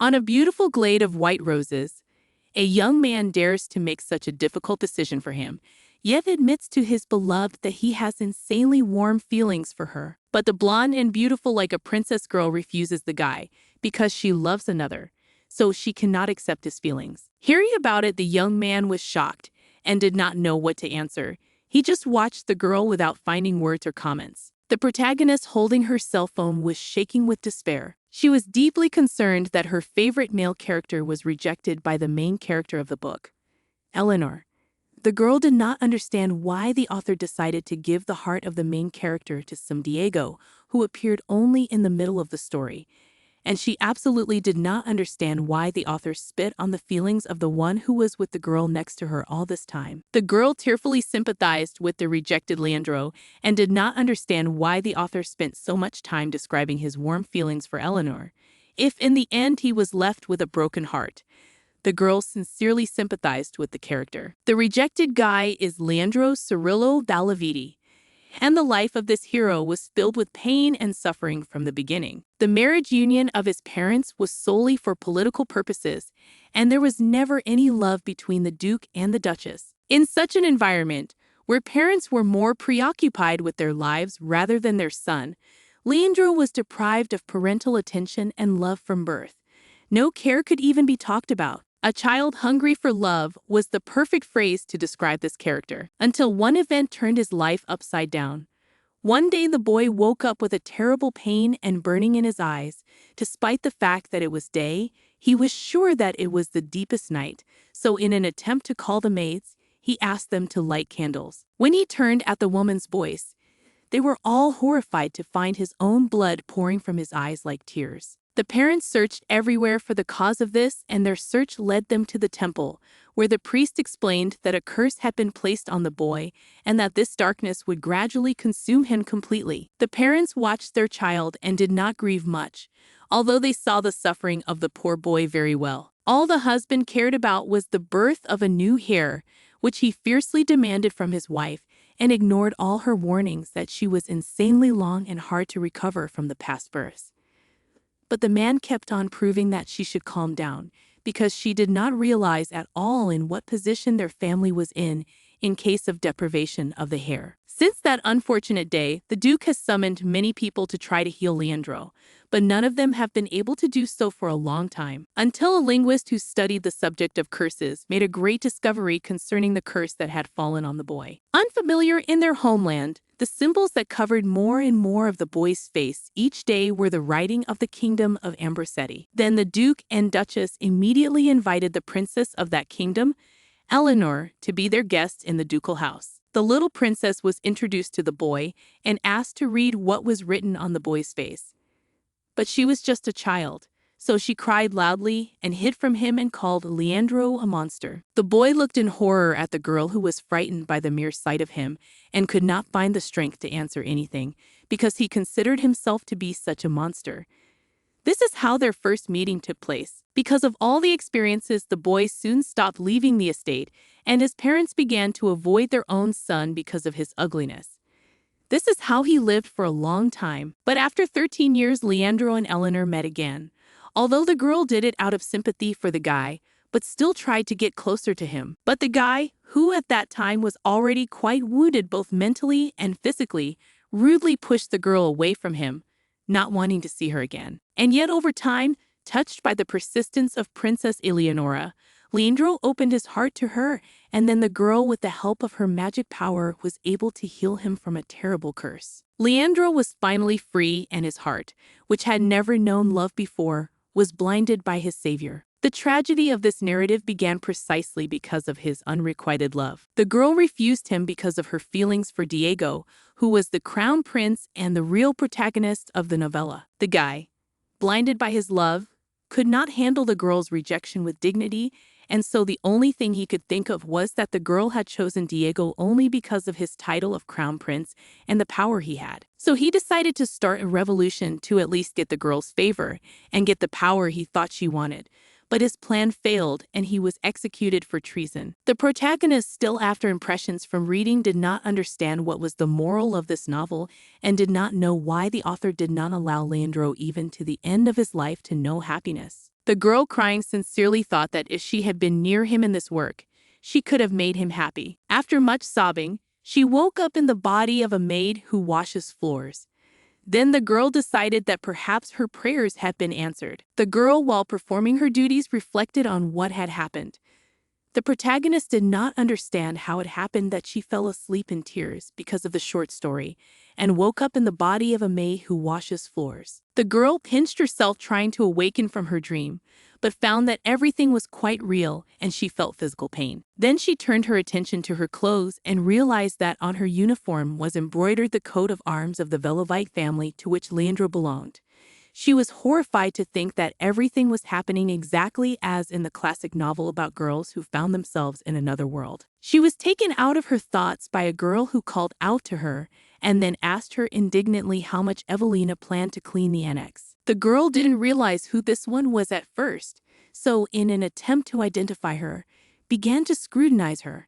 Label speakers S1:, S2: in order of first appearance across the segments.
S1: On a beautiful glade of white roses, a young man dares to make such a difficult decision for him, yet admits to his beloved that he has insanely warm feelings for her. But the blonde and beautiful like a princess girl refuses the guy because she loves another, so she cannot accept his feelings. Hearing about it, the young man was shocked and did not know what to answer. He just watched the girl without finding words or comments. The protagonist, holding her cell phone, was shaking with despair. She was deeply concerned that her favorite male character was rejected by the main character of the book, Eleanor. The girl did not understand why the author decided to give the heart of the main character to some Diego, who appeared only in the middle of the story. And she absolutely did not understand why the author spit on the feelings of the one who was with the girl next to her all this time. The girl tearfully sympathized with the rejected Leandro and did not understand why the author spent so much time describing his warm feelings for Eleanor, if in the end he was left with a broken heart. The girl sincerely sympathized with the character. The rejected guy is Leandro Cirillo Dallaviti, and the life of this hero was filled with pain and suffering from the beginning. The marriage union of his parents was solely for political purposes, and there was never any love between the Duke and the Duchess. In such an environment, where parents were more preoccupied with their lives rather than their son, Leandro was deprived of parental attention and love from birth. No care could even be talked about. A child hungry for love was the perfect phrase to describe this character, until one event turned his life upside down. One day the boy woke up with a terrible pain and burning in his eyes. Despite the fact that it was day, he was sure that it was the deepest night, so in an attempt to call the maids, he asked them to light candles. When he turned at the woman's voice, they were all horrified to find his own blood pouring from his eyes like tears. The parents searched everywhere for the cause of this, and their search led them to the temple, where the priest explained that a curse had been placed on the boy and that this darkness would gradually consume him completely. The parents watched their child and did not grieve much, although they saw the suffering of the poor boy very well. All the husband cared about was the birth of a new heir, which he fiercely demanded from his wife, and ignored all her warnings that she was insanely long and hard to recover from the past births. But the man kept on proving that she should calm down, because she did not realize at all in what position their family was in case of deprivation of the heir. Since that unfortunate day, the Duke has summoned many people to try to heal Leandro, but none of them have been able to do so for a long time, until a linguist who studied the subject of curses made a great discovery concerning the curse that had fallen on the boy. Unfamiliar in their homeland, the symbols that covered more and more of the boy's face each day were the writing of the kingdom of Ambrosetti. Then the Duke and Duchess immediately invited the princess of that kingdom, Eleanor, to be their guest in the ducal house. The little princess was introduced to the boy and asked to read what was written on the boy's face. But she was just a child, so she cried loudly and hid from him and called Leandro a monster. The boy looked in horror at the girl, who was frightened by the mere sight of him and could not find the strength to answer anything because he considered himself to be such a monster. This is how their first meeting took place. Because of all the experiences, the boy soon stopped leaving the estate, and his parents began to avoid their own son because of his ugliness. This is how he lived for a long time. But after 13 years, Leandro and Eleanor met again. Although the girl did it out of sympathy for the guy, but still tried to get closer to him. But the guy, who at that time was already quite wounded both mentally and physically, rudely pushed the girl away from him, not wanting to see her again. And yet over time, touched by the persistence of Princess Eleonora, Leandro opened his heart to her, and then the girl, with the help of her magic power, was able to heal him from a terrible curse. Leandro was finally free, and his heart, which had never known love before, was blinded by his savior. The tragedy of this narrative began precisely because of his unrequited love. The girl refused him because of her feelings for Diego, who was the crown prince and the real protagonist of the novella. The guy, blinded by his love, could not handle the girl's rejection with dignity, and so the only thing he could think of was that the girl had chosen Diego only because of his title of crown prince and the power he had. So he decided to start a revolution to at least get the girl's favor and get the power he thought she wanted. But his plan failed, and he was executed for treason. The protagonist, still after impressions from reading, did not understand what was the moral of this novel and did not know why the author did not allow Leandro even to the end of his life to know happiness. The girl, crying sincerely, thought that if she had been near him in this work, she could have made him happy. After much sobbing, she woke up in the body of a maid who washes floors. Then the girl decided that perhaps her prayers had been answered. The girl, while performing her duties, reflected on what had happened. The protagonist did not understand how it happened that she fell asleep in tears because of the short story and woke up in the body of a maid who washes floors. The girl pinched herself trying to awaken from her dream, but found that everything was quite real and she felt physical pain. Then she turned her attention to her clothes and realized that on her uniform was embroidered the coat of arms of the Velovite family to which Leandro belonged. She was horrified to think that everything was happening exactly as in the classic novel about girls who found themselves in another world. She was taken out of her thoughts by a girl who called out to her and then asked her indignantly how much Evelina planned to clean the annex. The girl didn't realize who this one was at first, so in an attempt to identify her, began to scrutinize her.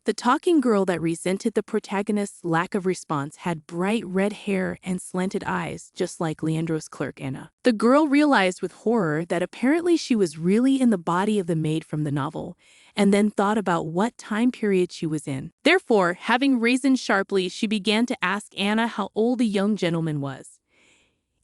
S1: The talking girl that resented the protagonist's lack of response had bright red hair and slanted eyes, just like Leandro's clerk Anna. The girl realized with horror that apparently she was really in the body of the maid from the novel, and then thought about what time period she was in. Therefore, having reasoned sharply, she began to ask Anna how old the young gentleman was.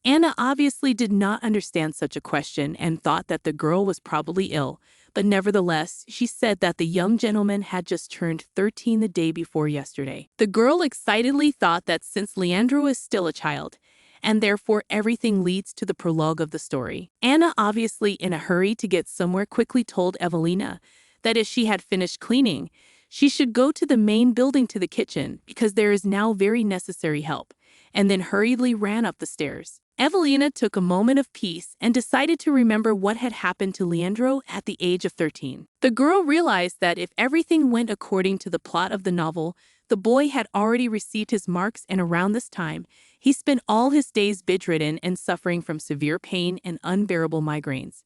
S1: Anna obviously did not understand such a question and thought that the girl was probably ill, but nevertheless, she said that the young gentleman had just turned 13 the day before yesterday. The girl excitedly thought that since Leandro is still a child, and therefore everything leads to the prologue of the story. Anna, obviously in a hurry to get somewhere, quickly told Evelina that if she had finished cleaning, she should go to the main building to the kitchen because there is now very necessary help, and then hurriedly ran up the stairs. Evelina took a moment of peace and decided to remember what had happened to Leandro at the age of 13. The girl realized that if everything went according to the plot of the novel, the boy had already received his marks, and around this time, he spent all his days bedridden and suffering from severe pain and unbearable migraines.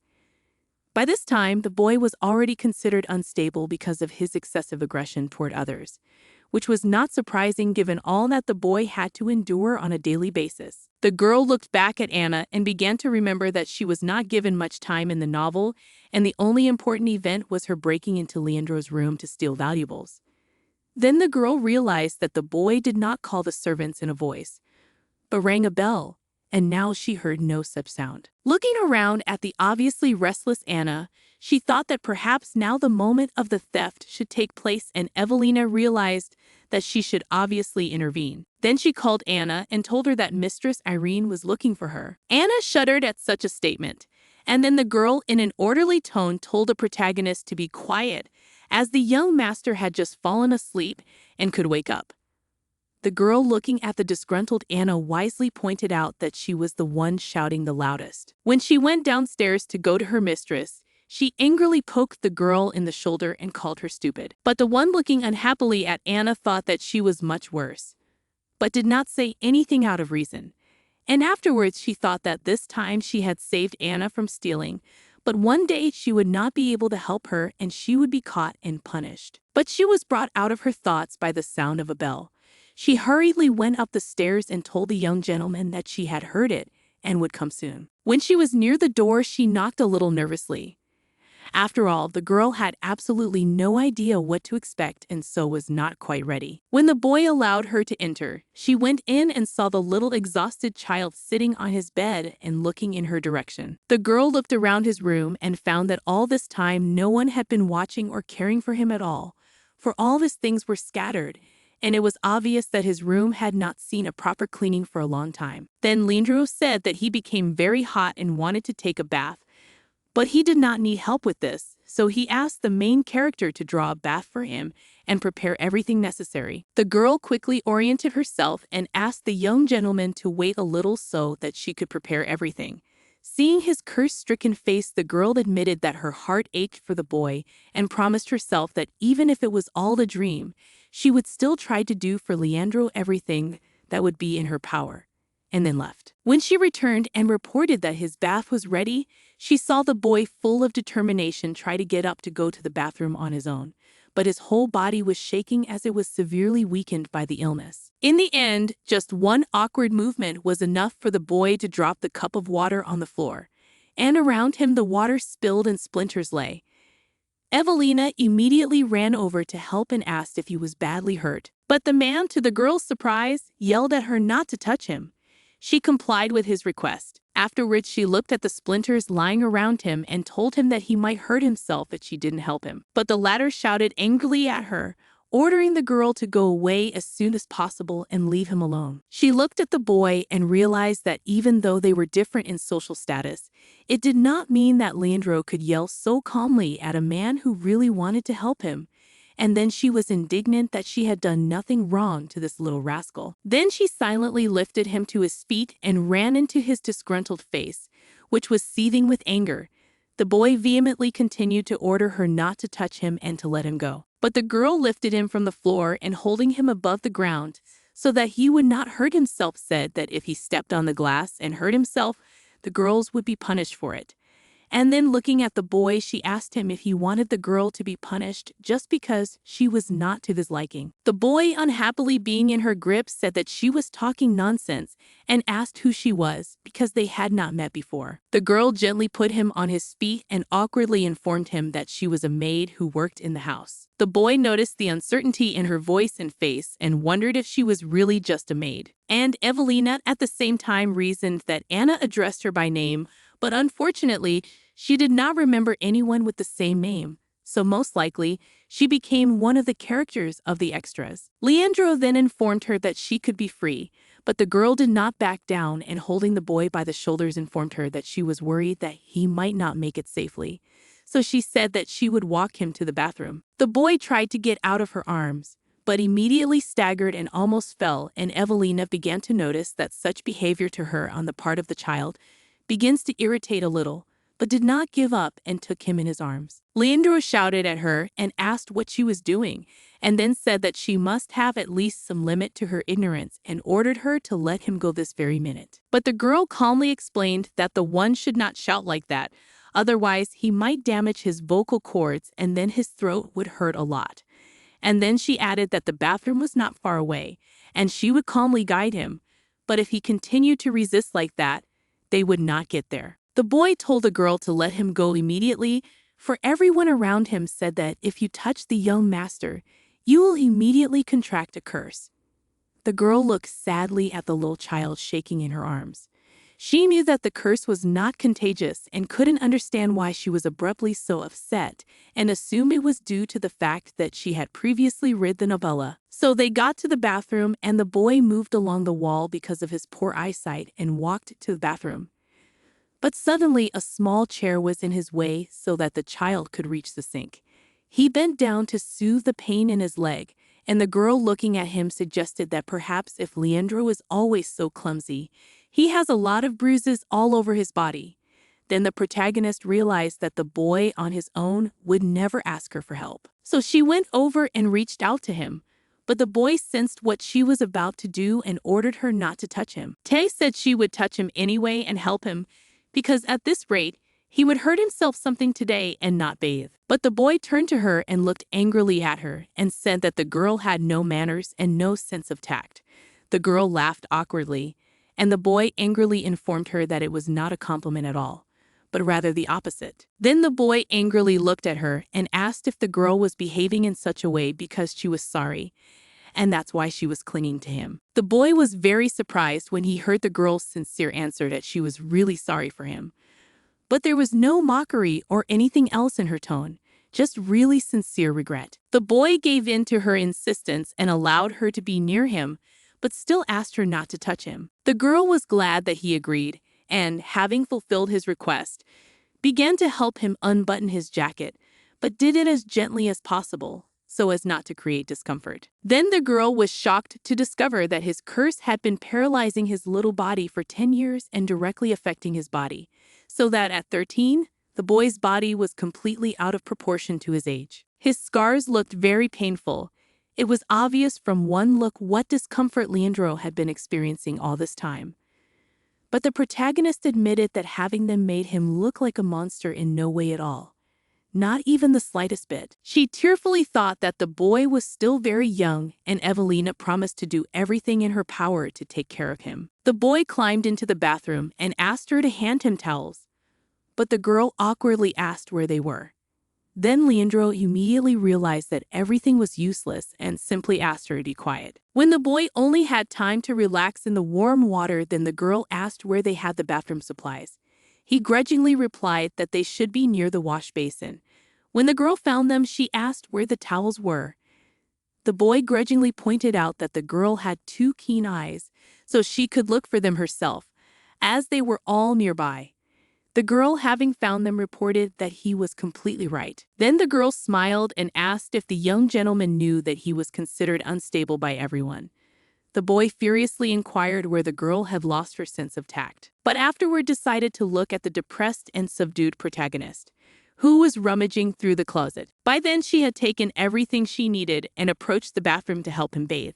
S1: By this time, the boy was already considered unstable because of his excessive aggression toward others, which was not surprising given all that the boy had to endure on a daily basis. The girl looked back at Anna and began to remember that she was not given much time in the novel, and the only important event was her breaking into Leandro's room to steal valuables. Then the girl realized that the boy did not call the servants in a voice, but rang a bell, and now she heard no such sound. Looking around at the obviously restless Anna, she thought that perhaps now the moment of the theft should take place, and Evelina realized that she should obviously intervene. Then she called Anna and told her that Mistress Irene was looking for her. Anna shuddered at such a statement, and then the girl in an orderly tone told the protagonist to be quiet, as the young master had just fallen asleep and could wake up. The girl, looking at the disgruntled Anna, wisely pointed out that she was the one shouting the loudest. When she went downstairs to go to her mistress, she angrily poked the girl in the shoulder and called her stupid. But the one looking unhappily at Anna thought that she was much worse, but did not say anything out of reason. And afterwards she thought that this time she had saved Anna from stealing, but one day she would not be able to help her and she would be caught and punished. But she was brought out of her thoughts by the sound of a bell. She hurriedly went up the stairs and told the young gentleman that she had heard it and would come soon. When she was near the door, she knocked a little nervously. After all, the girl had absolutely no idea what to expect and so was not quite ready. When the boy allowed her to enter, she went in and saw the little exhausted child sitting on his bed and looking in her direction. The girl looked around his room and found that all this time no one had been watching or caring for him at all, for all his things were scattered, and it was obvious that his room had not seen a proper cleaning for a long time. Then Leandro said that he became very hot and wanted to take a bath, but he did not need help with this, so he asked the main character to draw a bath for him and prepare everything necessary. The girl quickly oriented herself and asked the young gentleman to wait a little so that she could prepare everything. Seeing his curse-stricken face, the girl admitted that her heart ached for the boy and promised herself that even if it was all a dream, she would still try to do for Leandro everything that would be in her power, and then left. When she returned and reported that his bath was ready, she saw the boy, full of determination, try to get up to go to the bathroom on his own, but his whole body was shaking as it was severely weakened by the illness. In the end, just one awkward movement was enough for the boy to drop the cup of water on the floor, and around him the water spilled and splinters lay. Evelina immediately ran over to help and asked if he was badly hurt. But the man, to the girl's surprise, yelled at her not to touch him. She complied with his request, after which she looked at the splinters lying around him and told him that he might hurt himself if she didn't help him. But the latter shouted angrily at her, ordering the girl to go away as soon as possible and leave him alone. She looked at the boy and realized that even though they were different in social status, it did not mean that Leandro could yell so calmly at a man who really wanted to help him. And then she was indignant that she had done nothing wrong to this little rascal. Then she silently lifted him to his feet and ran into his disgruntled face, which was seething with anger. The boy vehemently continued to order her not to touch him and to let him go. But the girl lifted him from the floor and holding him above the ground so that he would not hurt himself, said that if he stepped on the glass and hurt himself, the girls would be punished for it. And then looking at the boy, she asked him if he wanted the girl to be punished just because she was not to his liking. The boy, unhappily being in her grip, said that she was talking nonsense and asked who she was because they had not met before. The girl gently put him on his feet and awkwardly informed him that she was a maid who worked in the house. The boy noticed the uncertainty in her voice and face and wondered if she was really just a maid. And Evelina at the same time reasoned that Anna addressed her by name, but unfortunately, she did not remember anyone with the same name, so most likely, she became one of the characters of the extras. Leandro then informed her that she could be free, but the girl did not back down and holding the boy by the shoulders informed her that she was worried that he might not make it safely. So she said that she would walk him to the bathroom. The boy tried to get out of her arms, but immediately staggered and almost fell, and Evelina began to notice that such behavior to her on the part of the child begins to irritate a little, but did not give up and took him in his arms. Leandro shouted at her and asked what she was doing, and then said that she must have at least some limit to her ignorance and ordered her to let him go this very minute. But the girl calmly explained that the one should not shout like that, otherwise he might damage his vocal cords and then his throat would hurt a lot. And then she added that the bathroom was not far away, and she would calmly guide him, but if he continued to resist like that, they would not get there. The boy told the girl to let him go immediately, for everyone around him said that if you touch the young master, you will immediately contract a curse. The girl looked sadly at the little child shaking in her arms. She knew that the curse was not contagious and couldn't understand why she was abruptly so upset and assumed it was due to the fact that she had previously read the novella. So they got to the bathroom and the boy moved along the wall because of his poor eyesight and walked to the bathroom. But suddenly a small chair was in his way so that the child could reach the sink. He bent down to soothe the pain in his leg, and the girl looking at him suggested that perhaps if Leandro is always so clumsy, he has a lot of bruises all over his body. Then the protagonist realized that the boy on his own would never ask her for help. So she went over and reached out to him, but the boy sensed what she was about to do and ordered her not to touch him. Tay said she would touch him anyway and help him, because at this rate, he would hurt himself something today and not bathe. But the boy turned to her and looked angrily at her and said that the girl had no manners and no sense of tact. The girl laughed awkwardly, and the boy angrily informed her that it was not a compliment at all, but rather the opposite. Then the boy angrily looked at her and asked if the girl was behaving in such a way because she was sorry, and that's why she was clinging to him. The boy was very surprised when he heard the girl's sincere answer that she was really sorry for him. But there was no mockery or anything else in her tone, just really sincere regret. The boy gave in to her insistence and allowed her to be near him, but still asked her not to touch him. The girl was glad that he agreed, and, having fulfilled his request, began to help him unbutton his jacket, but did it as gently as possible, so as not to create discomfort. Then the girl was shocked to discover that his curse had been paralyzing his little body for 10 years and directly affecting his body, so that at 13, the boy's body was completely out of proportion to his age. His scars looked very painful. It was obvious from one look what discomfort Leandro had been experiencing all this time. But the protagonist admitted that having them made him look like a monster in no way at all. Not even the slightest bit. She tearfully thought that the boy was still very young, and Evelina promised to do everything in her power to take care of him. The boy climbed into the bathroom and asked her to hand him towels. but the girl awkwardly asked where they were. Then Leandro immediately realized that everything was useless and simply asked her to be quiet. When the boy only had time to relax in the warm water, then the girl asked where they had the bathroom supplies. He grudgingly replied that they should be near the wash basin. When the girl found them, she asked where the towels were. The boy grudgingly pointed out that the girl had 2 keen eyes, so she could look for them herself, as they were all nearby. The girl, having found them, reported that he was completely right. Then the girl smiled and asked if the young gentleman knew that he was considered unstable by everyone. The boy furiously inquired where the girl had lost her sense of tact, but afterward decided to look at the depressed and subdued protagonist, who was rummaging through the closet. By then, she had taken everything she needed and approached the bathroom to help him bathe.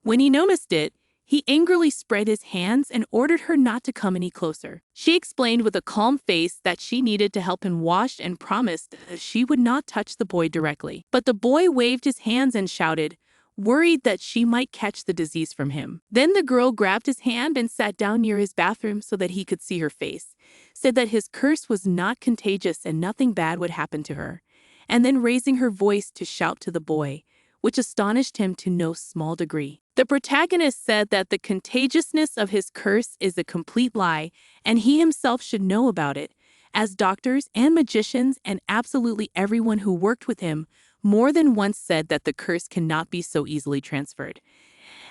S1: When he noticed it, he angrily spread his hands and ordered her not to come any closer. She explained with a calm face that she needed to help him wash and promised that she would not touch the boy directly. But the boy waved his hands and shouted, worried that she might catch the disease from him. Then the girl grabbed his hand and sat down near his bathroom so that he could see her face, said that his curse was not contagious and nothing bad would happen to her, and then raising her voice to shout to the boy, which astonished him to no small degree. The protagonist said that the contagiousness of his curse is a complete lie, and he himself should know about it, as doctors and magicians and absolutely everyone who worked with him more than once said that the curse cannot be so easily transferred.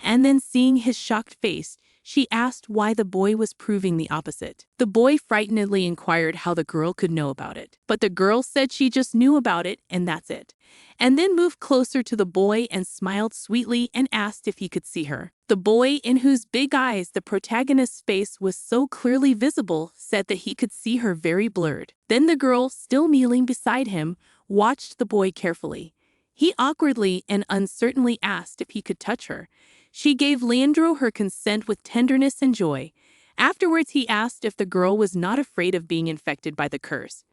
S1: And then, seeing his shocked face, she asked why the boy was proving the opposite. The boy frightenedly inquired how the girl could know about it, but the girl said she just knew about it and that's it, and then moved closer to the boy and smiled sweetly and asked if he could see her. The boy, in whose big eyes the protagonist's face was so clearly visible, said that he could see her very blurred. Then the girl, still kneeling beside him, watched the boy carefully. He awkwardly and uncertainly asked if he could touch her. She gave Leandro her consent with tenderness and joy. Afterwards, he asked if the girl was not afraid of being infected by the curse.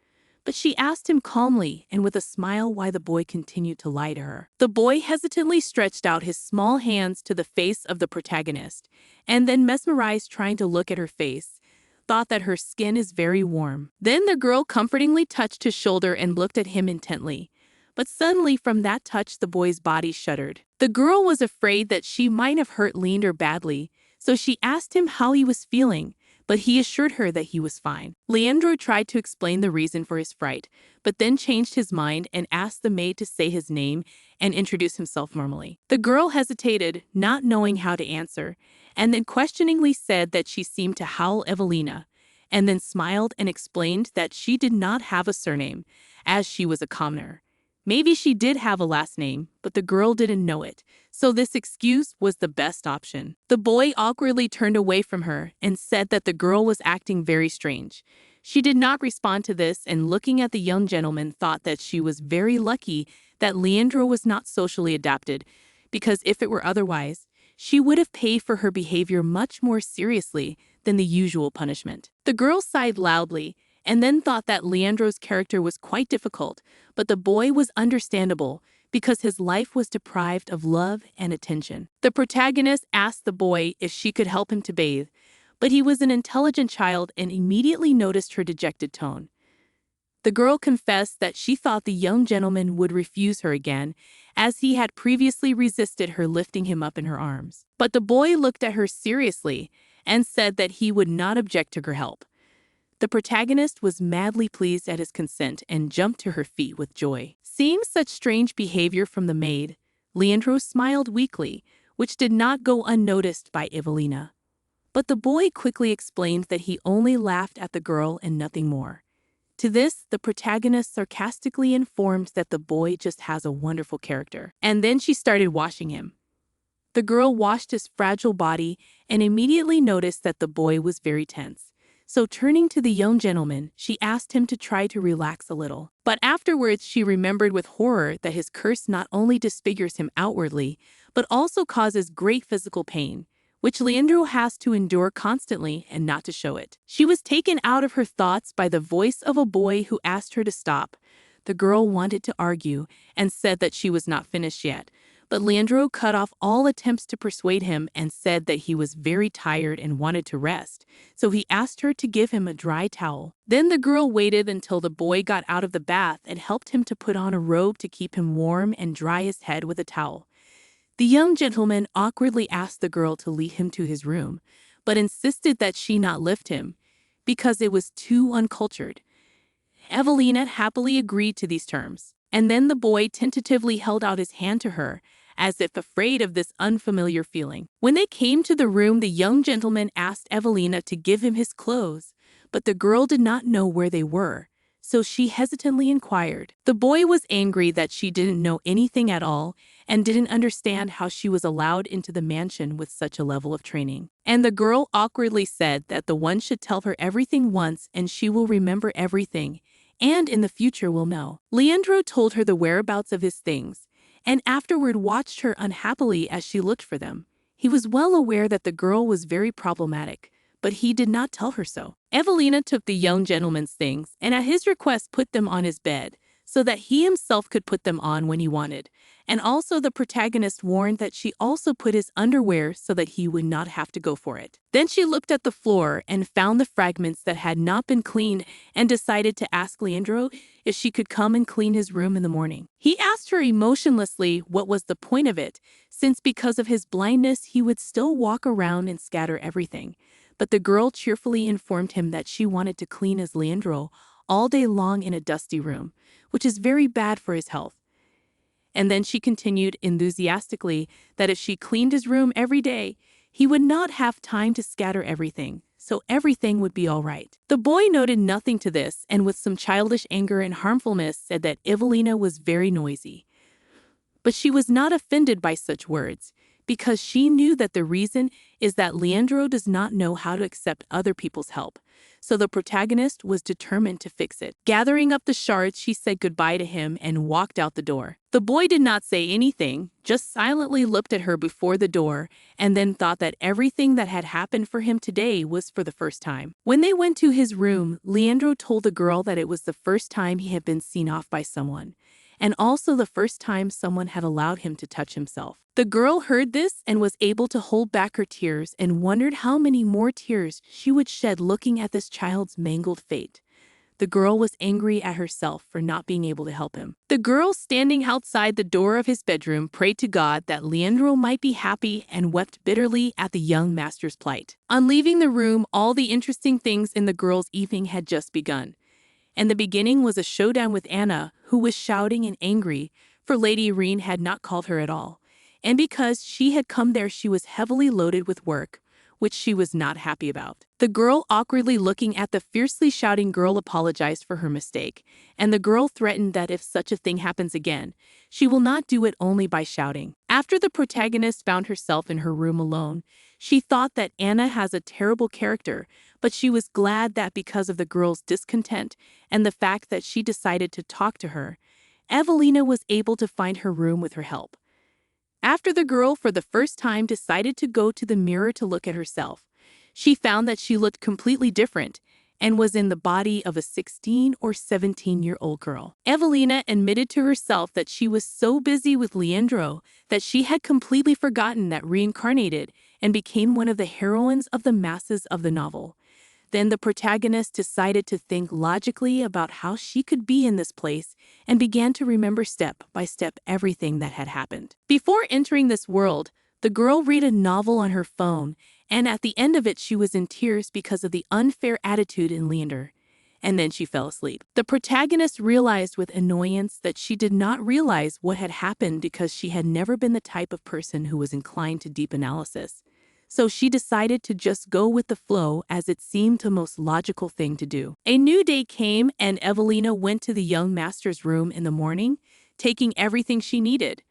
S1: But she asked him calmly and with a smile why the boy continued to lie to her. The boy hesitantly stretched out his small hands to the face of the protagonist, and then, mesmerized trying to look at her face, thought that her skin is very warm. Then the girl comfortingly touched his shoulder and looked at him intently. But suddenly from that touch the boy's body shuddered. The girl was afraid that she might have hurt Leander badly, so she asked him how he was feeling, but he assured her that he was fine. Leandro tried to explain the reason for his fright, but then changed his mind and asked the maid to say his name and introduce himself normally. The girl hesitated, not knowing how to answer, and then questioningly said that she seemed to howl Evelina, and then smiled and explained that she did not have a surname, as she was a commoner. Maybe she did have a last name, but the girl didn't know it, so this excuse was the best option. The boy awkwardly turned away from her and said that the girl was acting very strange. She did not respond to this, and looking at the young gentleman, thought that she was very lucky that Leandro was not socially adapted, because if it were otherwise, she would have paid for her behavior much more seriously than the usual punishment. The girl sighed loudly and then thought that Leandro's character was quite difficult, but the boy was understandable because his life was deprived of love and attention. The protagonist asked the boy if she could help him to bathe, but he was an intelligent child and immediately noticed her dejected tone. The girl confessed that she thought the young gentleman would refuse her again, as he had previously resisted her lifting him up in her arms. But the boy looked at her seriously and said that he would not object to her help. The protagonist was madly pleased at his consent and jumped to her feet with joy. Seeing such strange behavior from the maid, Leandro smiled weakly, which did not go unnoticed by Evelina. But the boy quickly explained that he only laughed at the girl and nothing more. To this, the protagonist sarcastically informed that the boy just has a wonderful character. And then she started washing him. The girl washed his fragile body and immediately noticed that the boy was very tense. So turning to the young gentleman, she asked him to try to relax a little. But afterwards she remembered with horror that his curse not only disfigures him outwardly, but also causes great physical pain, which Leandro has to endure constantly and not to show it. She was taken out of her thoughts by the voice of a boy who asked her to stop. The girl wanted to argue and said that she was not finished yet, But Leandro cut off all attempts to persuade him and said that he was very tired and wanted to rest, so he asked her to give him a dry towel. Then the girl waited until the boy got out of the bath and helped him to put on a robe to keep him warm and dry his head with a towel. The young gentleman awkwardly asked the girl to lead him to his room, but insisted that she not lift him, because it was too uncultured. Evelina happily agreed to these terms, and then the boy tentatively held out his hand to her, as if afraid of this unfamiliar feeling. When they came to the room, the young gentleman asked Evelina to give him his clothes, but the girl did not know where they were, so she hesitantly inquired. The boy was angry that she didn't know anything at all and didn't understand how she was allowed into the mansion with such a level of training. And the girl awkwardly said that the one should tell her everything once and she will remember everything, and in the future will know. Leandro told her the whereabouts of his things, and afterward watched her unhappily as she looked for them. He was well aware that the girl was very problematic, but he did not tell her so. Evelina took the young gentleman's things and at his request put them on his bed, so that he himself could put them on when he wanted. And also the protagonist warned that she also put his underwear so that he would not have to go for it. Then she looked at the floor and found the fragments that had not been cleaned and decided to ask Leandro if she could come and clean his room in the morning. He asked her emotionlessly what was the point of it, since because of his blindness he would still walk around and scatter everything. But the girl cheerfully informed him that she wanted to clean as Leandro all day long in a dusty room, which is very bad for his health. And then she continued enthusiastically that if she cleaned his room every day, he would not have time to scatter everything, so everything would be all right. The boy noted nothing to this and with some childish anger and harmfulness said that Evelina was very noisy. But she was not offended by such words, because she knew that the reason is that Leandro does not know how to accept other people's help, so the protagonist was determined to fix it. Gathering up the shards, she said goodbye to him and walked out the door. The boy did not say anything, just silently looked at her before the door, and then thought that everything that had happened for him today was for the first time. When they went to his room, Leandro told the girl that it was the first time he had been seen off by someone, and also the first time someone had allowed him to touch himself. The girl heard this and was able to hold back her tears and wondered how many more tears she would shed looking at this child's mangled fate. The girl was angry at herself for not being able to help him. The girl, standing outside the door of his bedroom, prayed to God that Leandro might be happy and wept bitterly at the young master's plight. On leaving the room, all the interesting things in the girl's evening had just begun. And the beginning was a showdown with Anna, who was shouting and angry, for Lady Irene had not called her at all. And because she had come there, she was heavily loaded with work, which she was not happy about. The girl, awkwardly looking at the fiercely shouting girl, apologized for her mistake, and the girl threatened that if such a thing happens again, she will not do it only by shouting. After the protagonist found herself in her room alone, she thought that Anna has a terrible character, but she was glad that because of the girl's discontent and the fact that she decided to talk to her, Evelina was able to find her room with her help. After the girl for the first time decided to go to the mirror to look at herself, she found that she looked completely different and was in the body of a 16 or 17-year-old girl. Evelina admitted to herself that she was so busy with Leandro that she had completely forgotten that reincarnated and became one of the heroines of the masses of the novel. Then the protagonist decided to think logically about how she could be in this place and began to remember step by step everything that had happened. Before entering this world, the girl read a novel on her phone, and at the end of it she was in tears because of the unfair attitude in Leander. And then she fell asleep. The protagonist realized with annoyance that she did not realize what had happened because she had never been the type of person who was inclined to deep analysis. So she decided to just go with the flow as it seemed the most logical thing to do. A new day came and Evelina went to the young master's room in the morning, taking everything she needed.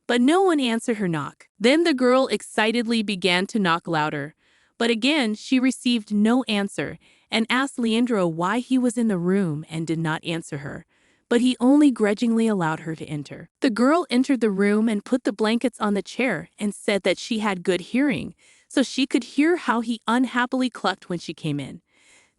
S1: But no one answered her knock. Then the girl excitedly began to knock louder. But again she received no answer and asked Leandro why he was in the room and did not answer her. But he only grudgingly allowed her to enter. The girl entered the room and put the blankets on the chair and said that she had good hearing, so she could hear how he unhappily clucked when she came in.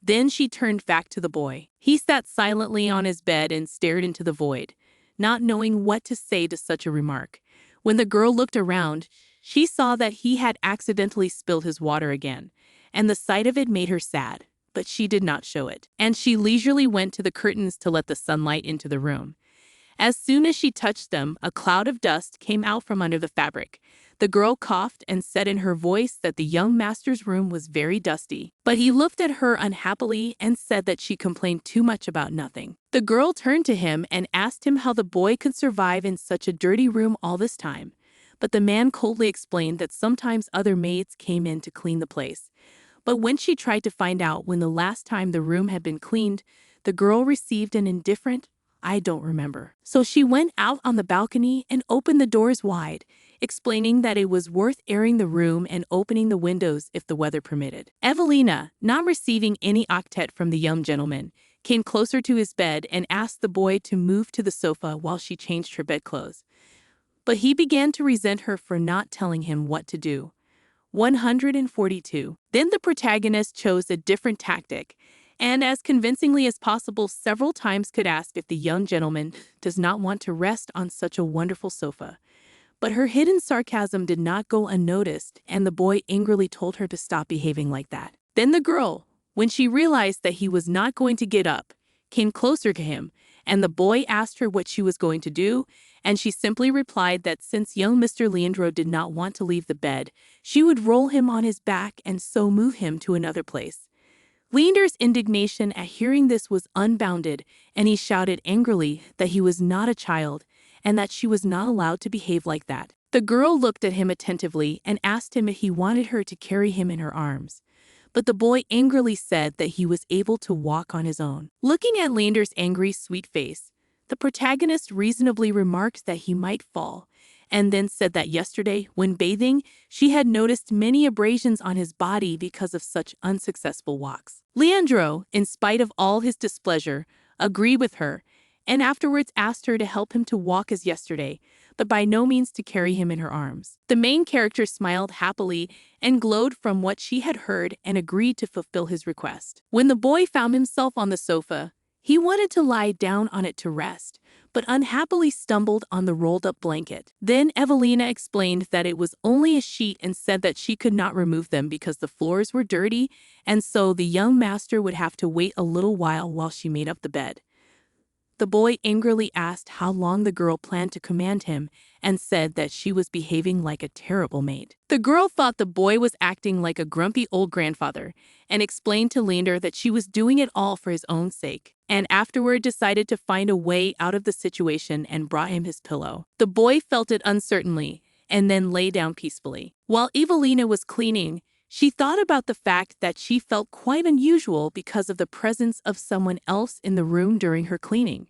S1: Then she turned back to the boy. He sat silently on his bed and stared into the void, not knowing what to say to such a remark. When the girl looked around, she saw that he had accidentally spilled his water again, and the sight of it made her sad, but she did not show it. And she leisurely went to the curtains to let the sunlight into the room. As soon as she touched them, a cloud of dust came out from under the fabric. The girl coughed and said in her voice that the young master's room was very dusty. But he looked at her unhappily and said that she complained too much about nothing. The girl turned to him and asked him how the boy could survive in such a dirty room all this time. But the man coldly explained that sometimes other maids came in to clean the place. But when she tried to find out when the last time the room had been cleaned, the girl received an indifferent, "I don't remember." So she went out on the balcony and opened the doors wide, explaining that it was worth airing the room and opening the windows if the weather permitted. Evelina, not receiving any octet from the young gentleman, came closer to his bed and asked the boy to move to the sofa while she changed her bedclothes. But he began to resent her for not telling him what to do. 142. Then the protagonist chose a different tactic, and as convincingly as possible several times could ask if the young gentleman does not want to rest on such a wonderful sofa. But her hidden sarcasm did not go unnoticed, and the boy angrily told her to stop behaving like that. Then the girl, when she realized that he was not going to get up, came closer to him, and the boy asked her what she was going to do, and she simply replied that since young Mr. Leandro did not want to leave the bed, she would roll him on his back and so move him to another place. Leander's indignation at hearing this was unbounded, and he shouted angrily that he was not a child and that she was not allowed to behave like that. The girl looked at him attentively and asked him if he wanted her to carry him in her arms. But the boy angrily said that he was able to walk on his own. Looking at Leander's angry, sweet face, the protagonist reasonably remarked that he might fall, and then said that yesterday, when bathing, she had noticed many abrasions on his body because of such unsuccessful walks. Leandro, in spite of all his displeasure, agreed with her, and afterwards asked her to help him to walk as yesterday, but by no means to carry him in her arms. The main character smiled happily and glowed from what she had heard and agreed to fulfill his request. When the boy found himself on the sofa, he wanted to lie down on it to rest, but unhappily stumbled on the rolled-up blanket. Then Evelina explained that it was only a sheet and said that she could not remove them because the floors were dirty, and so the young master would have to wait a little while she made up the bed. The boy angrily asked how long the girl planned to command him and said that she was behaving like a terrible maid. The girl thought the boy was acting like a grumpy old grandfather and explained to Leander that she was doing it all for his own sake, and afterward decided to find a way out of the situation and brought him his pillow. The boy felt it uncertainly and then lay down peacefully. While Evelina was cleaning, she thought about the fact that she felt quite unusual because of the presence of someone else in the room during her cleaning.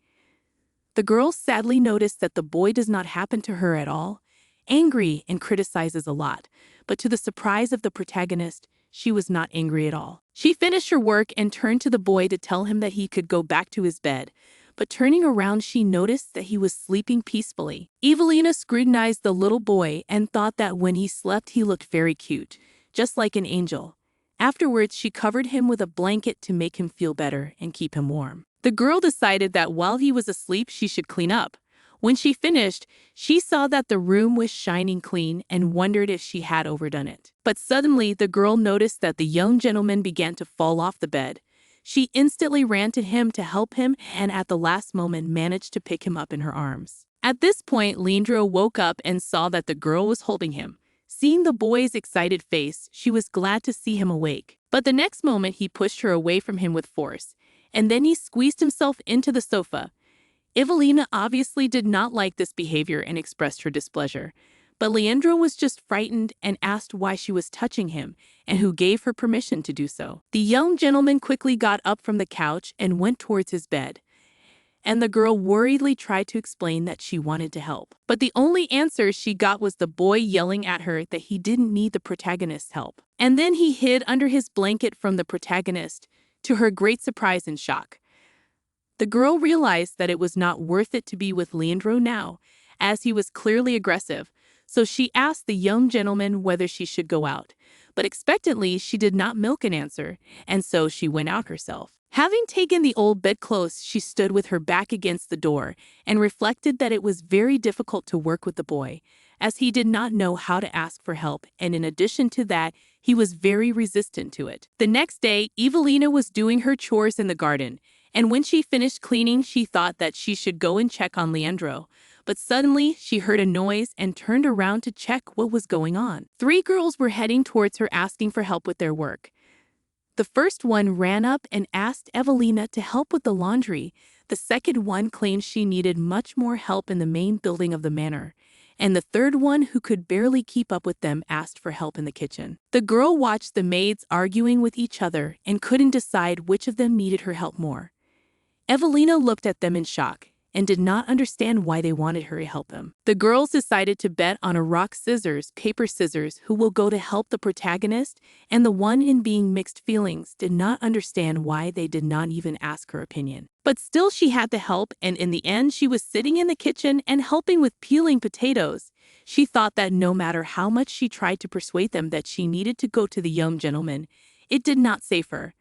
S1: The girl sadly noticed that the boy does not happen to her at all, angry and criticizes a lot, but to the surprise of the protagonist, she was not angry at all. She finished her work and turned to the boy to tell him that he could go back to his bed, but turning around she noticed that he was sleeping peacefully. Evelina scrutinized the little boy and thought that when he slept he looked very cute, just like an angel. Afterwards, she covered him with a blanket to make him feel better and keep him warm. The girl decided that while he was asleep, she should clean up. When she finished, she saw that the room was shining clean and wondered if she had overdone it. But suddenly, the girl noticed that the young gentleman began to fall off the bed. She instantly ran to him to help him and at the last moment managed to pick him up in her arms. At this point, Leandro woke up and saw that the girl was holding him. Seeing the boy's excited face, she was glad to see him awake. But the next moment, he pushed her away from him with force, and then he squeezed himself into the sofa. Evelina obviously did not like this behavior and expressed her displeasure, but Leandro was just frightened and asked why she was touching him and who gave her permission to do so. The young gentleman quickly got up from the couch and went towards his bed, and the girl worriedly tried to explain that she wanted to help. But the only answer she got was the boy yelling at her that he didn't need the protagonist's help. And then he hid under his blanket from the protagonist, to her great surprise and shock. The girl realized that it was not worth it to be with Leandro now, as he was clearly aggressive, so she asked the young gentleman whether she should go out. But expectantly, she did not milk an answer, and so she went out herself. Having taken the old bedclothes, she stood with her back against the door and reflected that it was very difficult to work with the boy, as he did not know how to ask for help, and in addition to that, he was very resistant to it. The next day, Evelina was doing her chores in the garden, and when she finished cleaning, she thought that she should go and check on Leandro. But suddenly, she heard a noise and turned around to check what was going on. Three girls were heading towards her asking for help with their work. The first one ran up and asked Evelina to help with the laundry. The second one claimed she needed much more help in the main building of the manor. And the third one, who could barely keep up with them, asked for help in the kitchen. The girl watched the maids arguing with each other and couldn't decide which of them needed her help more. Evelina looked at them in shock and did not understand why they wanted her to help them. The girls decided to bet on a rock, scissors, paper, scissors who will go to help the protagonist, and the one in being mixed feelings did not understand why they did not even ask her opinion. But still she had to help, and in the end she was sitting in the kitchen and helping with peeling potatoes. She thought that no matter how much she tried to persuade them that she needed to go to the young gentleman, it did not save her.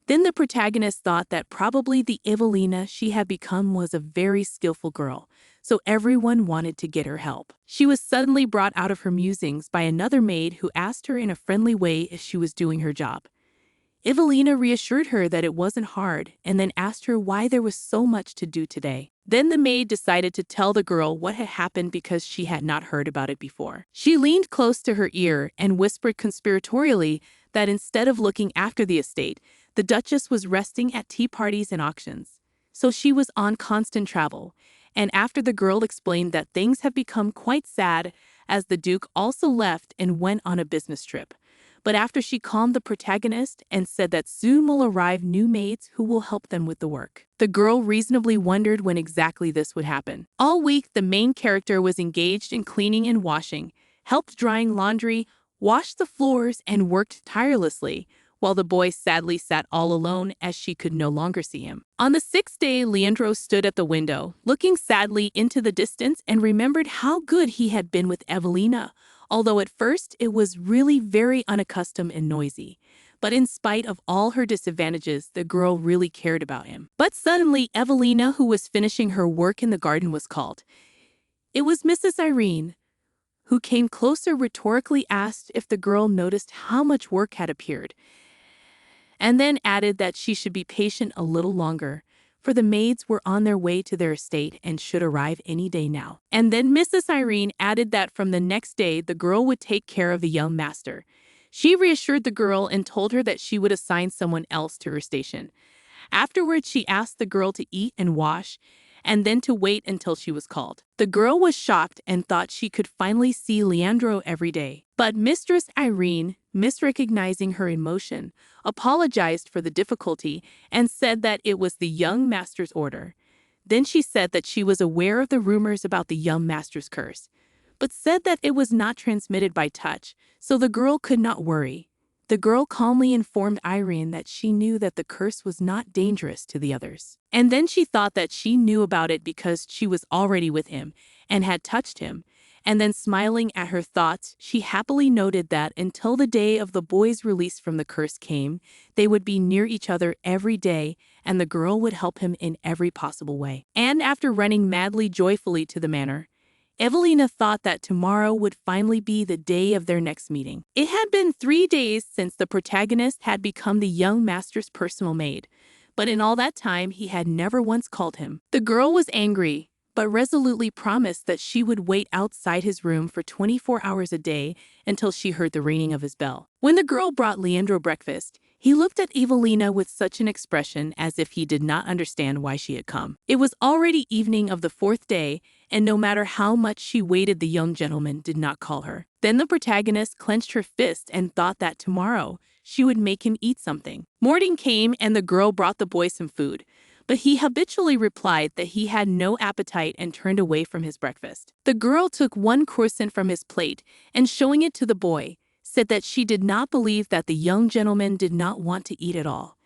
S1: Then the protagonist thought that probably the Evelina she had become was a very skillful girl, so everyone wanted to get her help. She was suddenly brought out of her musings by another maid who asked her in a friendly way if she was doing her job. Evelina reassured her that it wasn't hard and then asked her why there was so much to do today. Then the maid decided to tell the girl what had happened because she had not heard about it before. She leaned close to her ear and whispered conspiratorially that instead of looking after the estate, the Duchess was resting at tea parties and auctions. So she was on constant travel, and after the girl explained that things have become quite sad as the Duke also left and went on a business trip. But after she calmed the protagonist and said that soon will arrive new maids who will help them with the work. The girl reasonably wondered when exactly this would happen. All week, the main character was engaged in cleaning and washing, helped drying laundry, washed the floors, and worked tirelessly, while the boy sadly sat all alone as she could no longer see him. On the sixth day, Leandro stood at the window, looking sadly into the distance, and remembered how good he had been with Evelina, although at first it was really very unaccustomed and noisy. But in spite of all her disadvantages, the girl really cared about him. But suddenly, Evelina, who was finishing her work in the garden, was called. It was Mrs. Irene, who came closer, rhetorically asked if the girl noticed how much work had appeared, and then added that she should be patient a little longer, for the maids were on their way to their estate and should arrive any day now. And then Mrs. Irene added that from the next day the girl would take care of the young master. She reassured the girl and told her that she would assign someone else to her station. Afterwards, she asked the girl to eat and wash, and then to wait until she was called. The girl was shocked and thought she could finally see Leandro every day. But Mistress Irene, misrecognizing her emotion, apologized for the difficulty and said that it was the young master's order. Then she said that she was aware of the rumors about the young master's curse, but said that it was not transmitted by touch, so the girl could not worry. The girl calmly informed Irene that she knew that the curse was not dangerous to the others. And then she thought that she knew about it because she was already with him and had touched him. And then, smiling at her thoughts, she happily noted that until the day of the boy's release from the curse came, they would be near each other every day, and the girl would help him in every possible way. And after running madly joyfully to the manor, Evelina thought that tomorrow would finally be the day of their next meeting. It had been 3 days since the protagonist had become the young master's personal maid, but in all that time he had never once called him. The girl was angry, but resolutely promised that she would wait outside his room for 24 hours a day until she heard the ringing of his bell. When the girl brought Leandro breakfast, he looked at Evelina with such an expression as if he did not understand why she had come. It was already evening of the 4th day, and no matter how much she waited, the young gentleman did not call her. Then the protagonist clenched her fist and thought that tomorrow she would make him eat something. Morning came and the girl brought the boy some food, but he habitually replied that he had no appetite and turned away from his breakfast. The girl took one croissant from his plate and, showing it to the boy, said that she did not believe that the young gentleman did not want to eat at all,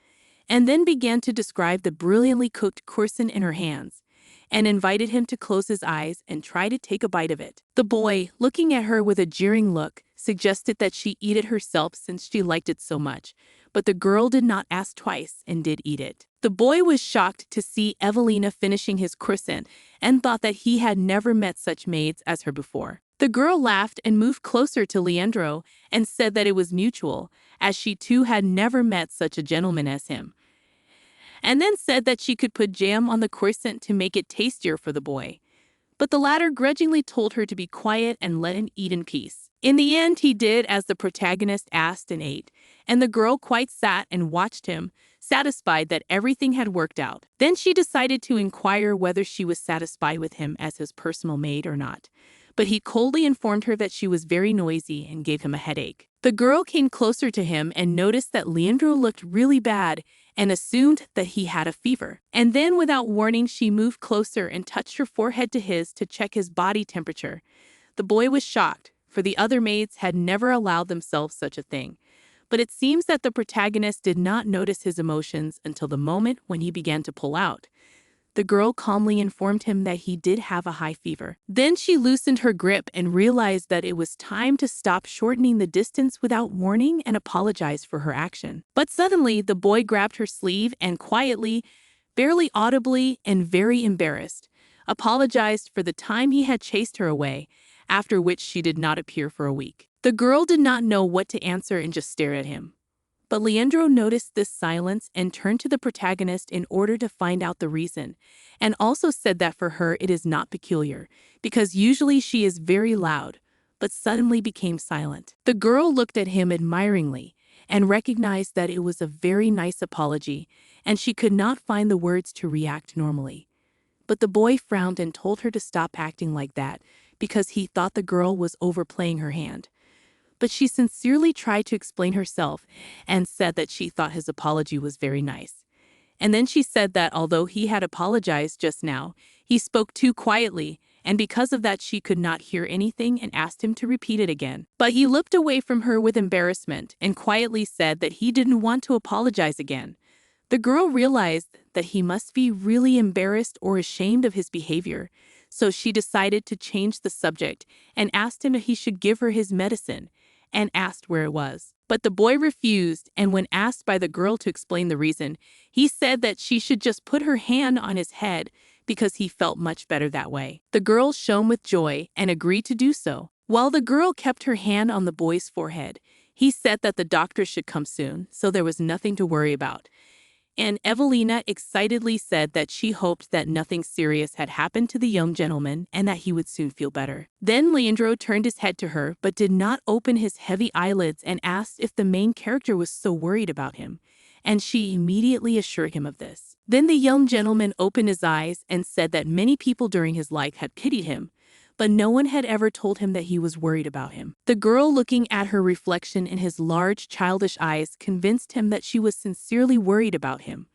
S1: and then began to describe the brilliantly cooked croissant in her hands, and invited him to close his eyes and try to take a bite of it. The boy, looking at her with a jeering look, suggested that she eat it herself since she liked it so much, but the girl did not ask twice and did eat it. The boy was shocked to see Evelina finishing his croissant and thought that he had never met such maids as her before. The girl laughed and moved closer to Leandro and said that it was mutual, as she too had never met such a gentleman as him, and then said that she could put jam on the croissant to make it tastier for the boy. But the latter grudgingly told her to be quiet and let him eat in peace. In the end, he did as the protagonist asked and ate, and the girl quite sat and watched him, satisfied that everything had worked out. Then she decided to inquire whether she was satisfied with him as his personal maid or not. But he coldly informed her that she was very noisy and gave him a headache. The girl came closer to him and noticed that Leandro looked really bad and assumed that he had a fever. And then, without warning, she moved closer and touched her forehead to his to check his body temperature. The boy was shocked, for the other maids had never allowed themselves such a thing. But it seems that the protagonist did not notice his emotions until the moment when he began to pull out. The girl calmly informed him that he did have a high fever. Then she loosened her grip and realized that it was time to stop shortening the distance without warning and apologize for her action. But suddenly, the boy grabbed her sleeve and quietly, barely audibly and very embarrassed, apologized for the time he had chased her away, after which she did not appear for a week. The girl did not know what to answer and just stared at him. But Leandro noticed this silence and turned to the protagonist in order to find out the reason, and also said that for her it is not peculiar, because usually she is very loud, but suddenly became silent. The girl looked at him admiringly and recognized that it was a very nice apology, and she could not find the words to react normally. But the boy frowned and told her to stop acting like that because he thought the girl was overplaying her hand. But she sincerely tried to explain herself and said that she thought his apology was very nice. And then she said that although he had apologized just now, he spoke too quietly, and because of that she could not hear anything and asked him to repeat it again. But he looked away from her with embarrassment and quietly said that he didn't want to apologize again. The girl realized that he must be really embarrassed or ashamed of his behavior, so she decided to change the subject and asked him if he should give her his medicine, and asked where it was. But the boy refused, and when asked by the girl to explain the reason, he said that she should just put her hand on his head because he felt much better that way. The girl shone with joy and agreed to do so. While the girl kept her hand on the boy's forehead, he said that the doctor should come soon, so there was nothing to worry about. And Evelina excitedly said that she hoped that nothing serious had happened to the young gentleman and that he would soon feel better. Then Leandro turned his head to her but did not open his heavy eyelids and asked if the main character was so worried about him, and she immediately assured him of this. Then the young gentleman opened his eyes and said that many people during his life had pitied him, but no one had ever told him that he was worried about him. The girl, looking at her reflection in his large, childish eyes, convinced him that she was sincerely worried about him.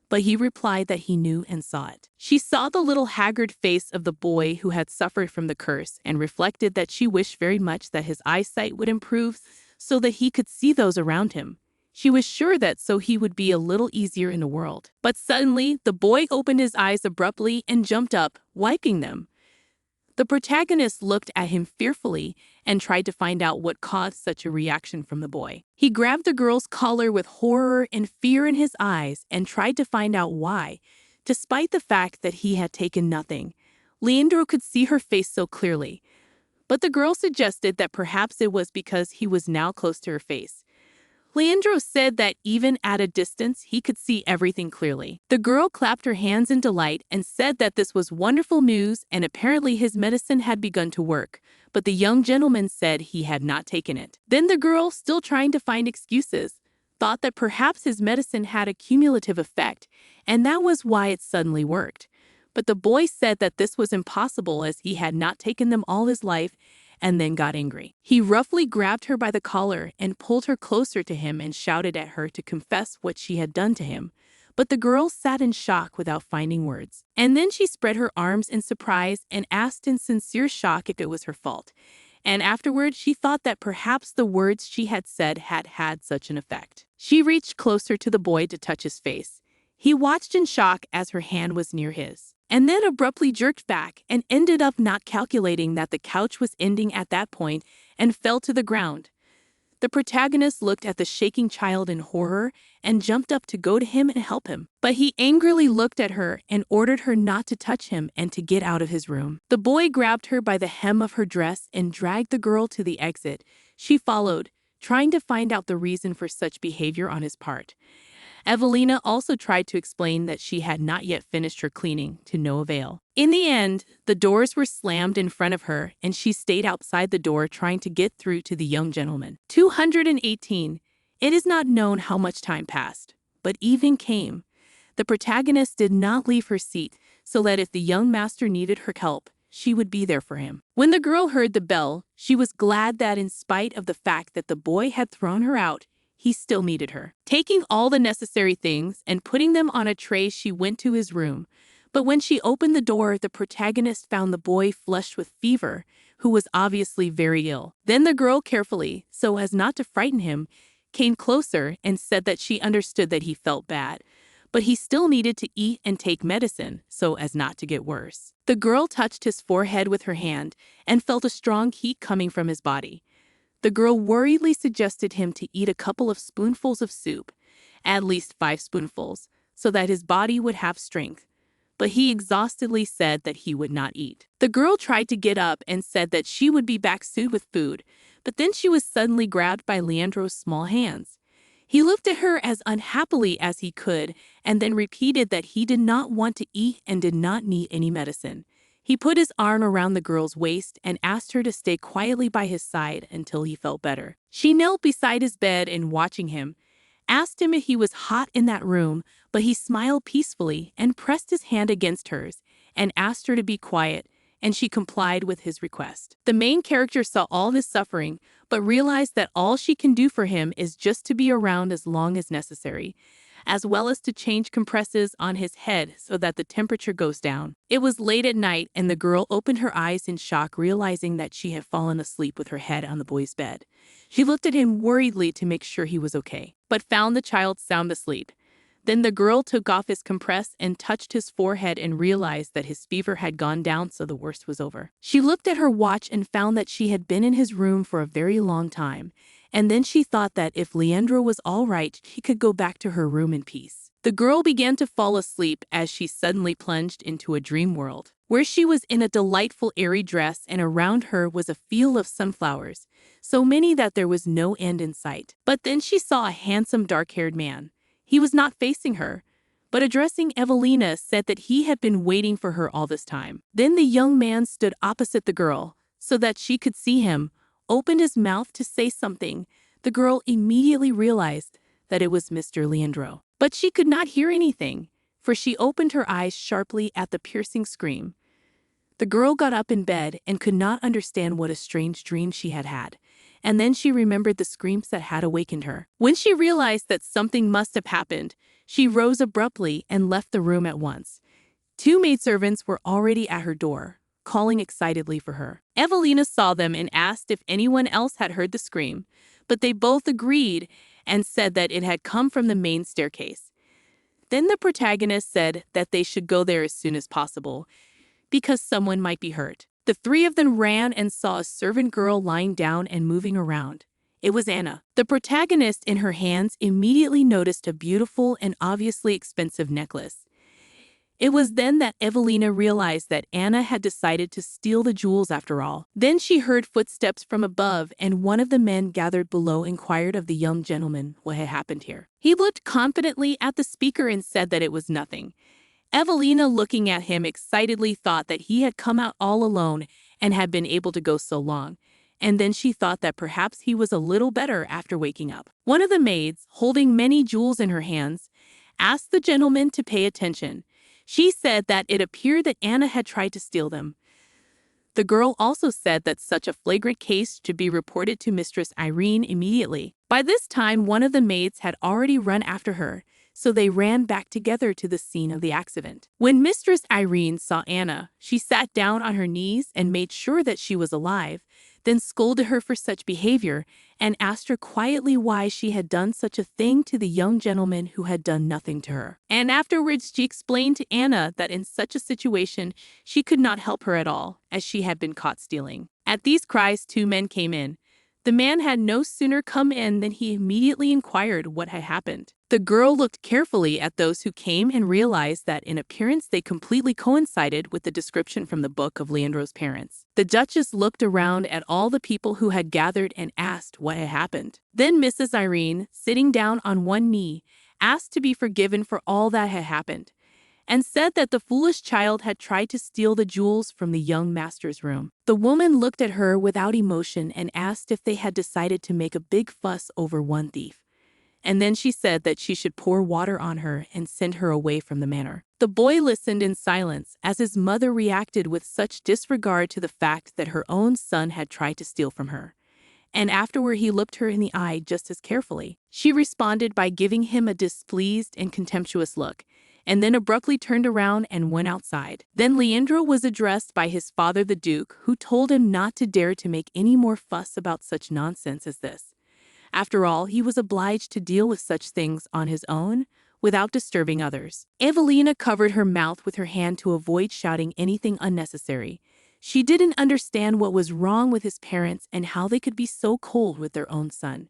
S1: But he replied that he knew and saw it. She saw the little haggard face of the boy who had suffered from the curse and reflected that she wished very much that his eyesight would improve so that he could see those around him. She was sure that so he would be a little easier in the world. But suddenly, the boy opened his eyes abruptly and jumped up, wiping them. The protagonist looked at him fearfully and tried to find out what caused such a reaction from the boy. He grabbed the girl's collar with horror and fear in his eyes and tried to find out why, despite the fact that he had taken nothing. Leandro could see her face so clearly, but the girl suggested that perhaps it was because he was now close to her face. Leandro said that even at a distance, he could see everything clearly. The girl clapped her hands in delight and said that this was wonderful news and apparently his medicine had begun to work, but the young gentleman said he had not taken it. Then the girl, still trying to find excuses, thought that perhaps his medicine had a cumulative effect, and that was why it suddenly worked. But the boy said that this was impossible as he had not taken them all his life, and then got angry. He roughly grabbed her by the collar and pulled her closer to him and shouted at her to confess what she had done to him. But the girl sat in shock without finding words. And then she spread her arms in surprise and asked in sincere shock if it was her fault. And afterward, she thought that perhaps the words she had said had had such an effect. She reached closer to the boy to touch his face. He watched in shock as her hand was near his, and then abruptly jerked back and ended up not calculating that the couch was ending at that point and fell to the ground. The protagonist looked at the shaking child in horror and jumped up to go to him and help him. But he angrily looked at her and ordered her not to touch him and to get out of his room. The boy grabbed her by the hem of her dress and dragged the girl to the exit. She followed, trying to find out the reason for such behavior on his part. Evelina also tried to explain that she had not yet finished her cleaning, to no avail. In the end, the doors were slammed in front of her, and she stayed outside the door trying to get through to the young gentleman. 218. It is not known how much time passed, but evening came. The protagonist did not leave her seat, so that if the young master needed her help, she would be there for him. When the girl heard the bell, she was glad that in spite of the fact that the boy had thrown her out, he still needed her. Taking all the necessary things and putting them on a tray, she went to his room. But when she opened the door, the protagonist found the boy flushed with fever, who was obviously very ill. Then the girl carefully, so as not to frighten him, came closer and said that she understood that he felt bad, but he still needed to eat and take medicine so as not to get worse. The girl touched his forehead with her hand and felt a strong heat coming from his body. The girl worriedly suggested him to eat a couple of spoonfuls of soup, at least 5 spoonfuls, so that his body would have strength. But he exhaustedly said that he would not eat. The girl tried to get up and said that she would be back soon with food, but then she was suddenly grabbed by Leandro's small hands. He looked at her as unhappily as he could and then repeated that he did not want to eat and did not need any medicine. He put his arm around the girl's waist and asked her to stay quietly by his side until he felt better. She knelt beside his bed and watching him, asked him if he was hot in that room, but he smiled peacefully and pressed his hand against hers and asked her to be quiet, and she complied with his request. The main character saw all this suffering, but realized that all she can do for him is just to be around as long as necessary, as well as to change compresses on his head so that the temperature goes down. It was late at night, and the girl opened her eyes in shock, realizing that she had fallen asleep with her head on the boy's bed. She looked at him worriedly to make sure he was okay, but found the child sound asleep. Then the girl took off his compress and touched his forehead and realized that his fever had gone down, so the worst was over. She looked at her watch and found that she had been in his room for a very long time, and then she thought that if Leandro was all right, she could go back to her room in peace. The girl began to fall asleep as she suddenly plunged into a dream world, where she was in a delightful airy dress and around her was a field of sunflowers, so many that there was no end in sight. But then she saw a handsome dark-haired man. He was not facing her, but addressing Evelina said that he had been waiting for her all this time. Then the young man stood opposite the girl so that she could see him, opened his mouth to say something. The girl immediately realized that it was Mr. Leandro. But she could not hear anything, for she opened her eyes sharply at the piercing scream. The girl got up in bed and could not understand what a strange dream she had had, and then she remembered the screams that had awakened her. When she realized that something must have happened, she rose abruptly and left the room at once. 2 maidservants were already at her door, calling excitedly for her. Evelina saw them and asked if anyone else had heard the scream, but they both agreed and said that it had come from the main staircase. Then the protagonist said that they should go there as soon as possible, because someone might be hurt. The 3 of them ran and saw a servant girl lying down and moving around. It was Anna. The protagonist in her hands immediately noticed a beautiful and obviously expensive necklace. It was then that Evelina realized that Anna had decided to steal the jewels after all. Then she heard footsteps from above, and one of the men gathered below inquired of the young gentleman what had happened here. He looked confidently at the speaker and said that it was nothing. Evelina, looking at him excitedly, thought that he had come out all alone and had been able to go so long, and then she thought that perhaps he was a little better after waking up. One of the maids, holding many jewels in her hands, asked the gentleman to pay attention. She said that it appeared that Anna had tried to steal them. The girl also said that such a flagrant case should be reported to Mistress Irene immediately. By this time, one of the maids had already run after her, so they ran back together to the scene of the accident. When Mistress Irene saw Anna, she sat down on her knees and made sure that she was alive, then scolded her for such behavior and asked her quietly why she had done such a thing to the young gentleman who had done nothing to her. And afterwards she explained to Anna that in such a situation she could not help her at all, as she had been caught stealing. At these cries, 2 men came in. The man had no sooner come in than he immediately inquired what had happened. The girl looked carefully at those who came and realized that in appearance they completely coincided with the description from the book of Leandro's parents. The Duchess looked around at all the people who had gathered and asked what had happened. Then Mrs. Irene, sitting down on one knee, asked to be forgiven for all that had happened, and said that the foolish child had tried to steal the jewels from the young master's room. The woman looked at her without emotion and asked if they had decided to make a big fuss over one thief. And then she said that she should pour water on her and send her away from the manor. The boy listened in silence as his mother reacted with such disregard to the fact that her own son had tried to steal from her. And afterward he looked her in the eye just as carefully. She responded by giving him a displeased and contemptuous look, and then abruptly turned around and went outside. Then Leandro was addressed by his father the Duke, who told him not to dare to make any more fuss about such nonsense as this. After all, he was obliged to deal with such things on his own, without disturbing others. Evelina covered her mouth with her hand to avoid shouting anything unnecessary. She didn't understand what was wrong with his parents and how they could be so cold with their own son.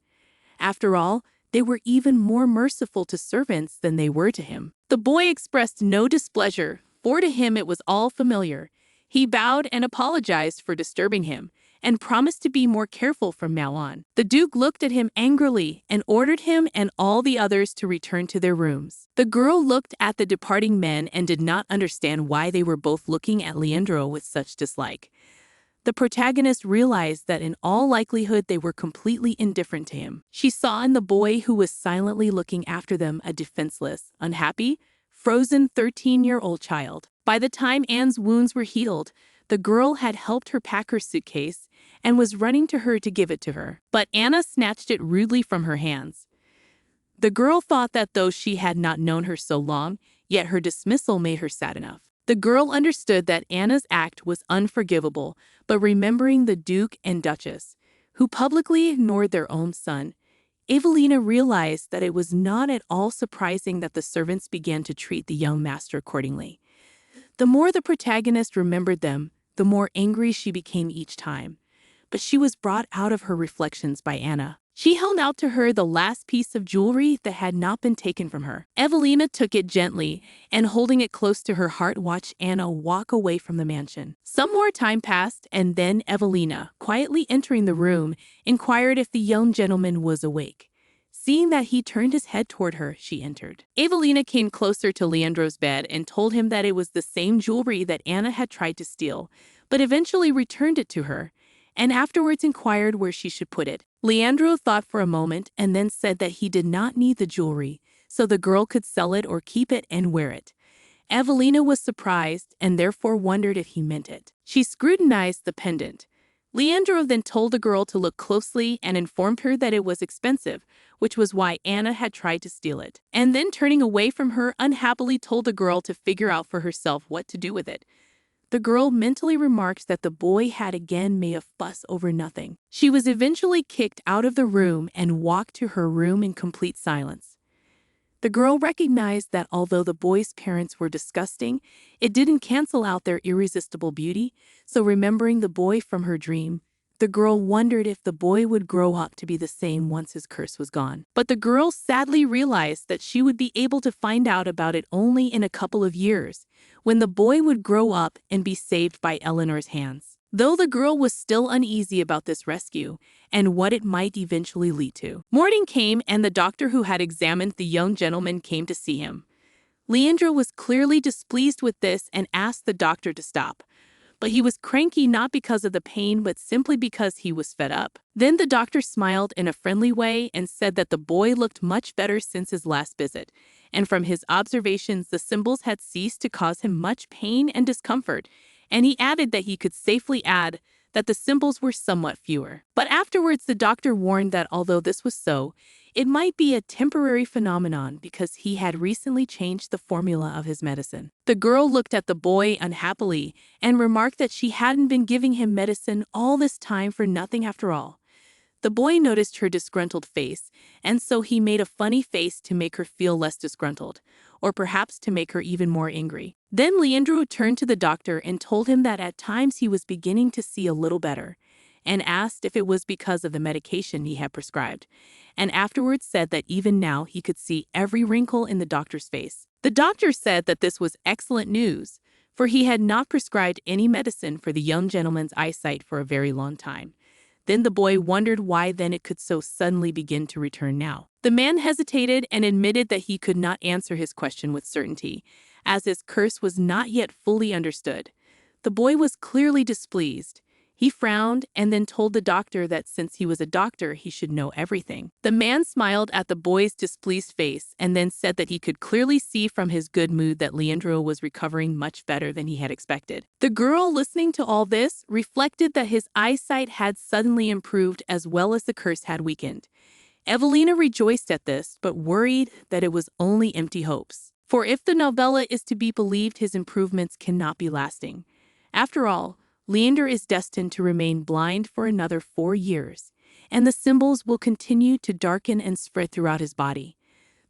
S1: After all, they were even more merciful to servants than they were to him. The boy expressed no displeasure, for to him it was all familiar. He bowed and apologized for disturbing him, and promised to be more careful from now on. The Duke looked at him angrily and ordered him and all the others to return to their rooms. The girl looked at the departing men and did not understand why they were both looking at Leandro with such dislike. The protagonist realized that in all likelihood they were completely indifferent to him. She saw in the boy who was silently looking after them a defenseless, unhappy, frozen 13-year-old child. By the time Anne's wounds were healed, the girl had helped her pack her suitcase and was running to her to give it to her. But Anna snatched it rudely from her hands. The girl thought that though she had not known her so long, yet her dismissal made her sad enough. The girl understood that Anna's act was unforgivable, but remembering the Duke and Duchess, who publicly ignored their own son, Evelina realized that it was not at all surprising that the servants began to treat the young master accordingly. The more the protagonist remembered them, the more angry she became each time. But she was brought out of her reflections by Anna. She held out to her the last piece of jewelry that had not been taken from her. Evelina took it gently, and holding it close to her heart watched Anna walk away from the mansion. Some more time passed, and then Evelina, quietly entering the room, inquired if the young gentleman was awake. Seeing that he turned his head toward her, she entered. Evelina came closer to Leandro's bed and told him that it was the same jewelry that Anna had tried to steal, but eventually returned it to her, and afterwards inquired where she should put it. Leandro thought for a moment and then said that he did not need the jewelry, so the girl could sell it or keep it and wear it. Evelina was surprised and therefore wondered if he meant it. She scrutinized the pendant. Leandro then told the girl to look closely and informed her that it was expensive, which was why Anna had tried to steal it. And then turning away from her, unhappily told the girl to figure out for herself what to do with it. The girl mentally remarked that the boy had again made a fuss over nothing. She was eventually kicked out of the room and walked to her room in complete silence. The girl recognized that although the boy's parents were disgusting, it didn't cancel out their irresistible beauty, so remembering the boy from her dream, the girl wondered if the boy would grow up to be the same once his curse was gone. But the girl sadly realized that she would be able to find out about it only in a couple of years, when the boy would grow up and be saved by Eleanor's hands. Though the girl was still uneasy about this rescue and what it might eventually lead to. Morning came and the doctor who had examined the young gentleman came to see him. Leandro was clearly displeased with this and asked the doctor to stop. But he was cranky not because of the pain but simply because he was fed up. Then the doctor smiled in a friendly way and said that the boy looked much better since his last visit, and from his observations the symbols had ceased to cause him much pain and discomfort, and he added that he could safely add that the symbols were somewhat fewer. But afterwards the doctor warned that although this was so, it might be a temporary phenomenon because he had recently changed the formula of his medicine. The girl looked at the boy unhappily and remarked that she hadn't been giving him medicine all this time for nothing after all. The boy noticed her disgruntled face, and so he made a funny face to make her feel less disgruntled, or perhaps to make her even more angry. Then Leandro turned to the doctor and told him that at times he was beginning to see a little better, and asked if it was because of the medication he had prescribed, and afterwards said that even now he could see every wrinkle in the doctor's face. The doctor said that this was excellent news, for he had not prescribed any medicine for the young gentleman's eyesight for a very long time. Then the boy wondered why then it could so suddenly begin to return now. The man hesitated and admitted that he could not answer his question with certainty, as his curse was not yet fully understood. The boy was clearly displeased. He frowned and then told the doctor that since he was a doctor, he should know everything. The man smiled at the boy's displeased face and then said that he could clearly see from his good mood that Leandro was recovering much better than he had expected. The girl, listening to all this, reflected that his eyesight had suddenly improved as well as the curse had weakened. Evelina rejoiced at this, but worried that it was only empty hopes. For if the novella is to be believed, his improvements cannot be lasting. After all, Leander is destined to remain blind for another 4 years, and the symbols will continue to darken and spread throughout his body.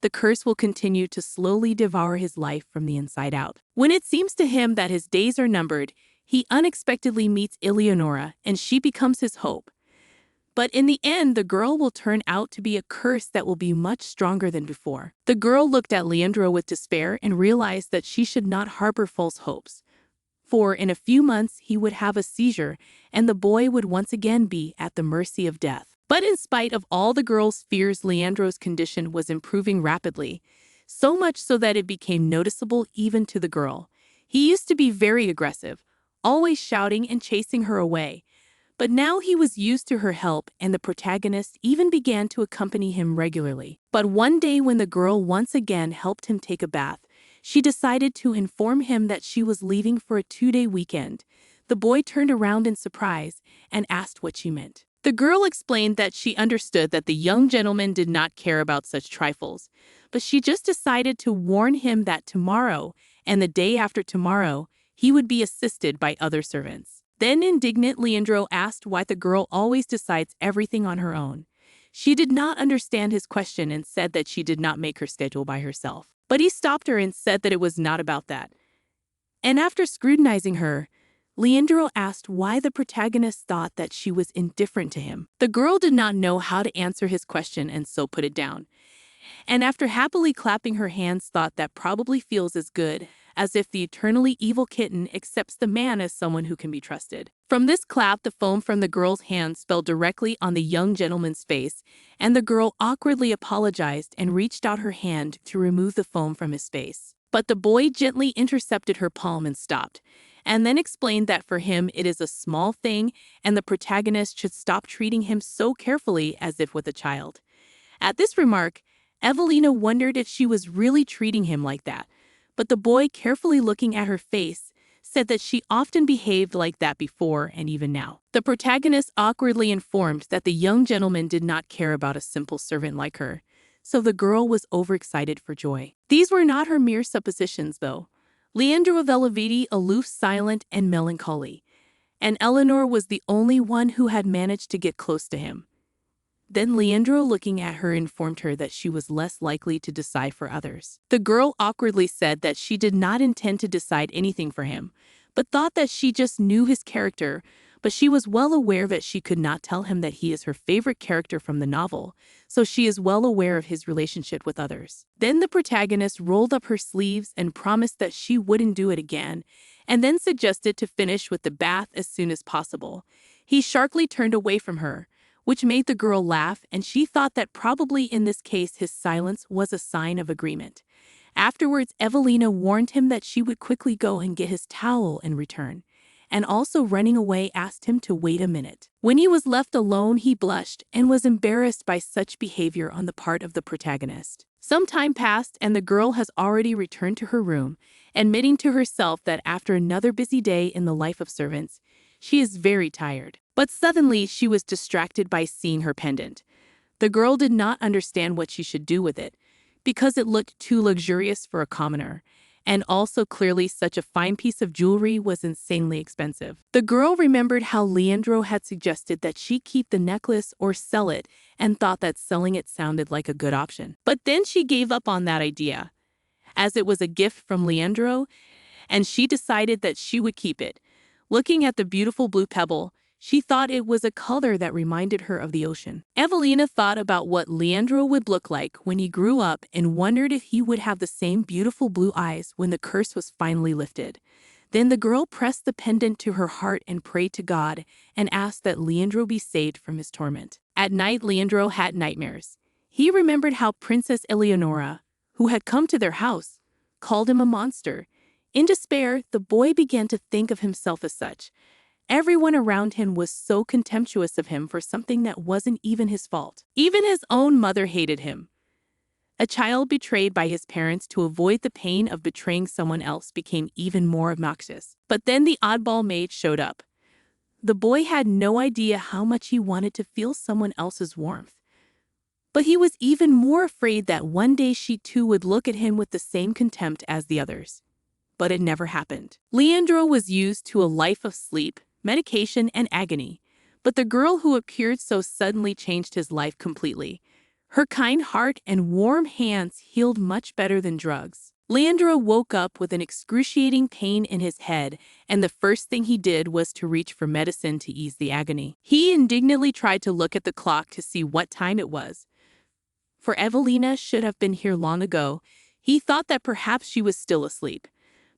S1: The curse will continue to slowly devour his life from the inside out. When it seems to him that his days are numbered, he unexpectedly meets Eleonora, and she becomes his hope. But in the end, the girl will turn out to be a curse that will be much stronger than before. The girl looked at Leandro with despair and realized that she should not harbor false hopes. For in a few months he would have a seizure, and the boy would once again be at the mercy of death. But in spite of all the girl's fears, Leandro's condition was improving rapidly, so much so that it became noticeable even to the girl. He used to be very aggressive, always shouting and chasing her away. But now he was used to her help, and the protagonist even began to accompany him regularly. But one day when the girl once again helped him take a bath, she decided to inform him that she was leaving for a 2-day weekend. The boy turned around in surprise and asked what she meant. The girl explained that she understood that the young gentleman did not care about such trifles, but she just decided to warn him that tomorrow and the day after tomorrow he would be assisted by other servants. Then indignant Leandro asked why the girl always decides everything on her own. She did not understand his question and said that she did not make her schedule by herself. But he stopped her and said that it was not about that. And after scrutinizing her, Leandro asked why the protagonist thought that she was indifferent to him. The girl did not know how to answer his question and so put it down. And after happily clapping her hands, thought that probably feels as good as if the eternally evil kitten accepts the man as someone who can be trusted. From this clap, the foam from the girl's hands fell directly on the young gentleman's face, and the girl awkwardly apologized and reached out her hand to remove the foam from his face. But the boy gently intercepted her palm and stopped, and then explained that for him it is a small thing and the protagonist should stop treating him so carefully as if with a child. At this remark, Evelina wondered if she was really treating him like that, but the boy, carefully looking at her face, said that she often behaved like that before and even now. The protagonist awkwardly informed that the young gentleman did not care about a simple servant like her, so the girl was overexcited for joy. These were not her mere suppositions, though. Leandro of Eleviti, aloof, silent, and melancholy, and Eleanor was the only one who had managed to get close to him. Then Leandro, looking at her, informed her that she was less likely to decide for others. The girl awkwardly said that she did not intend to decide anything for him, but thought that she just knew his character, but she was well aware that she could not tell him that he is her favorite character from the novel, so she is well aware of his relationship with others. Then the protagonist rolled up her sleeves and promised that she wouldn't do it again, and then suggested to finish with the bath as soon as possible. He sharply turned away from her, which made the girl laugh, and she thought that probably in this case his silence was a sign of agreement. Afterwards, Evelina warned him that she would quickly go and get his towel and return, and also running away asked him to wait a minute. When he was left alone, he blushed and was embarrassed by such behavior on the part of the protagonist. Some time passed, and the girl has already returned to her room, admitting to herself that after another busy day in the life of servants, she is very tired. But suddenly she was distracted by seeing her pendant. The girl did not understand what she should do with it, because it looked too luxurious for a commoner, and also clearly such a fine piece of jewelry was insanely expensive. The girl remembered how Leandro had suggested that she keep the necklace or sell it, and thought that selling it sounded like a good option. But then she gave up on that idea, as it was a gift from Leandro, and she decided that she would keep it. Looking at the beautiful blue pebble, She thought it was a color that reminded her of the ocean. Evelina thought about what Leandro would look like when he grew up and wondered if he would have the same beautiful blue eyes when the curse was finally lifted. Then the girl pressed the pendant to her heart and prayed to God and asked that Leandro be saved from his torment. At night, Leandro had nightmares. He remembered how Princess Eleonora, who had come to their house, called him a monster. In despair, the boy began to think of himself as such. Everyone around him was so contemptuous of him for something that wasn't even his fault. Even his own mother hated him. A child betrayed by his parents to avoid the pain of betraying someone else became even more obnoxious. But then the oddball maid showed up. The boy had no idea how much he wanted to feel someone else's warmth. But he was even more afraid that one day she too would look at him with the same contempt as the others. But it never happened. Leandro was used to a life of sleep, medication, and agony. But the girl who appeared so suddenly changed his life completely. Her kind heart and warm hands healed much better than drugs. Leandro woke up with an excruciating pain in his head, and the first thing he did was to reach for medicine to ease the agony. He indignantly tried to look at the clock to see what time it was. For Evelina should have been here long ago. He thought that perhaps she was still asleep.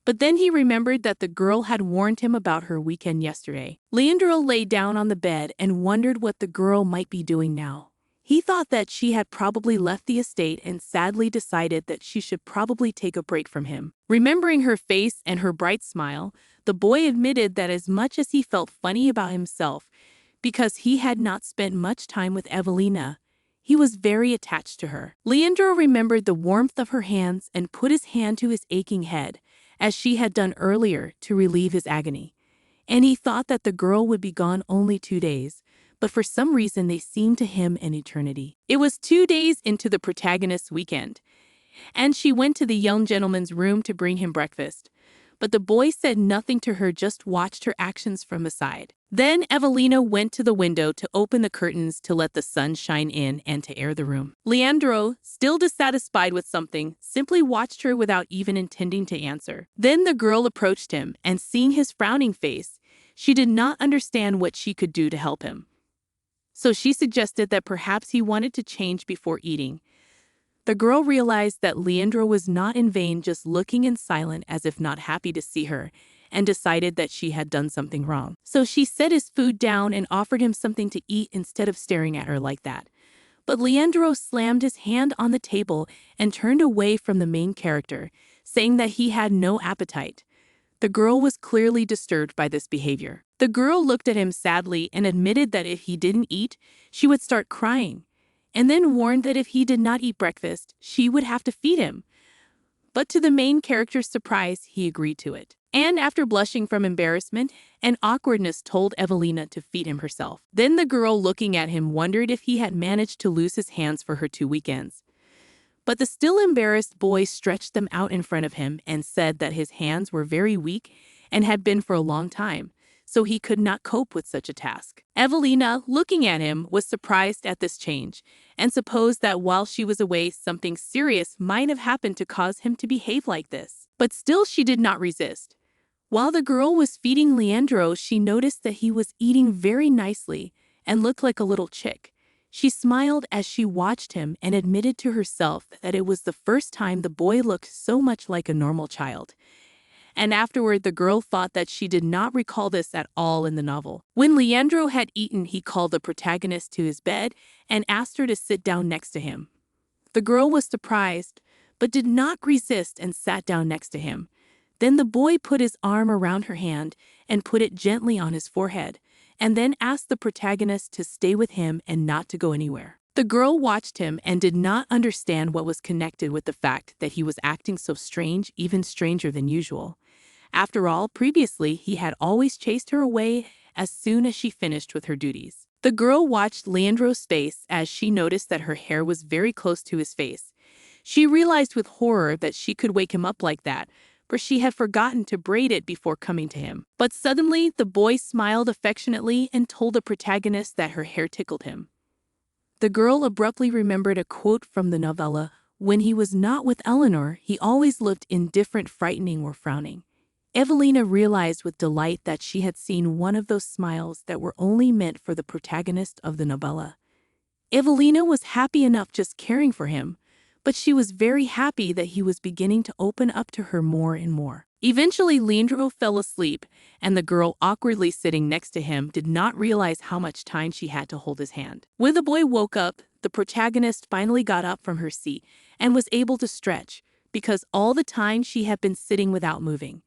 S1: But then he remembered that the girl had warned him about her weekend yesterday. Leandro lay down on the bed and wondered what the girl might be doing now. He thought that she had probably left the estate and sadly decided that she should probably take a break from him. Remembering her face and her bright smile, the boy admitted that as much as he felt funny about himself, because he had not spent much time with Evelina, he was very attached to her. Leandro remembered the warmth of her hands and put his hand to his aching head, as she had done earlier, to relieve his agony. And he thought that the girl would be gone only 2 days, but for some reason they seemed to him an eternity. It was 2 days into the protagonist's weekend, and she went to the young gentleman's room to bring him breakfast. But the boy said nothing to her, just watched her actions from aside. Then Evelina went to the window to open the curtains to let the sun shine in and to air the room. Leandro, still dissatisfied with something, simply watched her without even intending to answer. Then the girl approached him, and seeing his frowning face, she did not understand what she could do to help him. So she suggested that perhaps he wanted to change before eating. The girl realized that Leandro was not in vain just looking in silent as if not happy to see her, and decided that she had done something wrong. So she set his food down and offered him something to eat instead of staring at her like that. But Leandro slammed his hand on the table and turned away from the main character, saying that he had no appetite. The girl was clearly disturbed by this behavior. The girl looked at him sadly and admitted that if he didn't eat, she would start crying, and then warned that if he did not eat breakfast, she would have to feed him. But to the main character's surprise, he agreed to it. And after blushing from embarrassment and awkwardness, told Evelina to feed him herself. Then the girl, looking at him, wondered if he had managed to lose his hands for her 2 weekends. But the still embarrassed boy stretched them out in front of him and said that his hands were very weak and had been for a long time, so he could not cope with such a task. Evelina, looking at him, was surprised at this change and supposed that while she was away, something serious might have happened to cause him to behave like this. But still she did not resist. While the girl was feeding Leandro, she noticed that he was eating very nicely and looked like a little chick. She smiled as she watched him and admitted to herself that it was the first time the boy looked so much like a normal child. And afterward, the girl thought that she did not recall this at all in the novel. When Leandro had eaten, he called the protagonist to his bed and asked her to sit down next to him. The girl was surprised, but did not resist and sat down next to him. Then the boy put his arm around her hand and put it gently on his forehead, and then asked the protagonist to stay with him and not to go anywhere. The girl watched him and did not understand what was connected with the fact that he was acting so strange, even stranger than usual. After all, previously he had always chased her away as soon as she finished with her duties. The girl watched Leandro's face as she noticed that her hair was very close to his face. She realized with horror that she could wake him up like that, for she had forgotten to braid it before coming to him. But suddenly, the boy smiled affectionately and told the protagonist that her hair tickled him. The girl abruptly remembered a quote from the novella: "When he was not with Eleanor, he always looked indifferent, frightening, or frowning. Evelina realized with delight that she had seen one of those smiles that were only meant for the protagonist of the novella. Evelina was happy enough just caring for him, but she was very happy that he was beginning to open up to her more and more. Eventually, Leandro fell asleep, and the girl awkwardly sitting next to him did not realize how much time she had to hold his hand. When the boy woke up, the protagonist finally got up from her seat and was able to stretch, because all the time she had been sitting without moving.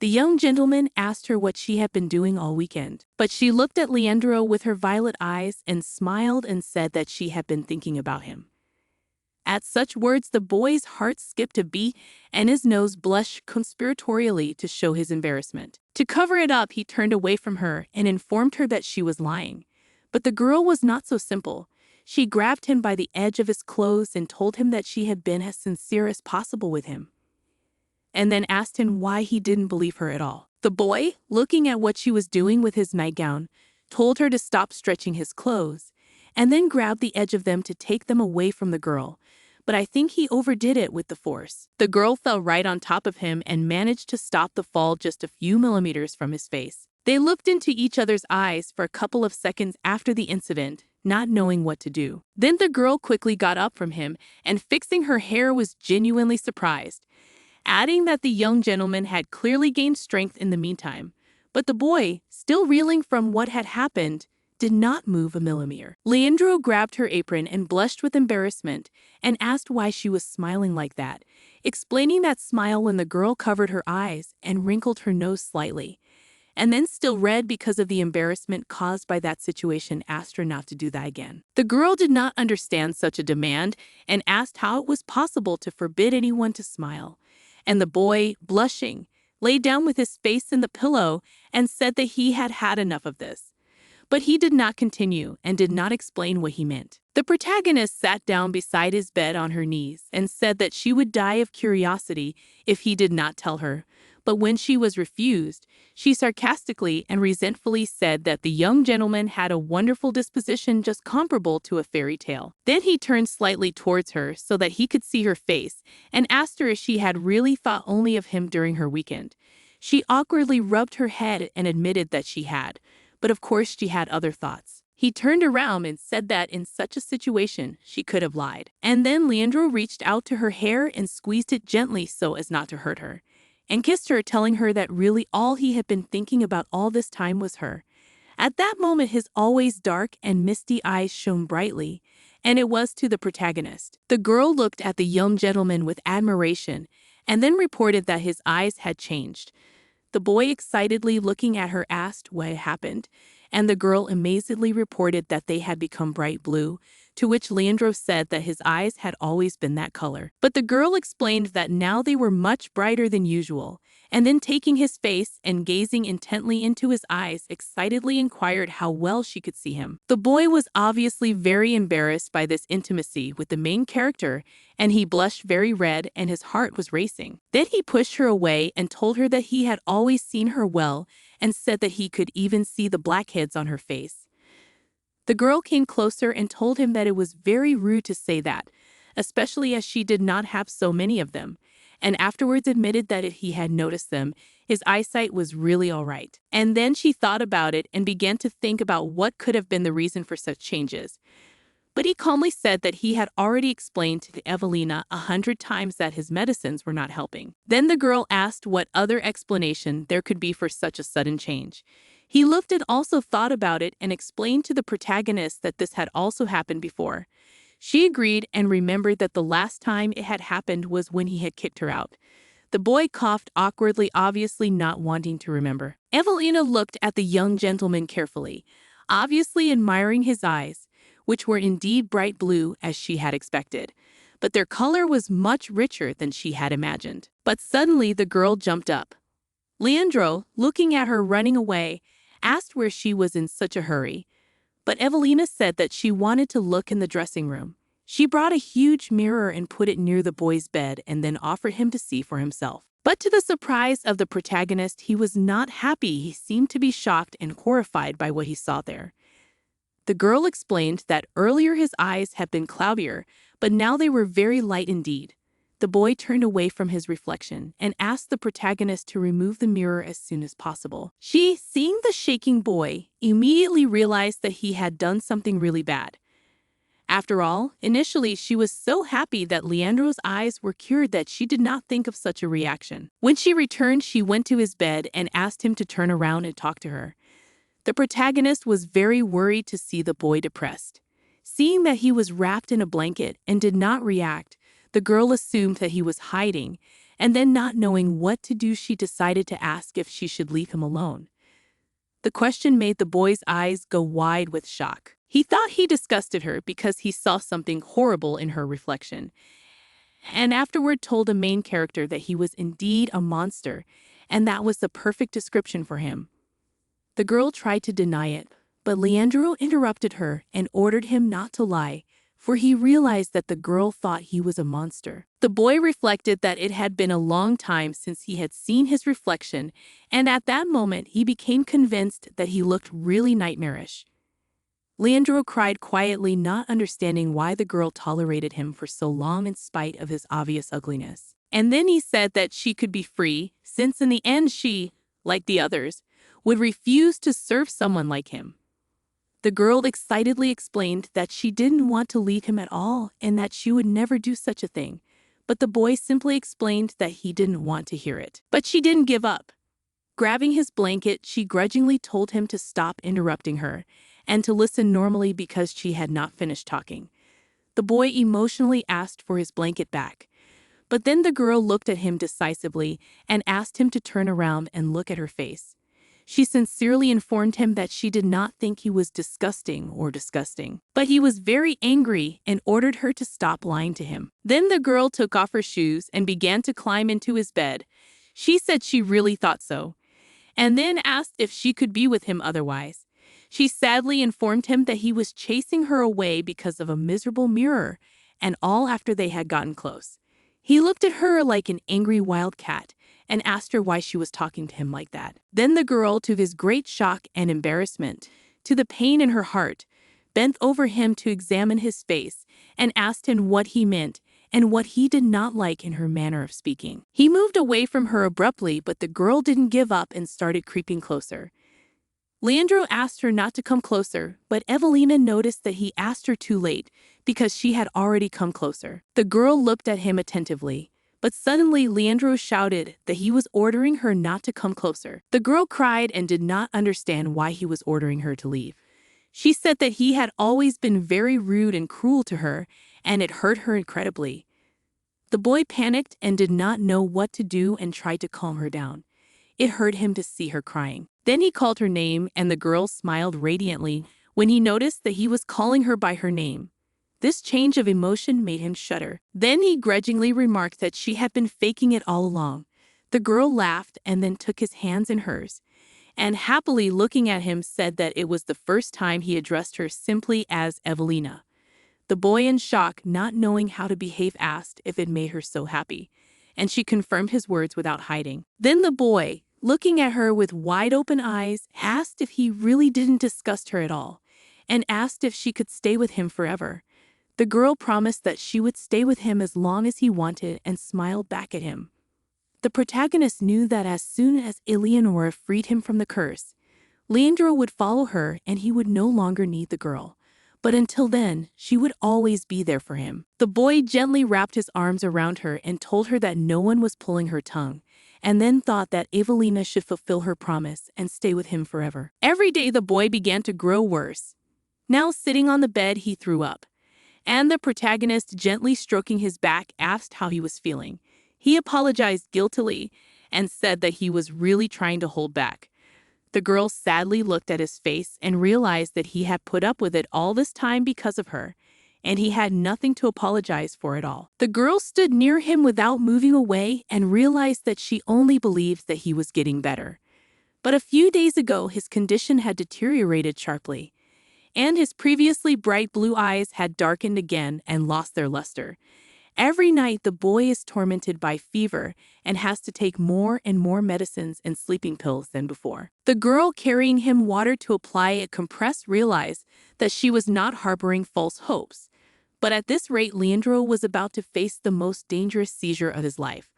S1: The young gentleman asked her what she had been doing all weekend, but she looked at Leandro with her violet eyes and smiled and said that she had been thinking about him. At such words, the boy's heart skipped a beat and his nose blushed conspiratorially to show his embarrassment. To cover it up, he turned away from her and informed her that she was lying. But the girl was not so simple. She grabbed him by the edge of his clothes and told him that she had been as sincere as possible with him, and then asked him why he didn't believe her at all. The boy, looking at what she was doing with his nightgown, told her to stop stretching his clothes, and then grabbed the edge of them to take them away from the girl, but I think he overdid it with the force. The girl fell right on top of him and managed to stop the fall just a few millimeters from his face. They looked into each other's eyes for a couple of seconds after the incident, not knowing what to do. Then the girl quickly got up from him and, fixing her hair, was genuinely surprised, adding that the young gentleman had clearly gained strength in the meantime. But the boy, still reeling from what had happened, did not move a millimeter. Leandro grabbed her apron and blushed with embarrassment and asked why she was smiling like that, explaining that smile when the girl covered her eyes and wrinkled her nose slightly, and then, still red because of the embarrassment caused by that situation, asked her not to do that again. The girl did not understand such a demand and asked how it was possible to forbid anyone to smile. And the boy, blushing, lay down with his face in the pillow and said that he had had enough of this. But he did not continue and did not explain what he meant. The protagonist sat down beside his bed on her knees and said that she would die of curiosity if he did not tell her. But when she was refused, she sarcastically and resentfully said that the young gentleman had a wonderful disposition just comparable to a fairy tale. Then he turned slightly towards her so that he could see her face and asked her if she had really thought only of him during her weekend. She awkwardly rubbed her head and admitted that she had, but of course she had other thoughts. He turned around and said that in such a situation she could have lied. And then Leandro reached out to her hair and squeezed it gently so as not to hurt her, and kissed her, telling her that really all he had been thinking about all this time was her. At that moment, his always dark and misty eyes shone brightly, and it was to the protagonist. The girl looked at the young gentleman with admiration and then reported that his eyes had changed. The boy, excitedly looking at her, asked what had happened, and the girl amazedly reported that they had become bright blue, to which Leandro said that his eyes had always been that color. But the girl explained that now they were much brighter than usual, and then, taking his face and gazing intently into his eyes, excitedly inquired how well she could see him. The boy was obviously very embarrassed by this intimacy with the main character, and he blushed very red and his heart was racing. Then he pushed her away and told her that he had always seen her well and said that he could even see the blackheads on her face. The girl came closer and told him that it was very rude to say that, especially as she did not have so many of them, and afterwards admitted that if he had noticed them, his eyesight was really all right. And then she thought about it and began to think about what could have been the reason for such changes. But he calmly said that he had already explained to Evelina 100 times that his medicines were not helping. Then the girl asked what other explanation there could be for such a sudden change. He looked and also thought about it and explained to the protagonist that this had also happened before. She agreed and remembered that the last time it had happened was when he had kicked her out. The boy coughed awkwardly, obviously not wanting to remember. Evelina looked at the young gentleman carefully, obviously admiring his eyes, which were indeed bright blue as she had expected, but their color was much richer than she had imagined. But suddenly the girl jumped up. Leandro, looking at her running away, asked where she was in such a hurry, but Evelina said that she wanted to look in the dressing room. She brought a huge mirror and put it near the boy's bed and then offered him to see for himself. But to the surprise of the protagonist, he was not happy. He seemed to be shocked and horrified by what he saw there. The girl explained that earlier his eyes had been cloudier, but now they were very light indeed. The boy turned away from his reflection and asked the protagonist to remove the mirror as soon as possible. She, seeing the shaking boy, immediately realized that he had done something really bad. After all, initially she was so happy that Leandro's eyes were cured that she did not think of such a reaction. When she returned, she went to his bed and asked him to turn around and talk to her. The protagonist was very worried to see the boy depressed. Seeing that he was wrapped in a blanket and did not react, the girl assumed that he was hiding, and then not knowing what to do, she decided to ask if she should leave him alone. The question made the boy's eyes go wide with shock. He thought he disgusted her because he saw something horrible in her reflection, and afterward told the main character that he was indeed a monster, and that was the perfect description for him. The girl tried to deny it, but Leandro interrupted her and ordered him not to lie, for he realized that the girl thought he was a monster. The boy reflected that it had been a long time since he had seen his reflection, and at that moment he became convinced that he looked really nightmarish. Leandro cried quietly, not understanding why the girl tolerated him for so long in spite of his obvious ugliness. And then he said that she could be free, since in the end she, like the others, would refuse to serve someone like him. The girl excitedly explained that she didn't want to leave him at all and that she would never do such a thing, but the boy simply explained that he didn't want to hear it. But she didn't give up. Grabbing his blanket, she grudgingly told him to stop interrupting her and to listen normally because she had not finished talking. The boy emotionally asked for his blanket back, but then the girl looked at him decisively and asked him to turn around and look at her face. She sincerely informed him that she did not think he was disgusting, but he was very angry and ordered her to stop lying to him. Then the girl took off her shoes and began to climb into his bed. She said she really thought so, and then asked if she could be with him otherwise. She sadly informed him that he was chasing her away because of a miserable mirror, and all after they had gotten close. He looked at her like an angry wild cat and asked her why she was talking to him like that. Then the girl, to his great shock and embarrassment, to the pain in her heart, bent over him to examine his face and asked him what he meant and what he did not like in her manner of speaking. He moved away from her abruptly, but the girl didn't give up and started creeping closer. Leandro asked her not to come closer, but Evelina noticed that he asked her too late because she had already come closer. The girl looked at him attentively, but suddenly Leandro shouted that he was ordering her not to come closer. The girl cried and did not understand why he was ordering her to leave. She said that he had always been very rude and cruel to her, and it hurt her incredibly. The boy panicked and did not know what to do and tried to calm her down. It hurt him to see her crying. Then he called her name, and the girl smiled radiantly when he noticed that he was calling her by her name. This change of emotion made him shudder. Then he grudgingly remarked that she had been faking it all along. The girl laughed and then took his hands in hers, and happily looking at him said that it was the first time he addressed her simply as Evelina. The boy, in shock, not knowing how to behave, asked if it made her so happy, and she confirmed his words without hiding. Then the boy, looking at her with wide-open eyes, asked if he really didn't disgust her at all, and asked if she could stay with him forever. The girl promised that she would stay with him as long as he wanted and smiled back at him. The protagonist knew that as soon as Eleonora freed him from the curse, Leandro would follow her and he would no longer need the girl. But until then, she would always be there for him. The boy gently wrapped his arms around her and told her that no one was pulling her tongue, and then thought that Evelina should fulfill her promise and stay with him forever. Every day the boy began to grow worse. Now sitting on the bed, he threw up, and the protagonist, gently stroking his back, asked how he was feeling. He apologized guiltily and said that he was really trying to hold back. The girl sadly looked at his face and realized that he had put up with it all this time because of her, and he had nothing to apologize for at all. The girl stood near him without moving away and realized that she only believed that he was getting better. But a few days ago, his condition had deteriorated sharply, and his previously bright blue eyes had darkened again and lost their luster. Every night, the boy is tormented by fever and has to take more and more medicines and sleeping pills than before. The girl carrying him water to apply a compress realized that she was not harboring false hopes, But at this rate, Leandro was about to face the most dangerous seizure of his life.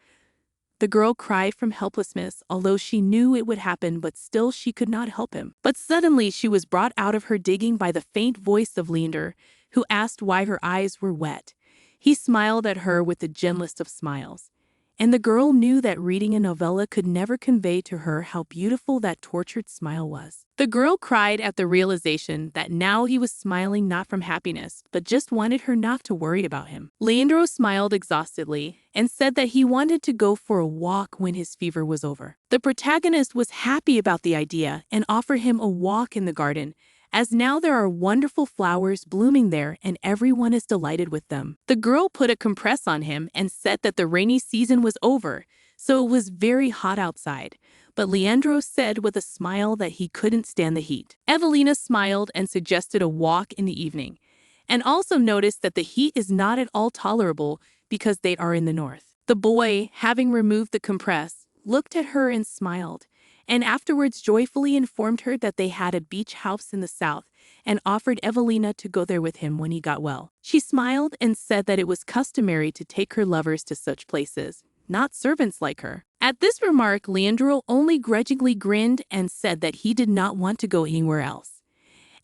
S1: The girl cried from helplessness, although she knew it would happen, but still she could not help him. But suddenly she was brought out of her digging by the faint voice of Leander, who asked why her eyes were wet. He smiled at her with the gentlest of smiles. And the girl knew that reading a novella could never convey to her how beautiful that tortured smile was. The girl cried at the realization that now he was smiling not from happiness, but just wanted her not to worry about him. Leandro smiled exhaustedly and said that he wanted to go for a walk when his fever was over. The protagonist was happy about the idea and offered him a walk in the garden, as now there are wonderful flowers blooming there and everyone is delighted with them. The girl put a compress on him and said that the rainy season was over, so it was very hot outside. But Leandro said with a smile that he couldn't stand the heat. Evelina smiled and suggested a walk in the evening, and also noticed that the heat is not at all tolerable because they are in the north. The boy, having removed the compress, looked at her and smiled, and afterwards joyfully informed her that they had a beach house in the south and offered Evelina to go there with him when he got well. She smiled and said that it was customary to take her lovers to such places, not servants like her. At this remark, Leandro only grudgingly grinned and said that he did not want to go anywhere else.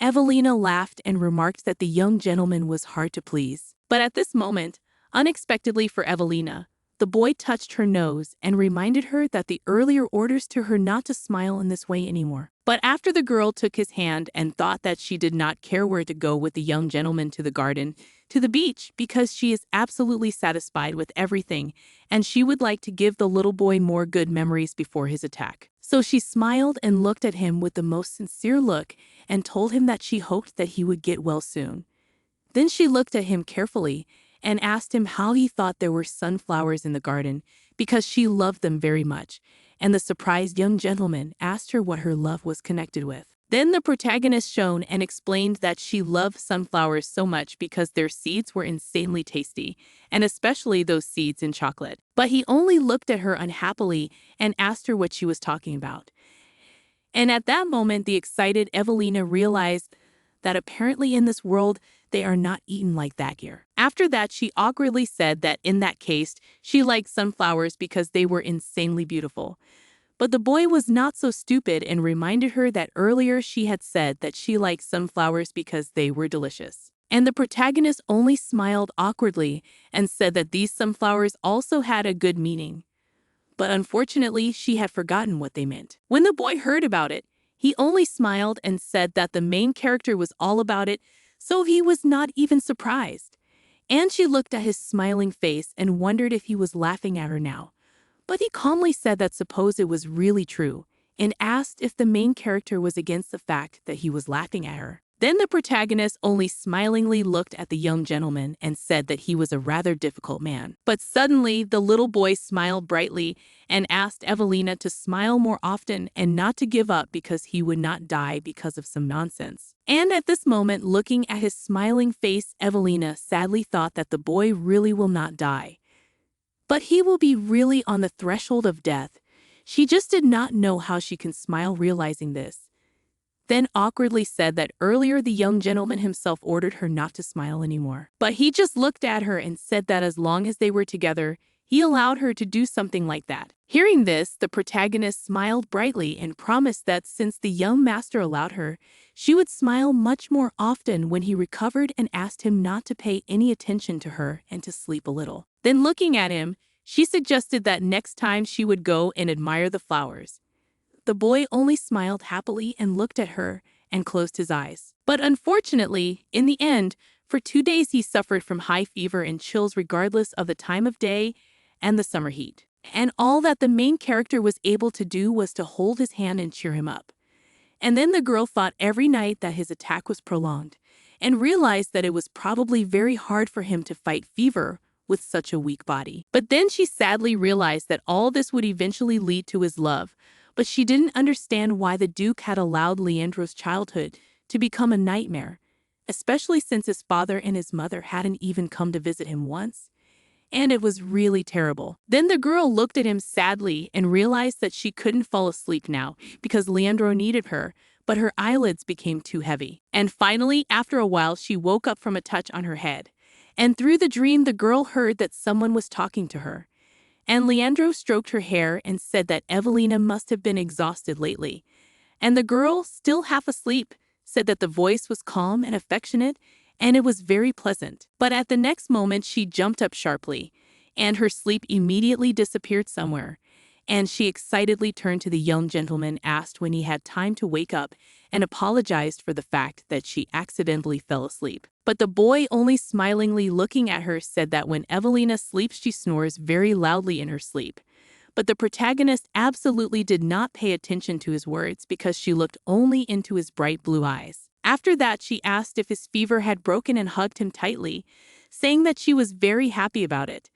S1: Evelina laughed and remarked that the young gentleman was hard to please. But at this moment, unexpectedly for Evelina, the boy touched her nose and reminded her that the earlier orders to her not to smile in this way anymore. But after the girl took his hand and thought that she did not care where to go with the young gentleman to the garden, to the beach, because she is absolutely satisfied with everything and she would like to give the little boy more good memories before his attack. So she smiled and looked at him with the most sincere look and told him that she hoped that he would get well soon. Then she looked at him carefully and asked him how he thought there were sunflowers in the garden, because she loved them very much, and the surprised young gentleman asked her what her love was connected with. Then the protagonist shone and explained that she loved sunflowers so much because their seeds were insanely tasty, and especially those seeds in chocolate. But he only looked at her unhappily and asked her what she was talking about. And at that moment, the excited Evelina realized that apparently in this world, they are not eaten like that here. After that, she awkwardly said that in that case, she liked sunflowers because they were insanely beautiful. But the boy was not so stupid and reminded her that earlier she had said that she liked sunflowers because they were delicious. And the protagonist only smiled awkwardly and said that these sunflowers also had a good meaning. But unfortunately, she had forgotten what they meant. When the boy heard about it, he only smiled and said that the main character was all about it, so he was not even surprised. And she looked at his smiling face and wondered if he was laughing at her now. But he calmly said that suppose it was really true, and asked if the main character was against the fact that he was laughing at her. Then the protagonist only smilingly looked at the young gentleman and said that he was a rather difficult man. But suddenly, the little boy smiled brightly and asked Evelina to smile more often and not to give up because he would not die because of some nonsense. And at this moment, looking at his smiling face, Evelina sadly thought that the boy really will not die. But he will be really on the threshold of death. She just did not know how she can smile realizing this. Then awkwardly said that earlier the young gentleman himself ordered her not to smile anymore. But he just looked at her and said that as long as they were together, he allowed her to do something like that. Hearing this, the protagonist smiled brightly and promised that since the young master allowed her, she would smile much more often when he recovered and asked him not to pay any attention to her and to sleep a little. Then looking at him, she suggested that next time she would go and admire the flowers. The boy only smiled happily and looked at her and closed his eyes. But unfortunately, in the end, for 2 days he suffered from high fever and chills regardless of the time of day and the summer heat. And all that the main character was able to do was to hold his hand and cheer him up. And then the girl thought every night that his attack was prolonged and realized that it was probably very hard for him to fight fever with such a weak body. But then she sadly realized that all this would eventually lead to his love, but she didn't understand why the Duke had allowed Leandro's childhood to become a nightmare, especially since his father and his mother hadn't even come to visit him once. And it was really terrible. Then the girl looked at him sadly and realized that she couldn't fall asleep now because Leandro needed her, but her eyelids became too heavy. And finally, after a while, she woke up from a touch on her head. And through the dream, the girl heard that someone was talking to her. And Leandro stroked her hair and said that Evelina must have been exhausted lately. And the girl, still half asleep, said that the voice was calm and affectionate, and it was very pleasant. But at the next moment, she jumped up sharply, and her sleep immediately disappeared somewhere. And she excitedly turned to the young gentleman, asked when he had time to wake up, and apologized for the fact that she accidentally fell asleep. But the boy, only smilingly looking at her, said that when Evelina sleeps, she snores very loudly in her sleep. But the protagonist absolutely did not pay attention to his words because she looked only into his bright blue eyes. After that, she asked if his fever had broken and hugged him tightly, saying that she was very happy about it.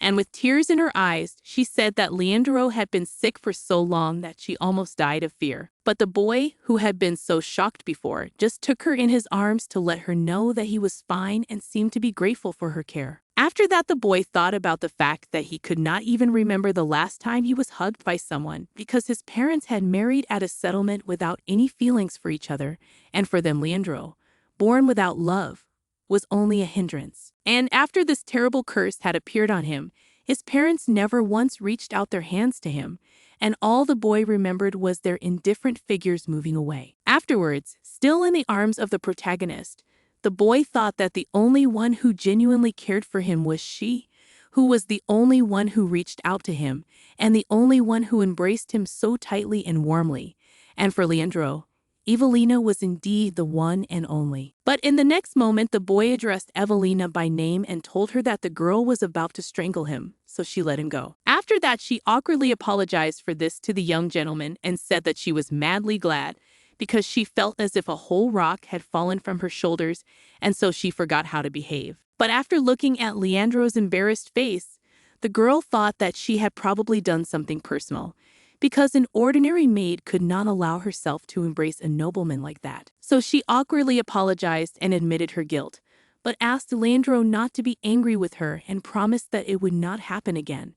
S1: And with tears in her eyes, she said that Leandro had been sick for so long that she almost died of fear. But the boy, who had been so shocked before, just took her in his arms to let her know that he was fine and seemed to be grateful for her care. After that, the boy thought about the fact that he could not even remember the last time he was hugged by someone because his parents had married at a settlement without any feelings for each other, and for them Leandro, born without love, was only a hindrance. And after this terrible curse had appeared on him, his parents never once reached out their hands to him, and all the boy remembered was their indifferent figures moving away. Afterwards, still in the arms of the protagonist, the boy thought that the only one who genuinely cared for him was she, who was the only one who reached out to him, and the only one who embraced him so tightly and warmly. And for Leandro, Evelina was indeed the one and only. But in the next moment, the boy addressed Evelina by name and told her that the girl was about to strangle him, so she let him go. After that, she awkwardly apologized for this to the young gentleman and said that she was madly glad because she felt as if a whole rock had fallen from her shoulders, and so she forgot how to behave. But after looking at Leandro's embarrassed face, the girl thought that she had probably done something personal, because an ordinary maid could not allow herself to embrace a nobleman like that. So she awkwardly apologized and admitted her guilt, but asked Leandro not to be angry with her and promised that it would not happen again.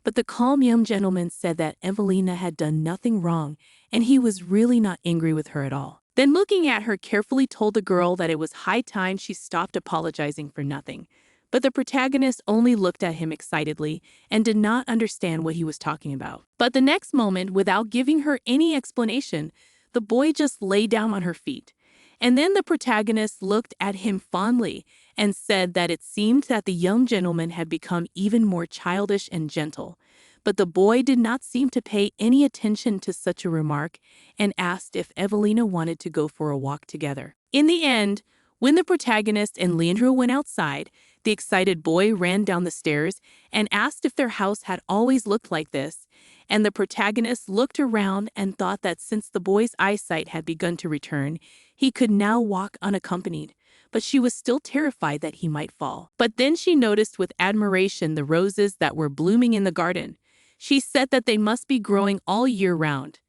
S1: But the calm young gentleman said that Evelina had done nothing wrong and he was really not angry with her at all. Then, looking at her, carefully told the girl that it was high time she stopped apologizing for nothing. But the protagonist only looked at him excitedly and did not understand what he was talking about. But the next moment, without giving her any explanation, the boy just lay down on her feet. And then the protagonist looked at him fondly and said that it seemed that the young gentleman had become even more childish and gentle. But the boy did not seem to pay any attention to such a remark and asked if Evelina wanted to go for a walk together. In the end, when the protagonist and Leandro went outside, the excited boy ran down the stairs and asked if their house had always looked like this, and the protagonist looked around and thought that since the boy's eyesight had begun to return, he could now walk unaccompanied, but she was still terrified that he might fall. But then she noticed with admiration the roses that were blooming in the garden. She said that they must be growing all year round.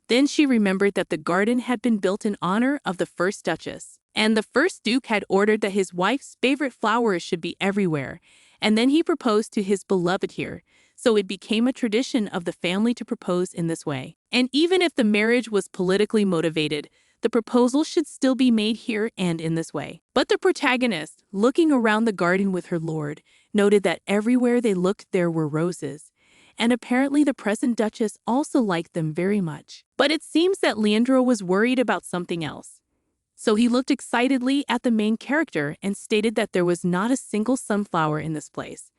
S1: Then she remembered that the garden had been built in honor of the first duchess, and the first duke had ordered that his wife's favorite flowers should be everywhere, and then he proposed to his beloved here, so it became a tradition of the family to propose in this way. And even if the marriage was politically motivated, the proposal should still be made here and in this way. But the protagonist, looking around the garden with her lord, noted that everywhere they looked there were roses, and apparently the present duchess also liked them very much. But it seems that Leandro was worried about something else. So he looked excitedly at the main character and stated that there was not a single sunflower in this place.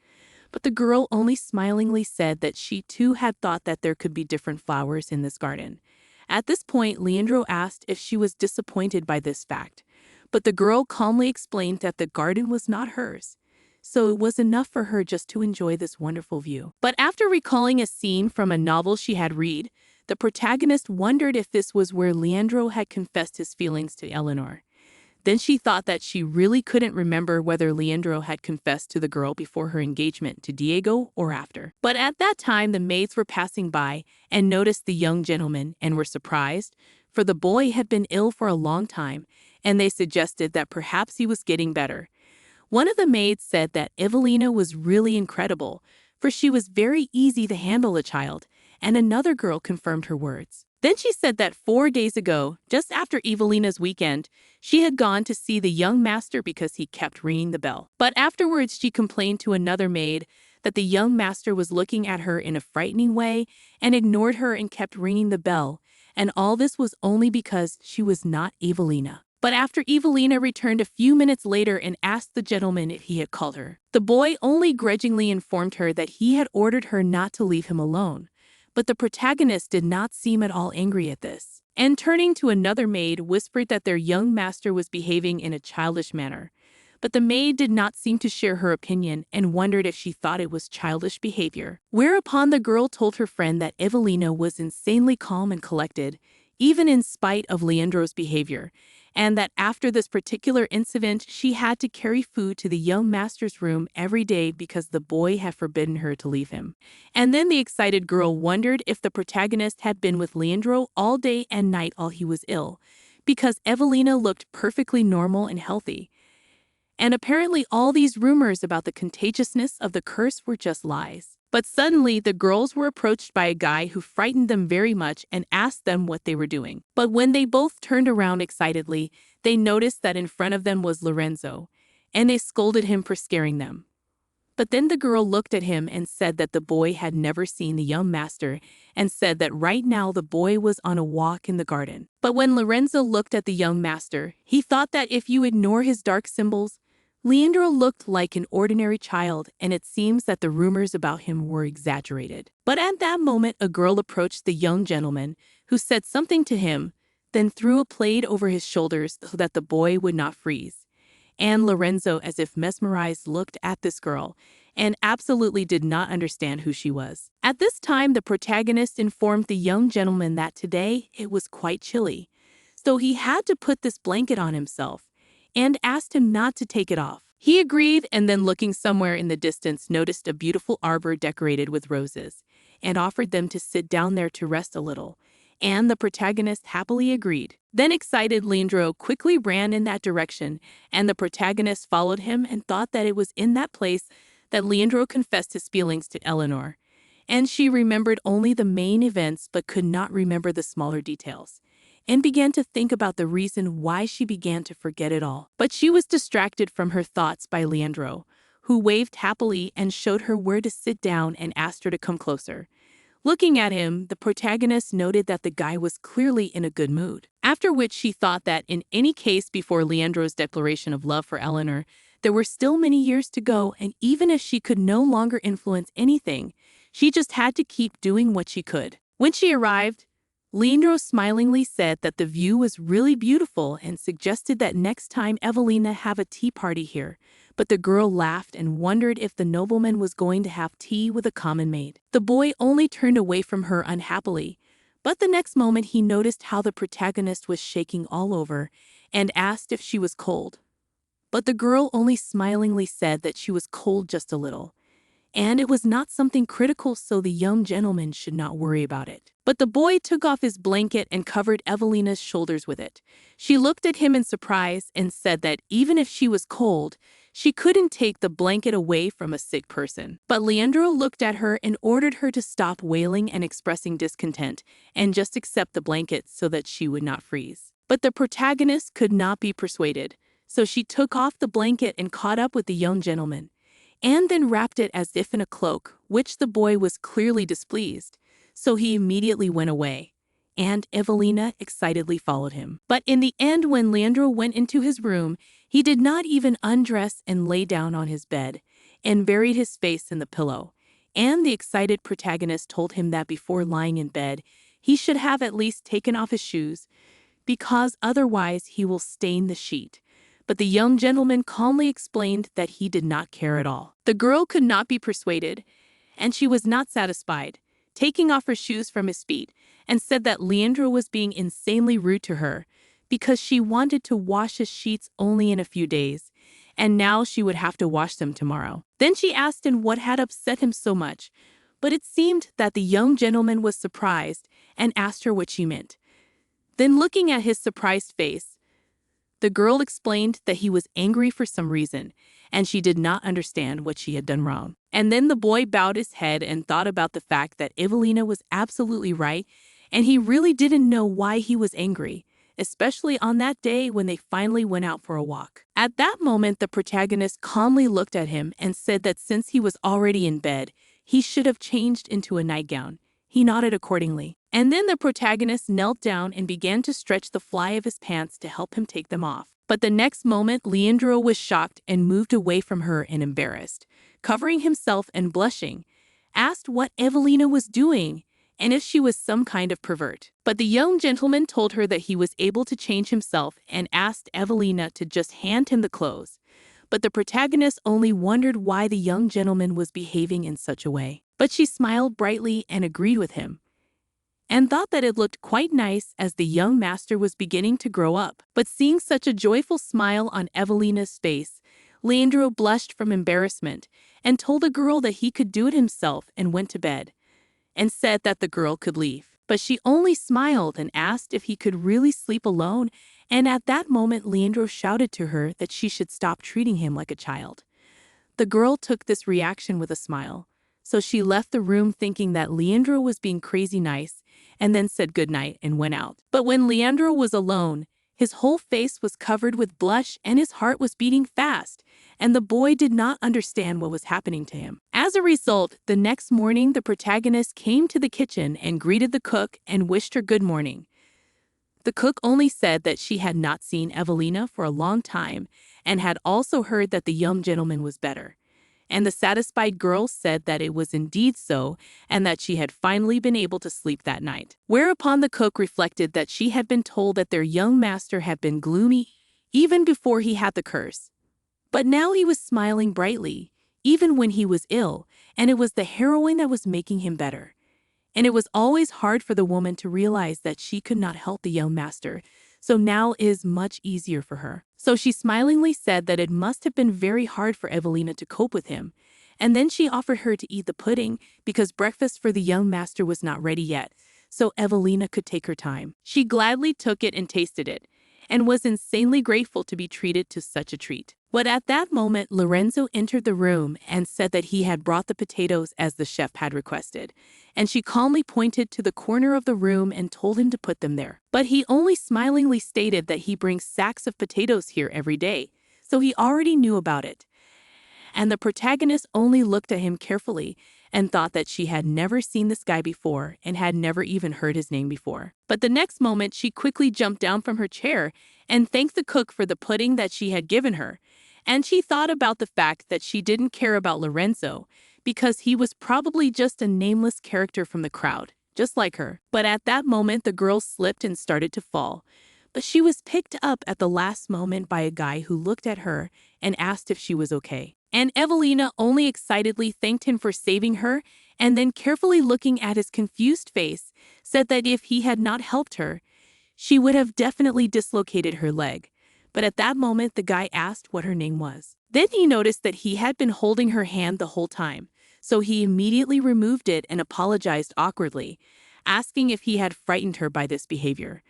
S1: But the girl only smilingly said that she too had thought that there could be different flowers in this garden. At this point, Leandro asked if she was disappointed by this fact, but the girl calmly explained that the garden was not hers, so it was enough for her just to enjoy this wonderful view. But after recalling a scene from a novel she had read, the protagonist wondered if this was where Leandro had confessed his feelings to Eleanor. Then she thought that she really couldn't remember whether Leandro had confessed to the girl before her engagement to Diego or after. But at that time, the maids were passing by and noticed the young gentleman and were surprised, for the boy had been ill for a long time, and they suggested that perhaps he was getting better. One of the maids said that Evelina was really incredible, for she was very easy to handle a child, and another girl confirmed her words. Then she said that 4 days ago, just after Evelina's weekend, she had gone to see the young master because he kept ringing the bell. But afterwards, she complained to another maid that the young master was looking at her in a frightening way and ignored her and kept ringing the bell, and all this was only because she was not Evelina. But after Evelina returned a few minutes later and asked the gentleman if he had called her, the boy only grudgingly informed her that he had ordered her not to leave him alone. But the protagonist did not seem at all angry at this, and turning to another maid, whispered that their young master was behaving in a childish manner. But the maid did not seem to share her opinion and wondered if she thought it was childish behavior. Whereupon the girl told her friend that Evelina was insanely calm and collected, even in spite of Leandro's behavior, and that after this particular incident, she had to carry food to the young master's room every day because the boy had forbidden her to leave him. And then the excited girl wondered if the protagonist had been with Leandro all day and night while he was ill, because Evelina looked perfectly normal and healthy. And apparently all these rumors about the contagiousness of the curse were just lies. But suddenly, the girls were approached by a guy who frightened them very much and asked them what they were doing. But when they both turned around excitedly, they noticed that in front of them was Lorenzo, and they scolded him for scaring them. But then the girl looked at him and said that the boy had never seen the young master, and said that right now the boy was on a walk in the garden. But when Lorenzo looked at the young master, he thought that if you ignore his dark symbols, Leandro looked like an ordinary child, and it seems that the rumors about him were exaggerated. But at that moment, a girl approached the young gentleman, who said something to him, then threw a plaid over his shoulders so that the boy would not freeze. And Lorenzo, as if mesmerized, looked at this girl and absolutely did not understand who she was. At this time, the protagonist informed the young gentleman that today it was quite chilly, so he had to put this blanket on himself, and asked him not to take it off. He agreed, and then looking somewhere in the distance noticed a beautiful arbor decorated with roses, and offered them to sit down there to rest a little, and the protagonist happily agreed. Then excited Leandro quickly ran in that direction, and the protagonist followed him and thought that it was in that place that Leandro confessed his feelings to Eleanor, and she remembered only the main events but could not remember the smaller details, and began to think about the reason why she began to forget it all. But she was distracted from her thoughts by Leandro, who waved happily and showed her where to sit down and asked her to come closer. Looking at him, the protagonist noted that the guy was clearly in a good mood, after which she thought that in any case before Leandro's declaration of love for Eleanor, there were still many years to go, and even if she could no longer influence anything, she just had to keep doing what she could. When she arrived, Leandro smilingly said that the view was really beautiful and suggested that next time Evelina have a tea party here, but the girl laughed and wondered if the nobleman was going to have tea with a common maid. The boy only turned away from her unhappily, but the next moment he noticed how the protagonist was shaking all over and asked if she was cold. But the girl only smilingly said that she was cold just a little, and it was not something critical, so the young gentleman should not worry about it. But the boy took off his blanket and covered Evelina's shoulders with it. She looked at him in surprise and said that even if she was cold, she couldn't take the blanket away from a sick person. But Leandro looked at her and ordered her to stop wailing and expressing discontent and just accept the blanket so that she would not freeze. But the protagonist could not be persuaded, so she took off the blanket and caught up with the young gentleman, and then wrapped it as if in a cloak, which the boy was clearly displeased, so he immediately went away, and Evelina excitedly followed him. But in the end, when Leandro went into his room, he did not even undress and lay down on his bed, and buried his face in the pillow, and the excited protagonist told him that before lying in bed, he should have at least taken off his shoes, because otherwise he will stain the sheet. But the young gentleman calmly explained that he did not care at all. The girl could not be persuaded, and she was not satisfied, taking off her shoes from his feet, and said that Leandro was being insanely rude to her because she wanted to wash his sheets only in a few days, and now she would have to wash them tomorrow. Then she asked him what had upset him so much, but it seemed that the young gentleman was surprised and asked her what she meant. Then looking at his surprised face, the girl explained that he was angry for some reason, and she did not understand what she had done wrong. And then the boy bowed his head and thought about the fact that Evelina was absolutely right, and he really didn't know why he was angry, especially on that day when they finally went out for a walk. At that moment, the protagonist calmly looked at him and said that since he was already in bed, he should have changed into a nightgown. He nodded accordingly. And then the protagonist knelt down and began to stretch the fly of his pants to help him take them off. But the next moment, Leandro was shocked and moved away from her and embarrassed, covering himself and blushing, asked what Evelina was doing and if she was some kind of pervert. But the young gentleman told her that he was able to change himself and asked Evelina to just hand him the clothes. But the protagonist only wondered why the young gentleman was behaving in such a way. But she smiled brightly and agreed with him, and thought that it looked quite nice as the young master was beginning to grow up. But seeing such a joyful smile on Evelina's face, Leandro blushed from embarrassment and told the girl that he could do it himself and went to bed, and said that the girl could leave. But she only smiled and asked if he could really sleep alone, and at that moment Leandro shouted to her that she should stop treating him like a child. The girl took this reaction with a smile, so she left the room thinking that Leandro was being crazy nice, and then said goodnight and went out. But when Leandro was alone, his whole face was covered with blush and his heart was beating fast, and the boy did not understand what was happening to him. As a result, the next morning the protagonist came to the kitchen and greeted the cook and wished her good morning. The cook only said that she had not seen Evelina for a long time and had also heard that the young gentleman was better. And the satisfied girl said that it was indeed so and that she had finally been able to sleep that night. Whereupon the cook reflected that she had been told that their young master had been gloomy even before he had the curse. But now he was smiling brightly, even when he was ill, and it was the heroine that was making him better. And it was always hard for the woman to realize that she could not help the young master, so now it is much easier for her. So she smilingly said that it must have been very hard for Evelina to cope with him, and then she offered her to eat the pudding because breakfast for the young master was not ready yet, so Evelina could take her time. She gladly took it and tasted it, and was insanely grateful to be treated to such a treat. But at that moment, Lorenzo entered the room and said that he had brought the potatoes as the chef had requested, and she calmly pointed to the corner of the room and told him to put them there. But he only smilingly stated that he brings sacks of potatoes here every day, so he already knew about it. And the protagonist only looked at him carefully and thought that she had never seen this guy before and had never even heard his name before. But the next moment, she quickly jumped down from her chair and thanked the cook for the pudding that she had given her. And she thought about the fact that she didn't care about Lorenzo because he was probably just a nameless character from the crowd, just like her. But at that moment, the girl slipped and started to fall. But she was picked up at the last moment by a guy who looked at her and asked if she was okay. And Evelina only excitedly thanked him for saving her, and then carefully looking at his confused face, said that if he had not helped her, she would have definitely dislocated her leg. But at that moment, the guy asked what her name was. Then he noticed that he had been holding her hand the whole time, so he immediately removed it and apologized awkwardly, asking if he had frightened her by this behavior.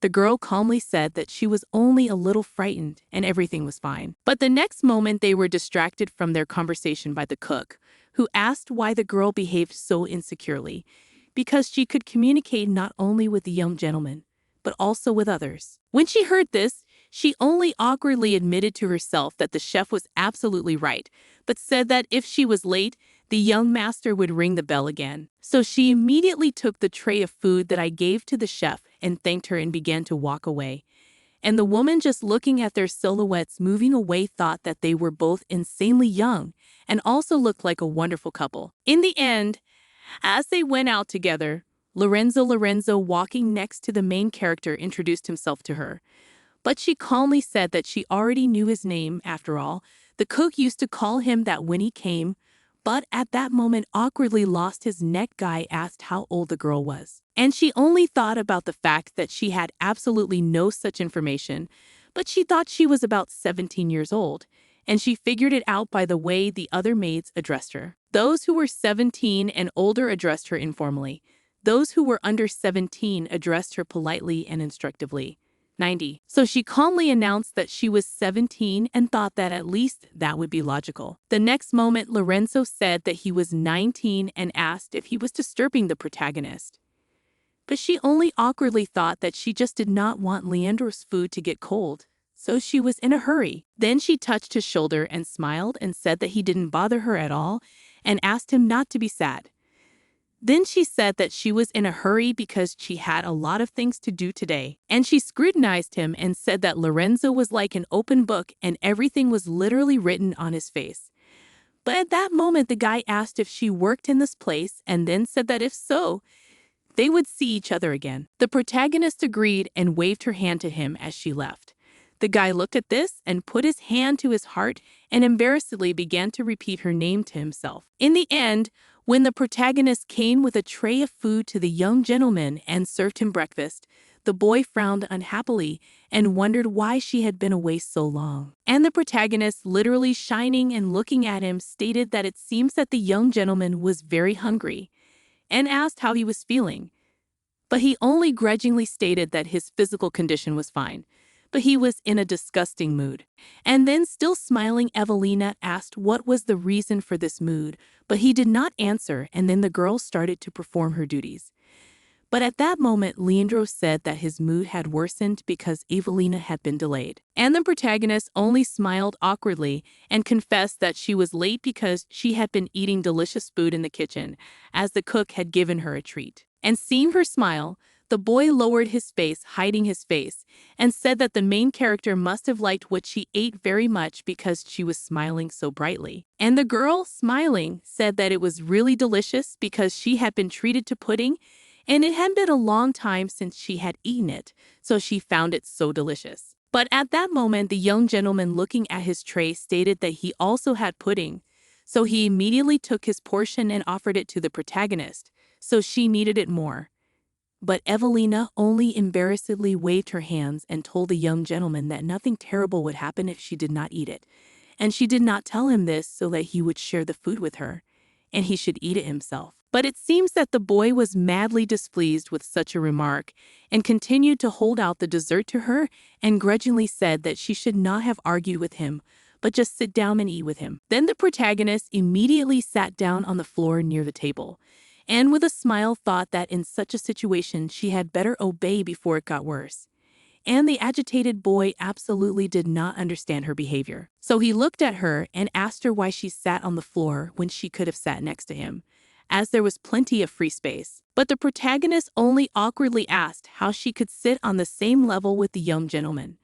S1: The girl calmly said that she was only a little frightened and everything was fine. But the next moment they were distracted from their conversation by the cook, who asked why the girl behaved so insecurely, because she could communicate not only with the young gentleman, but also with others. When she heard this, she only awkwardly admitted to herself that the chef was absolutely right, but said that if she was late, the young master would ring the bell again. So she immediately took the tray of food that I gave to the chef and thanked her and began to walk away. And the woman, just looking at their silhouettes moving away, thought that they were both insanely young and also looked like a wonderful couple. In the end, as they went out together, Lorenzo walking next to the main character introduced himself to her. But she calmly said that she already knew his name. After all, the cook used to call him that when he came, but at that moment awkwardly lost his neck. Guy asked how old the girl was, and she only thought about the fact that she had absolutely no such information, but she thought she was about 17 years old, and she figured it out by the way the other maids addressed her. Those who were 17 and older addressed her informally. Those who were under 17 addressed her politely and instructively. 90. So she calmly announced that she was 17 and thought that at least that would be logical. The next moment, Lorenzo said that he was 19 and asked if he was disturbing the protagonist. But she only awkwardly thought that she just did not want Leandro's food to get cold, so she was in a hurry. Then she touched his shoulder and smiled and said that he didn't bother her at all and asked him not to be sad. Then she said that she was in a hurry because she had a lot of things to do today. And she scrutinized him and said that Lorenzo was like an open book and everything was literally written on his face. But at that moment, the guy asked if she worked in this place and then said that if so, they would see each other again. The protagonist agreed and waved her hand to him as she left. The guy looked at this and put his hand to his heart and embarrassedly began to repeat her name to himself. In the end, when the protagonist came with a tray of food to the young gentleman and served him breakfast, the boy frowned unhappily and wondered why she had been away so long. And the protagonist, literally shining and looking at him, stated that it seems that the young gentleman was very hungry and asked how he was feeling. But he only grudgingly stated that his physical condition was fine, but he was in a disgusting mood. And then, still smiling, Evelina asked what was the reason for this mood, but he did not answer, and then the girl started to perform her duties. But at that moment, Leandro said that his mood had worsened because Evelina had been delayed. And the protagonist only smiled awkwardly and confessed that she was late because she had been eating delicious food in the kitchen, as the cook had given her a treat. And seeing her smile, the boy lowered his face, hiding his face, and said that the main character must have liked what she ate very much because she was smiling so brightly. And the girl, smiling, said that it was really delicious because she had been treated to pudding, and it had been a long time since she had eaten it, so she found it so delicious. But at that moment, the young gentleman looking at his tray stated that he also had pudding, so he immediately took his portion and offered it to the protagonist, so she needed it more. But Evelina only embarrassedly waved her hands and told the young gentleman that nothing terrible would happen if she did not eat it, and she did not tell him this so that he would share the food with her, and he should eat it himself. But it seems that the boy was madly displeased with such a remark and continued to hold out the dessert to her and grudgingly said that she should not have argued with him, but just sit down and eat with him. Then the protagonist immediately sat down on the floor near the table, and with a smile thought that in such a situation she had better obey before it got worse. And the agitated boy absolutely did not understand her behavior. So he looked at her and asked her why she sat on the floor when she could have sat next to him, as there was plenty of free space. But the protagonist only awkwardly asked how she could sit on the same level with the young gentleman.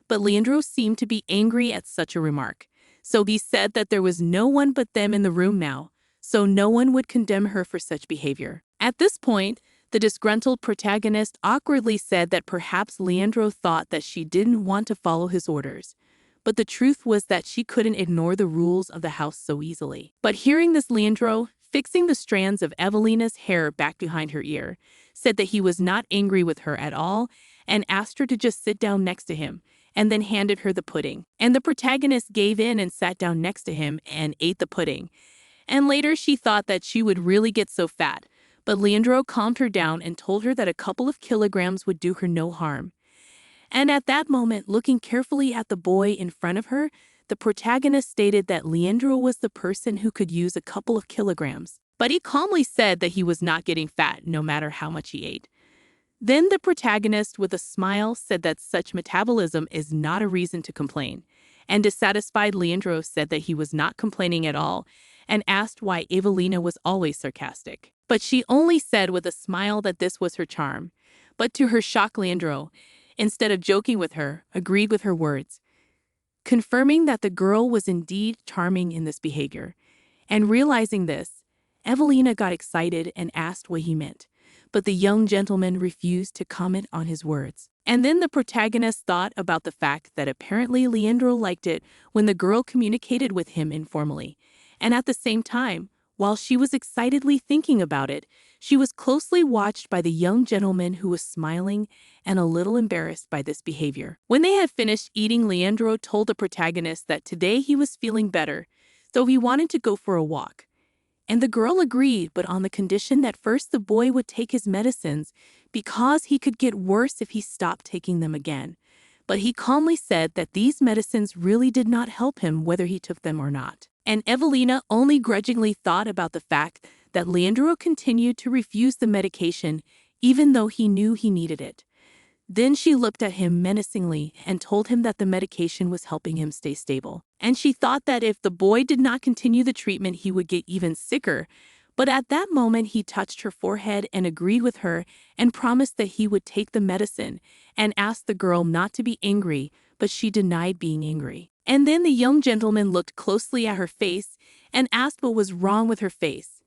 S1: But Leandro seemed to be angry at such a remark, so he said that there was no one but them in the room now, so no one would condemn her for such behavior. At this point, the disgruntled protagonist awkwardly said that perhaps Leandro thought that she didn't want to follow his orders, but the truth was that she couldn't ignore the rules of the house so easily. But hearing this, Leandro, fixing the strands of Evelina's hair back behind her ear, said that he was not angry with her at all and asked her to just sit down next to him, and then handed her the pudding. And the protagonist gave in and sat down next to him and ate the pudding. And later she thought that she would really get so fat, but Leandro calmed her down and told her that a couple of kilograms would do her no harm. And at that moment, looking carefully at the boy in front of her, the protagonist stated that Leandro was the person who could use a couple of kilograms, but he calmly said that he was not getting fat no matter how much he ate. Then the protagonist, with a smile, said that such metabolism is not a reason to complain, and dissatisfied Leandro said that he was not complaining at all and asked why Evelina was always sarcastic. But she only said with a smile that this was her charm. But to her shock, Leandro, instead of joking with her, agreed with her words, confirming that the girl was indeed charming in this behavior. And realizing this, Evelina got excited and asked what he meant, but the young gentleman refused to comment on his words. And then the protagonist thought about the fact that apparently Leandro liked it when the girl communicated with him informally, and at the same time, while she was excitedly thinking about it, she was closely watched by the young gentleman who was smiling and a little embarrassed by this behavior. When they had finished eating, Leandro told the protagonist that today he was feeling better, so he wanted to go for a walk. And the girl agreed, but on the condition that first the boy would take his medicines because he could get worse if he stopped taking them again. But he calmly said that these medicines really did not help him whether he took them or not. And Evelina only grudgingly thought about the fact that Leandro continued to refuse the medication even though he knew he needed it. Then she looked at him menacingly and told him that the medication was helping him stay stable. And she thought that if the boy did not continue the treatment, he would get even sicker. But at that moment, he touched her forehead and agreed with her and promised that he would take the medicine and asked the girl not to be angry, but she denied being angry. And then the young gentleman looked closely at her face and asked what was wrong with her face.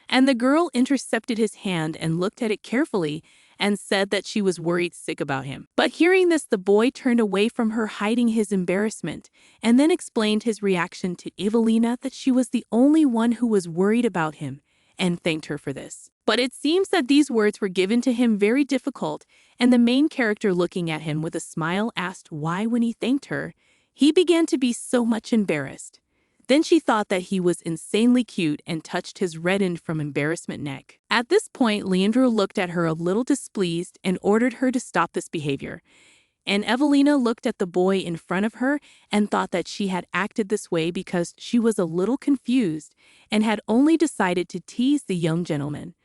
S1: And the girl intercepted his hand and looked at it carefully and said that she was worried sick about him. But hearing this, the boy turned away from her, hiding his embarrassment, and then explained his reaction to Evelina that she was the only one who was worried about him, and thanked her for this. But it seems that these words were given to him very difficult, and the main character, looking at him with a smile, asked why when he thanked her. He began to be so much embarrassed. Then she thought that he was insanely cute and touched his reddened from embarrassment neck. At this point, Leandro looked at her a little displeased and ordered her to stop this behavior. And Evelina looked at the boy in front of her and thought that she had acted this way because she was a little confused and had only decided to tease the young gentleman.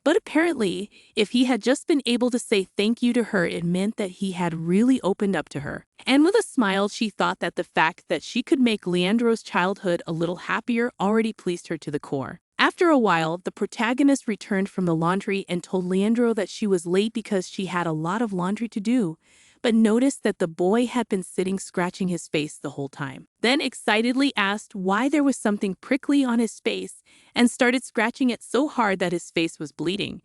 S1: But apparently, if he had just been able to say thank you to her, it meant that he had really opened up to her. And with a smile, she thought that the fact that she could make Leandro's childhood a little happier already pleased her to the core. After a while, the protagonist returned from the laundry and told Leandro that she was late because she had a lot of laundry to do, but noticed that the boy had been sitting scratching his face the whole time. Then excitedly asked why there was something prickly on his face and started scratching it so hard that his face was bleeding.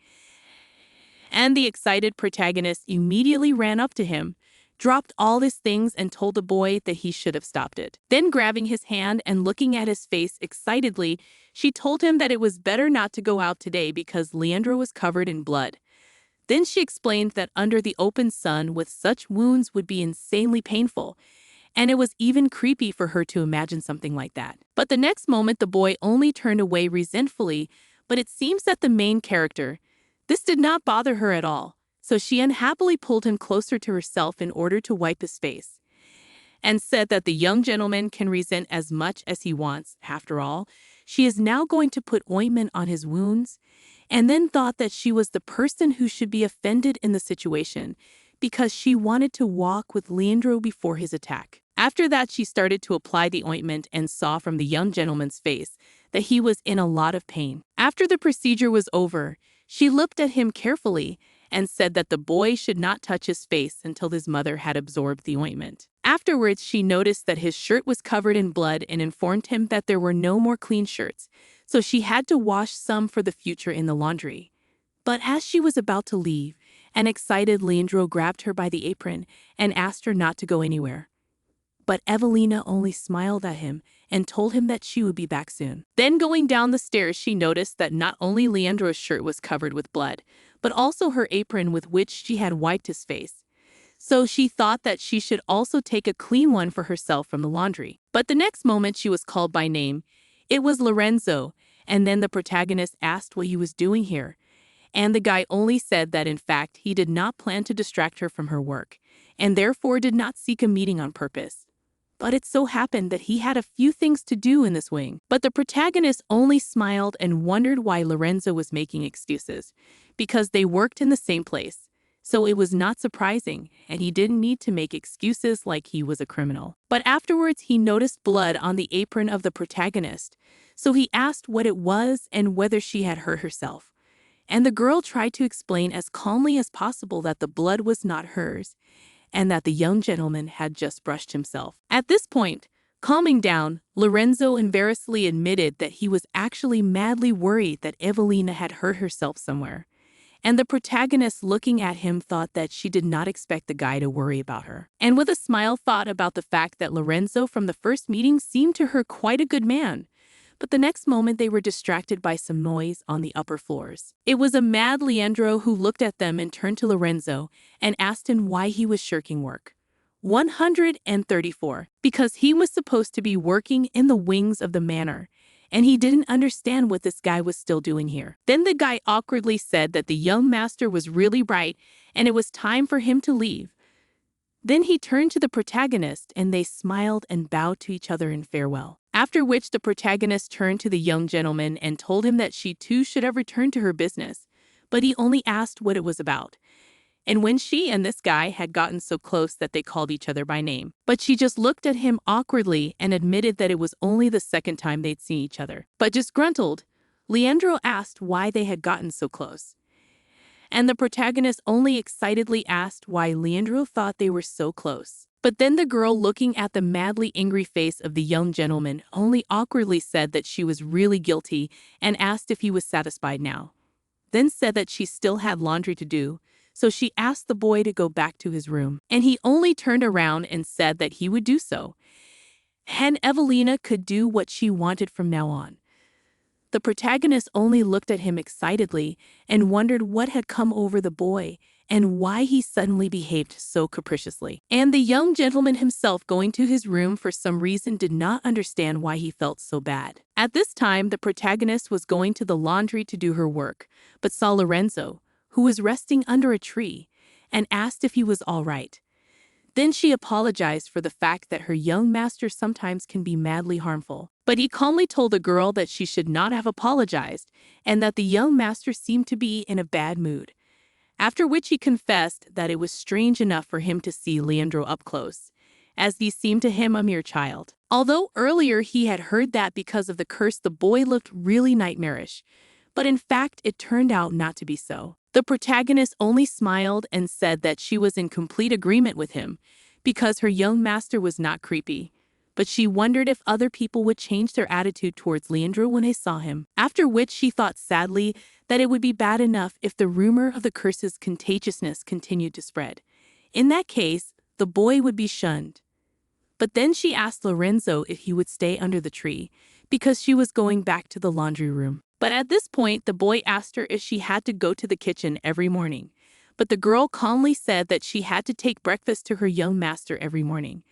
S1: And the excited protagonist immediately ran up to him, dropped all his things and told the boy that he should have stopped it. Then grabbing his hand and looking at his face excitedly, she told him that it was better not to go out today because Leandro was covered in blood. Then she explained that under the open sun with such wounds would be insanely painful, and it was even creepy for her to imagine something like that. But the next moment the boy only turned away resentfully, but it seems that the main character, this did not bother her at all, so she unhappily pulled him closer to herself in order to wipe his face, and said that the young gentleman can resent as much as he wants. After all, she is now going to put ointment on his wounds, and then thought that she was the person who should be offended in the situation because she wanted to walk with Leandro before his attack. After that, she started to apply the ointment and saw from the young gentleman's face that he was in a lot of pain. After the procedure was over, she looked at him carefully and said that the boy should not touch his face until his mother had absorbed the ointment. Afterwards, she noticed that his shirt was covered in blood and informed him that there were no more clean shirts, so she had to wash some for the future in the laundry. But as she was about to leave, an excited Leandro grabbed her by the apron and asked her not to go anywhere. But Evelina only smiled at him and told him that she would be back soon. Then going down the stairs, she noticed that not only Leandro's shirt was covered with blood, but also her apron with which she had wiped his face. So she thought that she should also take a clean one for herself from the laundry. But the next moment she was called by name. It was Lorenzo, and then the protagonist asked what he was doing here. And the guy only said that in fact he did not plan to distract her from her work, and therefore did not seek a meeting on purpose. But it so happened that he had a few things to do in this wing. But the protagonist only smiled and wondered why Lorenzo was making excuses, because they worked in the same place. So it was not surprising, and he didn't need to make excuses like he was a criminal. But afterwards he noticed blood on the apron of the protagonist, so he asked what it was and whether she had hurt herself. And the girl tried to explain as calmly as possible that the blood was not hers, and that the young gentleman had just brushed himself. At this point, calming down, Lorenzo embarrassedly admitted that he was actually madly worried that Evelina had hurt herself somewhere. And the protagonist, looking at him, thought that she did not expect the guy to worry about her. And with a smile thought about the fact that Lorenzo from the first meeting seemed to her quite a good man. But the next moment they were distracted by some noise on the upper floors. It was a mad Leandro who looked at them and turned to Lorenzo and asked him why he was shirking work. 134. Because he was supposed to be working in the wings of the manor, and he didn't understand what this guy was still doing here. Then the guy awkwardly said that the young master was really right and it was time for him to leave. Then he turned to the protagonist and they smiled and bowed to each other in farewell. After which the protagonist turned to the young gentleman and told him that she too should have returned to her business. but he only asked what it was about. And when she and this guy had gotten so close that they called each other by name. But she just looked at him awkwardly and admitted that it was only the second time they'd seen each other. But disgruntled, Leandro asked why they had gotten so close. And the protagonist only excitedly asked why Leandro thought they were so close. But then the girl, looking at the madly angry face of the young gentleman, only awkwardly said that she was really guilty and asked if he was satisfied now. Then said that she still had laundry to do, so she asked the boy to go back to his room. And he only turned around and said that he would do so. And Evelina could do what she wanted from now on. The protagonist only looked at him excitedly and wondered what had come over the boy and why he suddenly behaved so capriciously. And the young gentleman himself, going to his room for some reason, did not understand why he felt so bad. At this time, the protagonist was going to the laundry to do her work, but saw Lorenzo, who was resting under a tree, and asked if he was all right. Then she apologized for the fact that her young master sometimes can be madly harmful. But he calmly told the girl that she should not have apologized and that the young master seemed to be in a bad mood. After which he confessed that it was strange enough for him to see Leandro up close, as he seemed to him a mere child. Although earlier he had heard that because of the curse the boy looked really nightmarish, but in fact it turned out not to be so. The protagonist only smiled and said that she was in complete agreement with him because her young master was not creepy, but she wondered if other people would change their attitude towards Leandro when they saw him. After which she thought sadly that it would be bad enough if the rumor of the curse's contagiousness continued to spread. In that case, the boy would be shunned. But then she asked Lorenzo if he would stay under the tree because she was going back to the laundry room. But at this point, the boy asked her if she had to go to the kitchen every morning. But the girl calmly said that she had to take breakfast to her young master every morning.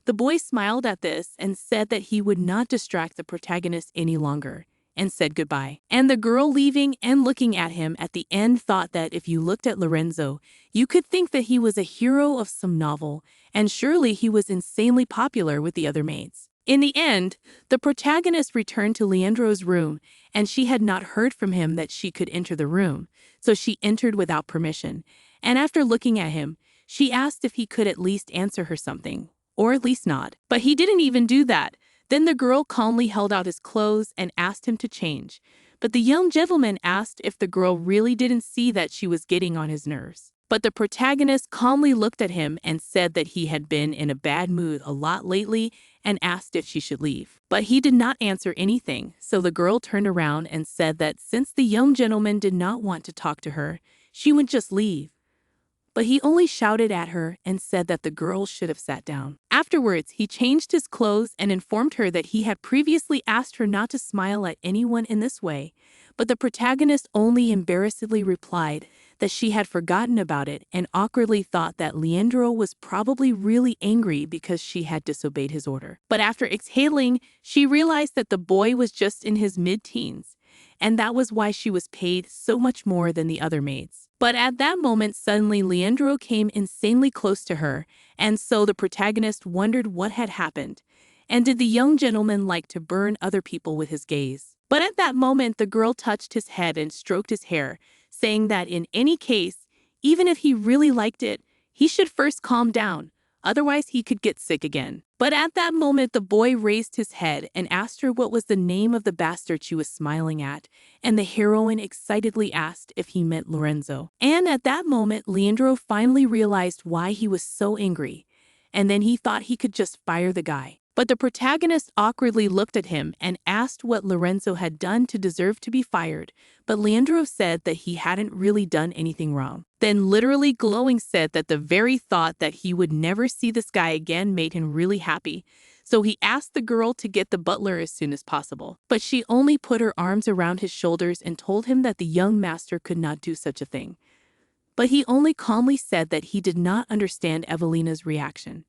S1: The boy smiled at this and said that he would not distract the protagonist any longer, and said goodbye. And the girl, leaving and looking at him at the end, thought that if you looked at Lorenzo, you could think that he was a hero of some novel, and surely he was insanely popular with the other maids. In the end, the protagonist returned to Leandro's room, and she had not heard from him that she could enter the room, so she entered without permission, and after looking at him, she asked if he could at least answer her something, or at least nod. But he didn't even do that. Then the girl calmly held out his clothes and asked him to change, but the young gentleman asked if the girl really didn't see that she was getting on his nerves. But the protagonist calmly looked at him and said that he had been in a bad mood a lot lately and asked if she should leave. But he did not answer anything, so the girl turned around and said that since the young gentleman did not want to talk to her, she would just leave. But he only shouted at her and said that the girl should have sat down. Afterwards, he changed his clothes and informed her that he had previously asked her not to smile at anyone in this way, but the protagonist only embarrassedly replied that she had forgotten about it and awkwardly thought that Leandro was probably really angry because she had disobeyed his order. But after exhaling, she realized that the boy was just in his mid-teens, and that was why she was paid so much more than the other maids. But at that moment, suddenly Leandro came insanely close to her, and so the protagonist wondered what had happened. And did the young gentleman like to burn other people with his gaze? But at that moment, the girl touched his head and stroked his hair, saying that in any case, even if he really liked it, he should first calm down, otherwise he could get sick again. But at that moment, the boy raised his head and asked her what was the name of the bastard she was smiling at, and the heroine excitedly asked if he meant Lorenzo. And at that moment, Leandro finally realized why he was so angry, and then he thought he could just fire the guy. But the protagonist awkwardly looked at him and asked what Lorenzo had done to deserve to be fired, but Leandro said that he hadn't really done anything wrong. Then literally glowing said that the very thought that he would never see this guy again made him really happy, so he asked the girl to get the butler as soon as possible. But she only put her arms around his shoulders and told him that the young master could not do such a thing. But he only calmly said that he did not understand Evelina's reaction.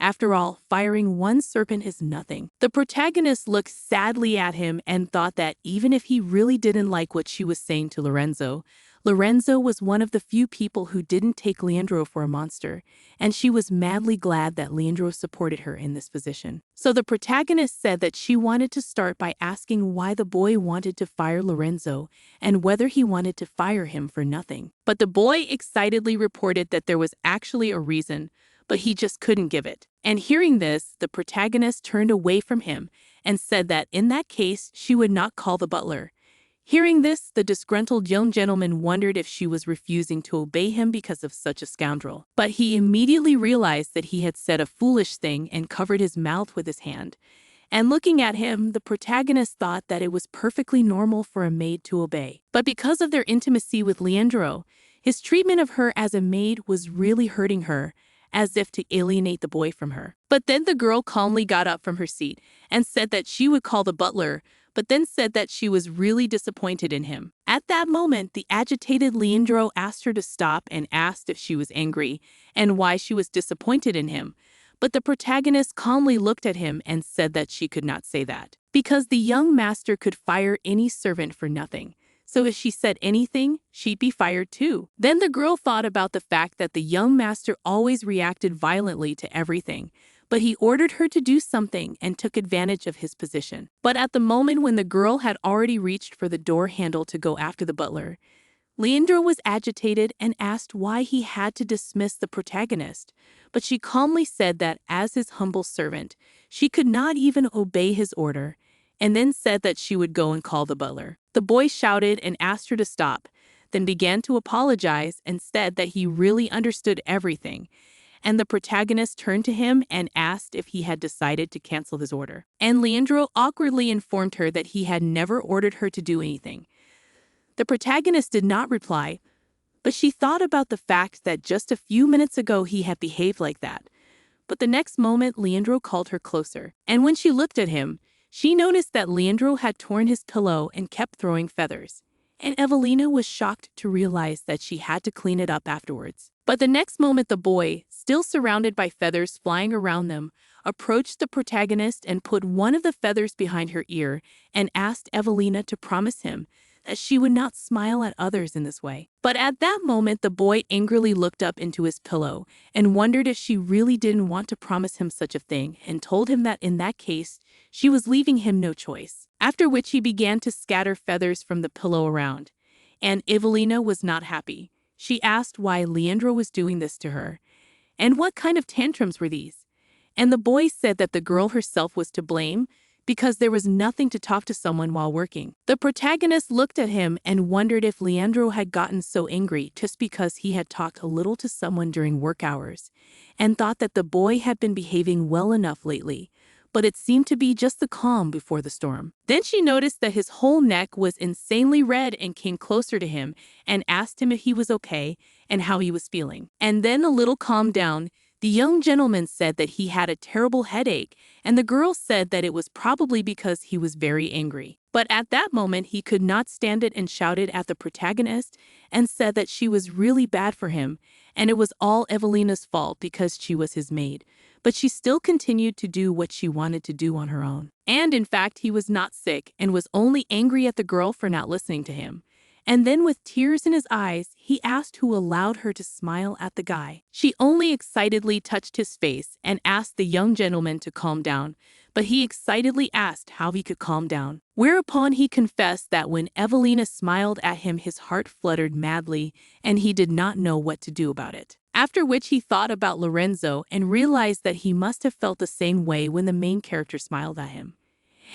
S1: After all, firing one serpent is nothing. The protagonist looked sadly at him and thought that even if he really didn't like what she was saying to Lorenzo, Lorenzo was one of the few people who didn't take Leandro for a monster, and she was madly glad that Leandro supported her in this position. So the protagonist said that she wanted to start by asking why the boy wanted to fire Lorenzo and whether he wanted to fire him for nothing. But the boy excitedly reported that there was actually a reason, but he just couldn't give it. And hearing this, the protagonist turned away from him and said that in that case, she would not call the butler. Hearing this, the disgruntled young gentleman wondered if she was refusing to obey him because of such a scoundrel. But he immediately realized that he had said a foolish thing and covered his mouth with his hand. And looking at him, the protagonist thought that it was perfectly normal for a maid to obey. But because of their intimacy with Leandro, his treatment of her as a maid was really hurting her, as if to alienate the boy from her. But then the girl calmly got up from her seat and said that she would call the butler, but then said that she was really disappointed in him. At that moment, the agitated Leandro asked her to stop and asked if she was angry and why she was disappointed in him. But the protagonist calmly looked at him and said that she could not say that, because the young master could fire any servant for nothing. So if she said anything, she'd be fired too. Then the girl thought about the fact that the young master always reacted violently to everything, but he ordered her to do something and took advantage of his position. But at the moment when the girl had already reached for the door handle to go after the butler, Leandro was agitated and asked why he had to dismiss the protagonist, but she calmly said that as his humble servant, she could not even obey his order, and then said that she would go and call the butler. The boy shouted and asked her to stop, then began to apologize and said that he really understood everything, and the protagonist turned to him and asked if he had decided to cancel his order. And Leandro awkwardly informed her that he had never ordered her to do anything. The protagonist did not reply, but she thought about the fact that just a few minutes ago he had behaved like that. But the next moment, Leandro called her closer, and when she looked at him, she noticed that Leandro had torn his pillow and kept throwing feathers. And Evelina was shocked to realize that she had to clean it up afterwards. But the next moment, the boy, still surrounded by feathers flying around them, approached the protagonist and put one of the feathers behind her ear and asked Evelina to promise him that she would not smile at others in this way. But at that moment, the boy angrily looked up into his pillow and wondered if she really didn't want to promise him such a thing, and told him that in that case, she was leaving him no choice. After which he began to scatter feathers from the pillow around. And Evelina was not happy. She asked why Leandro was doing this to her, and what kind of tantrums were these. And the boy said that the girl herself was to blame, because there was nothing to talk to someone while working. The protagonist looked at him and wondered if Leandro had gotten so angry just because he had talked a little to someone during work hours, and thought that the boy had been behaving well enough lately, but it seemed to be just the calm before the storm. Then she noticed that his whole neck was insanely red and came closer to him and asked him if he was okay and how he was feeling. And then, a little calmed down, the young gentleman said that he had a terrible headache, and the girl said that it was probably because he was very angry. But at that moment, he could not stand it and shouted at the protagonist and said that she was really bad for him, and it was all Evelina's fault because she was his maid. But she still continued to do what she wanted to do on her own. And in fact, he was not sick and was only angry at the girl for not listening to him. And then, with tears in his eyes, he asked who allowed her to smile at the guy. She only excitedly touched his face and asked the young gentleman to calm down, but he excitedly asked how he could calm down. Whereupon he confessed that when Evelina smiled at him, his heart fluttered madly, and he did not know what to do about it. After which he thought about Lorenzo and realized that he must have felt the same way when the main character smiled at him.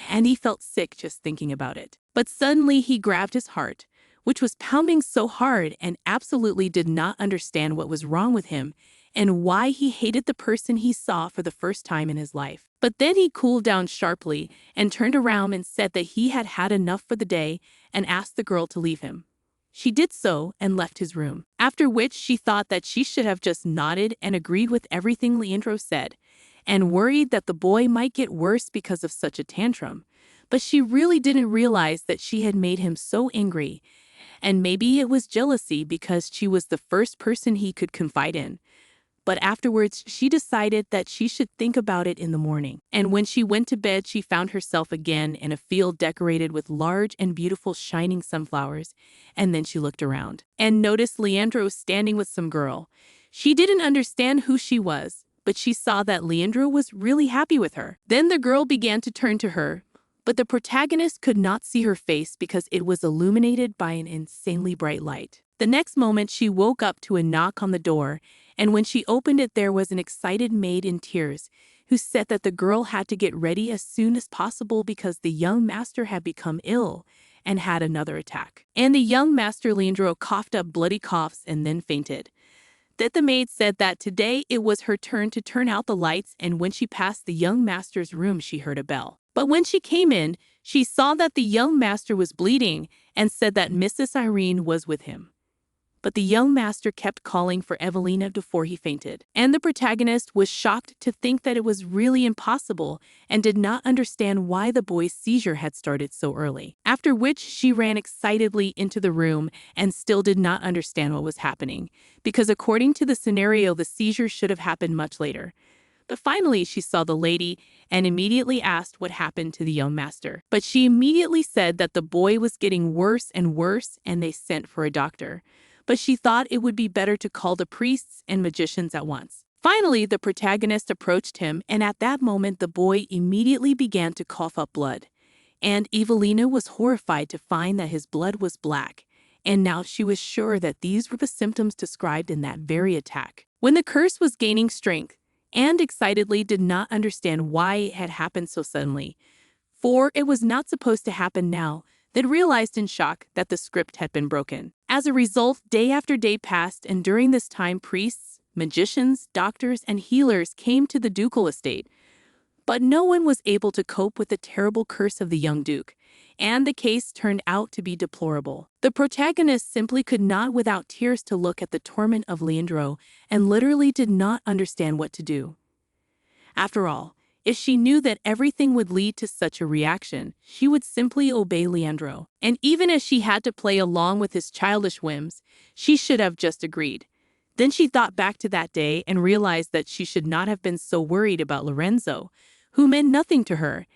S1: And he felt sick just thinking about it. But suddenly he grabbed his heart, which was pounding so hard, and absolutely did not understand what was wrong with him and why he hated the person he saw for the first time in his life. But then he cooled down sharply and turned around and said that he had had enough for the day and asked the girl to leave him. She did so and left his room, after which she thought that she should have just nodded and agreed with everything Leandro said, and worried that the boy might get worse because of such a tantrum. But she really didn't realize that she had made him so angry, and maybe it was jealousy because she was the first person he could confide in. but afterwards she decided that she should think about it in the morning. And when she went to bed, she found herself again in a field decorated with large and beautiful shining sunflowers, and then she looked around and noticed Leandro standing with some girl. She didn't understand who she was, but she saw that Leandro was really happy with her. Then the girl began to turn to her, but the protagonist could not see her face because it was illuminated by an insanely bright light. The next moment, she woke up to a knock on the door, and when she opened it, there was an excited maid in tears who said that the girl had to get ready as soon as possible because the young master had become ill and had another attack. And the young master Leandro coughed up bloody coughs and then fainted. That the maid said that today it was her turn to turn out the lights, and when she passed the young master's room, she heard a bell. But when she came in, she saw that the young master was bleeding and said that Mrs. Irene was with him. But the young master kept calling for Evelina before he fainted. And the protagonist was shocked to think that it was really impossible and did not understand why the boy's seizure had started so early. After which she ran excitedly into the room and still did not understand what was happening, because according to the scenario, the seizure should have happened much later. But finally, she saw the lady and immediately asked what happened to the young master. But she immediately said that the boy was getting worse and worse, and they sent for a doctor. But she thought it would be better to call the priests and magicians at once. Finally, the protagonist approached him, and at that moment the boy immediately began to cough up blood. And Evelina was horrified to find that his blood was black, and now she was sure that these were the symptoms described in that very attack. When the curse was gaining strength, and excitedly did not understand why it had happened so suddenly, for it was not supposed to happen now, then realized in shock that the script had been broken. As a result, day after day passed, and during this time priests, magicians, doctors, and healers came to the ducal estate. But no one was able to cope with the terrible curse of the young duke, and the case turned out to be deplorable. The protagonist simply could not without tears to look at the torment of Leandro and literally did not understand what to do. After all, if she knew that everything would lead to such a reaction, she would simply obey Leandro. And even as she had to play along with his childish whims, she should have just agreed. Then she thought back to that day and realized that she should not have been so worried about Lorenzo, who meant nothing to her,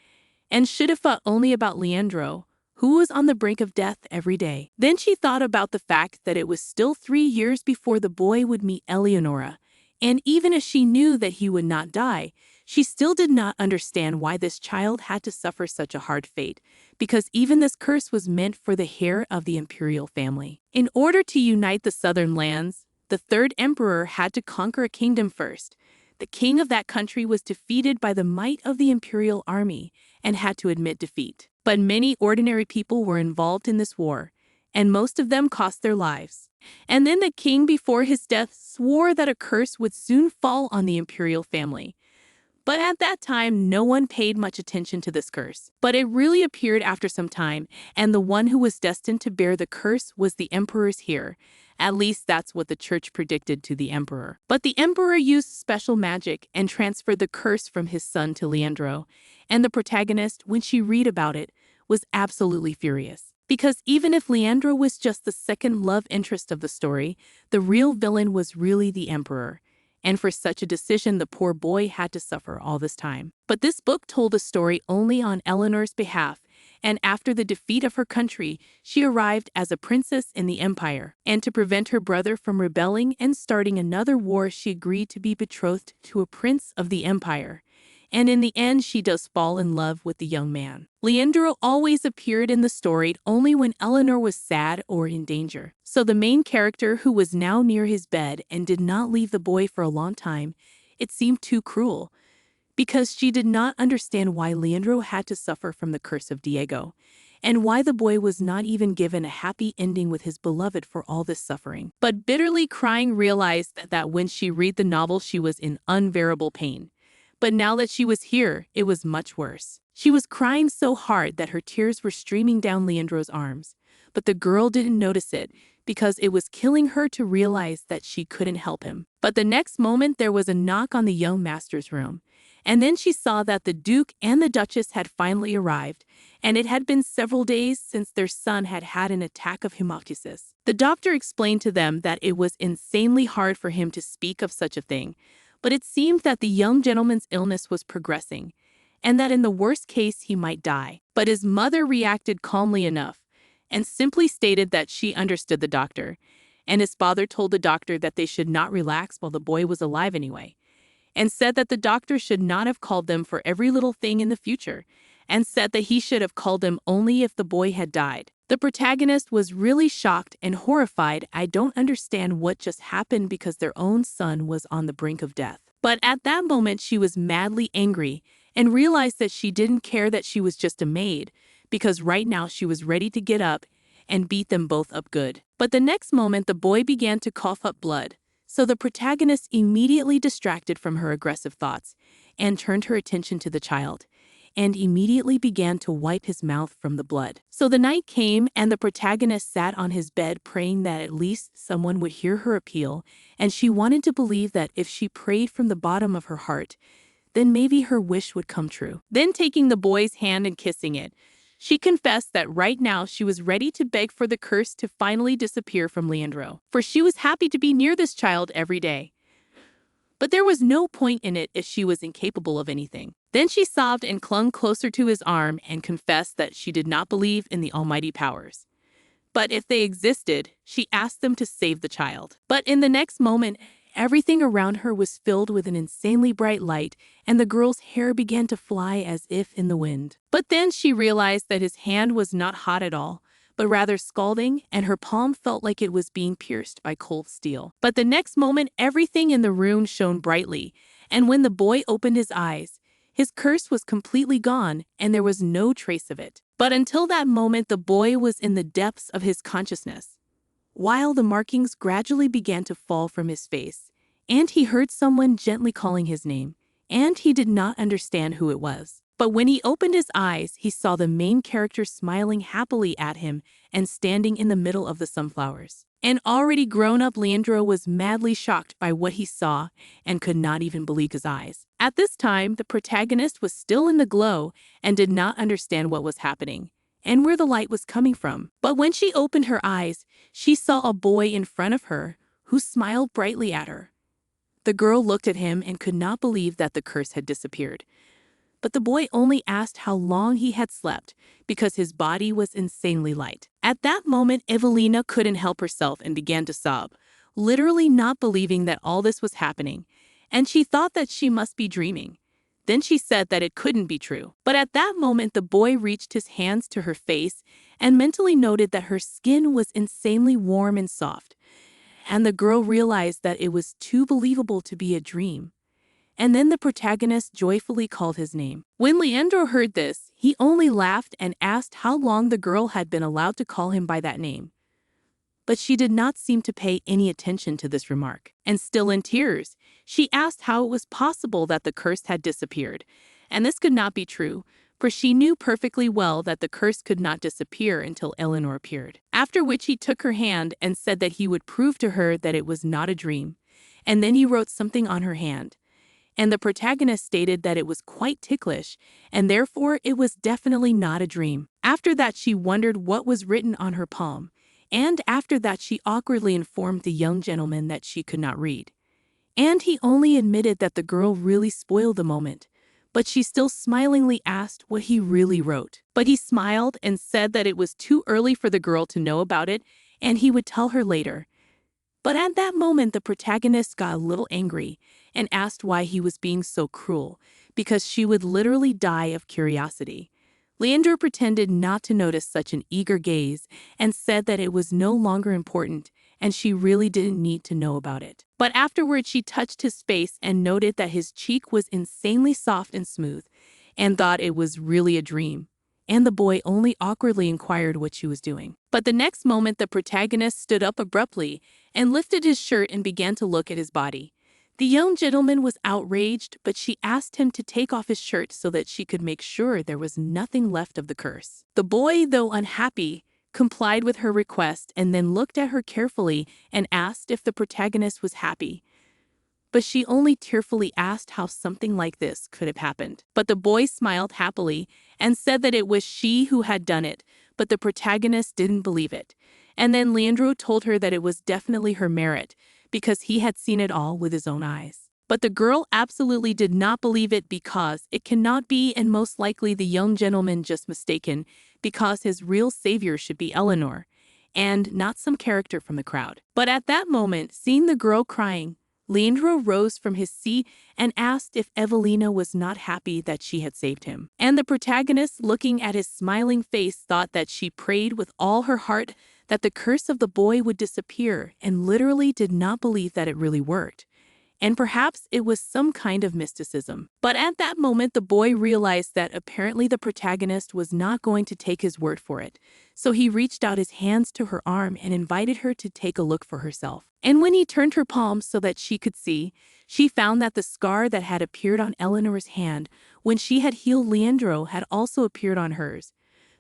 S1: and should have thought only about Leandro, who was on the brink of death every day. Then she thought about the fact that it was still 3 years before the boy would meet Eleonora, and even as she knew that he would not die, she still did not understand why this child had to suffer such a hard fate, because even this curse was meant for the heir of the imperial family. In order to unite the southern lands, the third emperor had to conquer a kingdom first. The king of that country was defeated by the might of the imperial army and had to admit defeat. But many ordinary people were involved in this war, and most of them cost their lives. And then the king, before his death, swore that a curse would soon fall on the imperial family. But at that time, no one paid much attention to this curse. But it really appeared after some time, and the one who was destined to bear the curse was the emperor's heir. At least that's what the church predicted to the emperor. But the emperor used special magic and transferred the curse from his son to Leandro. And the protagonist, when she read about it, was absolutely furious. Because even if Leandro was just the second love interest of the story, the real villain was really the emperor. And for such a decision, the poor boy had to suffer all this time. But this book told a story only on Eleanor's behalf, and after the defeat of her country, she arrived as a princess in the empire. And to prevent her brother from rebelling and starting another war, she agreed to be betrothed to a prince of the empire. And in the end, she does fall in love with the young man. Leandro always appeared in the story only when Eleanor was sad or in danger. So the main character, who was now near his bed and did not leave the boy for a long time, it seemed too cruel, because she did not understand why Leandro had to suffer from the curse of Diego, and why the boy was not even given a happy ending with his beloved for all this suffering. But bitterly crying, realized that when she read the novel, she was in unbearable pain. But now that she was here, it was much worse. She was crying so hard that her tears were streaming down Leandro's arms. But the girl didn't notice it, because it was killing her to realize that she couldn't help him. But the next moment, there was a knock on the young master's room. And then she saw that the Duke and the Duchess had finally arrived, and it had been several days since their son had had an attack of hemoptysis. The doctor explained to them that it was insanely hard for him to speak of such a thing, but it seemed that the young gentleman's illness was progressing, and that in the worst case he might die. But his mother reacted calmly enough, and simply stated that she understood the doctor, and his father told the doctor that they should not relax while the boy was alive anyway, and said that the doctor should not have called them for every little thing in the future, and said that he should have called them only if the boy had died. The protagonist was really shocked and horrified. I don't understand what just happened because their own son was on the brink of death. But at that moment she was madly angry and realized that she didn't care that she was just a maid, because right now she was ready to get up and beat them both up good. But the next moment the boy began to cough up blood, so the protagonist immediately distracted from her aggressive thoughts and turned her attention to the child, and immediately began to wipe his mouth from the blood. So the night came, and the protagonist sat on his bed praying that at least someone would hear her appeal, and she wanted to believe that if she prayed from the bottom of her heart, then maybe her wish would come true. Then taking the boy's hand and kissing it, she confessed that right now she was ready to beg for the curse to finally disappear from Leandro, for she was happy to be near this child every day. But there was no point in it if she was incapable of anything. Then she sobbed and clung closer to his arm and confessed that she did not believe in the almighty powers. But if they existed, she asked them to save the child. But in the next moment, everything around her was filled with an insanely bright light, and the girl's hair began to fly as if in the wind. But then she realized that his hand was not hot at all, but rather scalding, and her palm felt like it was being pierced by cold steel. But the next moment, everything in the room shone brightly, and when the boy opened his eyes, his curse was completely gone, and there was no trace of it. But until that moment, the boy was in the depths of his consciousness, while the markings gradually began to fall from his face, and he heard someone gently calling his name, and he did not understand who it was. But when he opened his eyes, he saw the main character smiling happily at him and standing in the middle of the sunflowers. An already grown-up Leandro was madly shocked by what he saw and could not even believe his eyes. At this time, the protagonist was still in the glow and did not understand what was happening and where the light was coming from. But when she opened her eyes, she saw a boy in front of her who smiled brightly at her. The girl looked at him and could not believe that the curse had disappeared. But the boy only asked how long he had slept because his body was insanely light. At that moment, Evelina couldn't help herself and began to sob, literally not believing that all this was happening, and she thought that she must be dreaming. Then she said that it couldn't be true. But at that moment, the boy reached his hands to her face and mentally noted that her skin was insanely warm and soft, and the girl realized that it was too believable to be a dream. And then the protagonist joyfully called his name. When Leandro heard this, he only laughed and asked how long the girl had been allowed to call him by that name. But she did not seem to pay any attention to this remark. And still in tears, she asked how it was possible that the curse had disappeared. And this could not be true, for she knew perfectly well that the curse could not disappear until Eleanor appeared. After which he took her hand and said that he would prove to her that it was not a dream. And then he wrote something on her hand. And the protagonist stated that it was quite ticklish, and therefore it was definitely not a dream. After that, she wondered what was written on her palm, and after that she awkwardly informed the young gentleman that she could not read. And he only admitted that the girl really spoiled the moment, but she still smilingly asked what he really wrote. But he smiled and said that it was too early for the girl to know about it, and he would tell her later. But at that moment, the protagonist got a little angry and asked why he was being so cruel, because she would literally die of curiosity. Leandro pretended not to notice such an eager gaze and said that it was no longer important and she really didn't need to know about it. But afterward, she touched his face and noted that his cheek was insanely soft and smooth and thought it was really a dream. And the boy only awkwardly inquired what she was doing. But the next moment, the protagonist stood up abruptly and lifted his shirt and began to look at his body. The young gentleman was outraged, but she asked him to take off his shirt so that she could make sure there was nothing left of the curse. The boy, though unhappy, complied with her request and then looked at her carefully and asked if the protagonist was happy. but she only tearfully asked how something like this could have happened. But the boy smiled happily and said that it was she who had done it, but the protagonist didn't believe it. And then Leandro told her that it was definitely her merit, because he had seen it all with his own eyes. But the girl absolutely did not believe it because it cannot be, and most likely the young gentleman just mistaken, because his real savior should be Eleanor, and not some character from the crowd. But at that moment, seeing the girl crying, Leandro rose from his seat and asked if Evelina was not happy that she had saved him. And the protagonist, looking at his smiling face, thought that she prayed with all her heart that the curse of the boy would disappear, and literally did not believe that it really worked. And perhaps it was some kind of mysticism. But at that moment, the boy realized that apparently the protagonist was not going to take his word for it. So he reached out his hands to her arm and invited her to take a look for herself. And when he turned her palm so that she could see, she found that the scar that had appeared on Eleanor's hand when she had healed Leandro had also appeared on hers.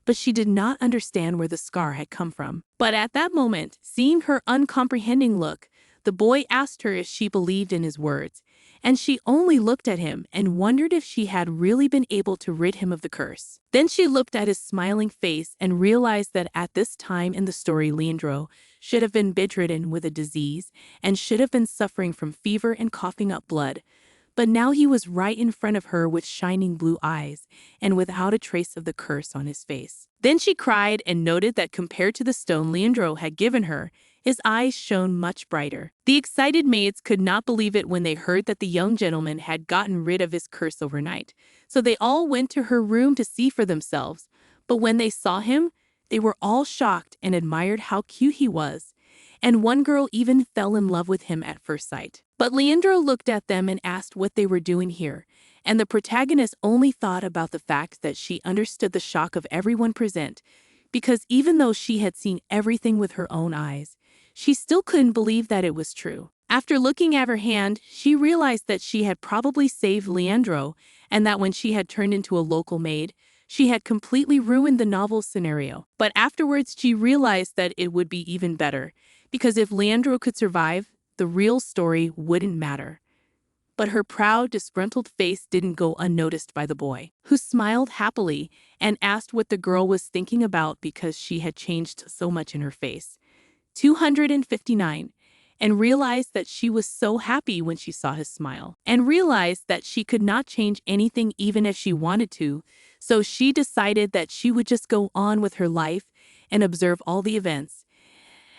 S1: But she did not understand where the scar had come from. But at that moment, seeing her uncomprehending look, the boy asked her if she believed in his words, and she only looked at him and wondered if she had really been able to rid him of the curse. Then she looked at his smiling face and realized that at this time in the story, Leandro should have been bedridden with a disease and should have been suffering from fever and coughing up blood. But now he was right in front of her with shining blue eyes and without a trace of the curse on his face. Then she cried and noted that compared to the stone Leandro had given her, his eyes shone much brighter. The excited maids could not believe it when they heard that the young gentleman had gotten rid of his curse overnight. So they all went to her room to see for themselves. But when they saw him, they were all shocked and admired how cute he was. And one girl even fell in love with him at first sight. But Leandro looked at them and asked what they were doing here. And the protagonist only thought about the fact that she understood the shock of everyone present, because even though she had seen everything with her own eyes, she still couldn't believe that it was true. After looking at her hand, she realized that she had probably saved Leandro, and that when she had turned into a local maid, she had completely ruined the novel's scenario. But afterwards, she realized that it would be even better, because if Leandro could survive, the real story wouldn't matter. But her proud, disgruntled face didn't go unnoticed by the boy, who smiled happily and asked what the girl was thinking about because she had changed so much in her face. 259, and realized that she was so happy when she saw his smile, and realized that she could not change anything even if she wanted to, so she decided that she would just go on with her life and observe all the events,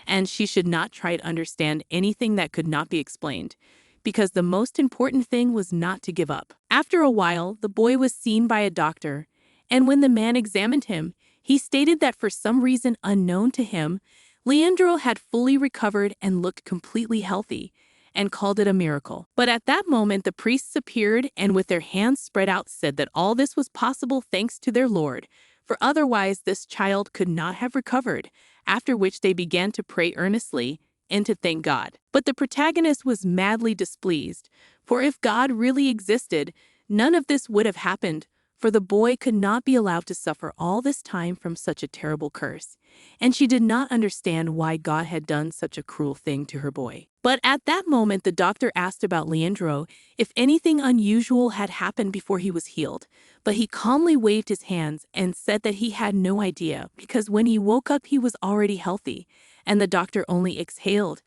S1: and she should not try to understand anything that could not be explained, because the most important thing was not to give up. After a while, the boy was seen by a doctor, and when the man examined him, he stated that for some reason unknown to him, Leandro had fully recovered and looked completely healthy, and called it a miracle. But at that moment, the priests appeared and with their hands spread out said that all this was possible thanks to their Lord, for otherwise this child could not have recovered, after which they began to pray earnestly and to thank God. But the protagonist was madly displeased, for if God really existed, none of this would have happened, for the boy could not be allowed to suffer all this time from such a terrible curse, and she did not understand why God had done such a cruel thing to her boy. But at that moment, the doctor asked about Leandro if anything unusual had happened before he was healed, but he calmly waved his hands and said that he had no idea, because when he woke up he was already healthy, and the doctor only exhaled.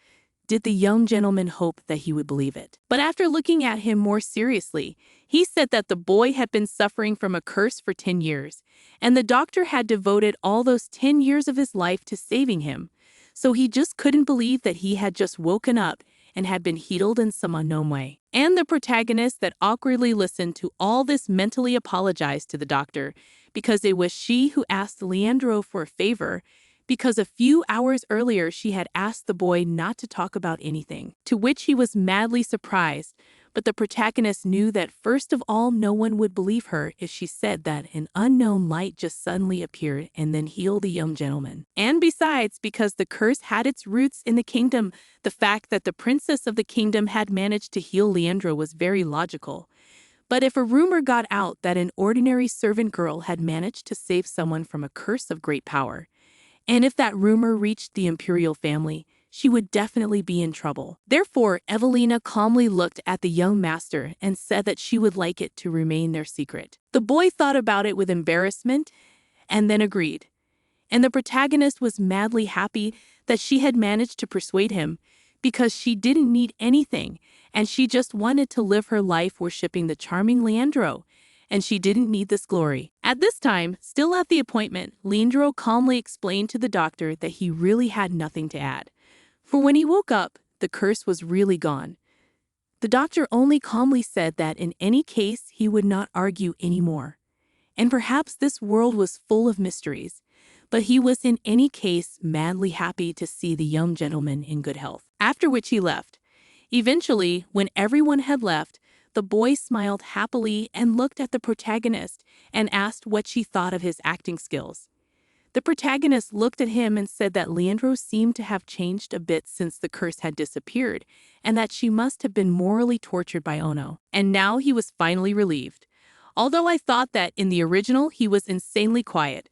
S1: Did the young gentleman hope that he would believe it? But after looking at him more seriously, he said that the boy had been suffering from a curse for 10 years, and the doctor had devoted all those 10 years of his life to saving him. So he just couldn't believe that he had just woken up and had been healed in some unknown way. And the protagonist that awkwardly listened to all this mentally apologized to the doctor, because it was she who asked Leandro for a favor, because a few hours earlier she had asked the boy not to talk about anything, to which he was madly surprised. But the protagonist knew that first of all no one would believe her if she said that an unknown light just suddenly appeared and then healed the young gentleman. And besides, because the curse had its roots in the kingdom, the fact that the princess of the kingdom had managed to heal Leandro was very logical. But if a rumor got out that an ordinary servant girl had managed to save someone from a curse of great power, and if that rumor reached the imperial family, she would definitely be in trouble. Therefore, Evelina calmly looked at the young master and said that she would like it to remain their secret. The boy thought about it with embarrassment and then agreed. And the protagonist was madly happy that she had managed to persuade him because she didn't need anything and she just wanted to live her life worshipping the charming Leandro, and she didn't need this glory. At this time, still at the appointment, Leandro calmly explained to the doctor that he really had nothing to add. For when he woke up, the curse was really gone. The doctor only calmly said that in any case he would not argue anymore. And perhaps this world was full of mysteries, but he was in any case madly happy to see the young gentleman in good health. After which he left. Eventually, when everyone had left, the boy smiled happily and looked at the protagonist and asked what she thought of his acting skills. The protagonist looked at him and said that Leandro seemed to have changed a bit since the curse had disappeared, and that she must have been morally tortured by Ono. And now he was finally relieved. Although I thought that in the original he was insanely quiet.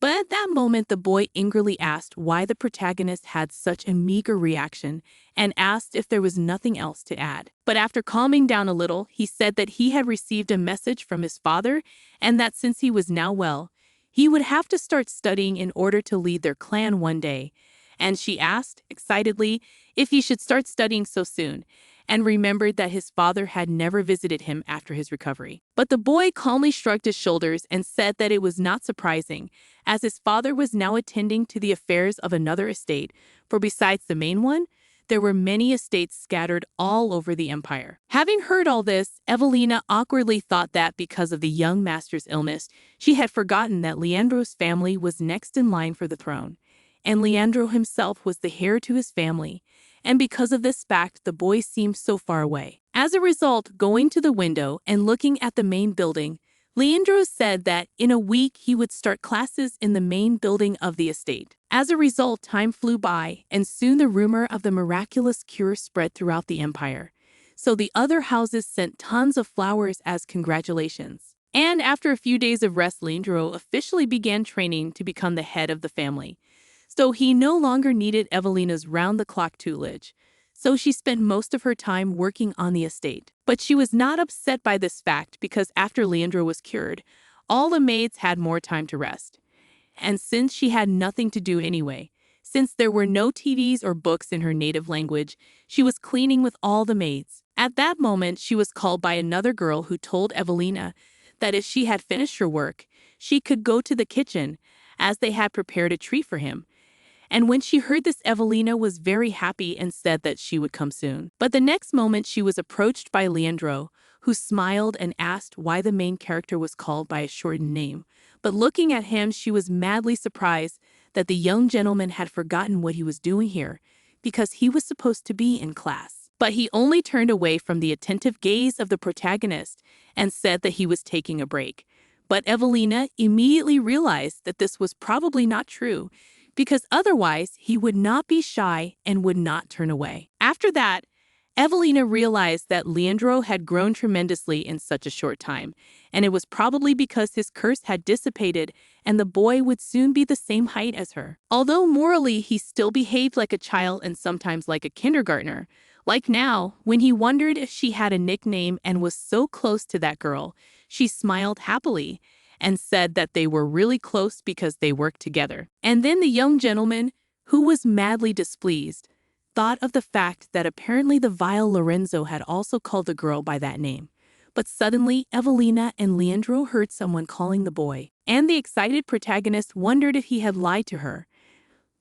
S1: But at that moment the boy angrily asked why the protagonist had such a meager reaction and asked if there was nothing else to add. But after calming down a little, he said that he had received a message from his father and that since he was now well, he would have to start studying in order to lead their clan one day. And she asked, excitedly, if he should start studying so soon, and remembered that his father had never visited him after his recovery. But the boy calmly shrugged his shoulders and said that it was not surprising, as his father was now attending to the affairs of another estate, for besides the main one, there were many estates scattered all over the empire. Having heard all this, Evelina awkwardly thought that because of the young master's illness, she had forgotten that Leandro's family was next in line for the throne, and Leandro himself was the heir to his family, and because of this fact, the boy seemed so far away. As a result, going to the window and looking at the main building, Leandro said that in a week he would start classes in the main building of the estate. As a result, time flew by, and soon the rumor of the miraculous cure spread throughout the empire. So the other houses sent tons of flowers as congratulations. And after a few days of rest, Leandro officially began training to become the head of the family. So he no longer needed Evelina's round-the-clock tutelage. So she spent most of her time working on the estate. But she was not upset by this fact because after Leandro was cured, all the maids had more time to rest. And since she had nothing to do anyway, since there were no TVs or books in her native language, she was cleaning with all the maids. At that moment, she was called by another girl who told Evelina that if she had finished her work, she could go to the kitchen, as they had prepared a treat for him. And when she heard this, Evelina was very happy and said that she would come soon. But the next moment she was approached by Leandro, who smiled and asked why the main character was called by a shortened name. But looking at him, she was madly surprised that the young gentleman had forgotten what he was doing here, because he was supposed to be in class. But he only turned away from the attentive gaze of the protagonist and said that he was taking a break. But Evelina immediately realized that this was probably not true, because otherwise he would not be shy and would not turn away. After that, Evelina realized that Leandro had grown tremendously in such a short time, and it was probably because his curse had dissipated and the boy would soon be the same height as her. Although morally he still behaved like a child and sometimes like a kindergartner, like now, when he wondered if she had a nickname and was so close to that girl, she smiled happily and said that they were really close because they worked together. And then the young gentleman, who was madly displeased, thought of the fact that apparently the vile Lorenzo had also called the girl by that name. But suddenly, Evelina and Leandro heard someone calling the boy, and the excited protagonist wondered if he had lied to her.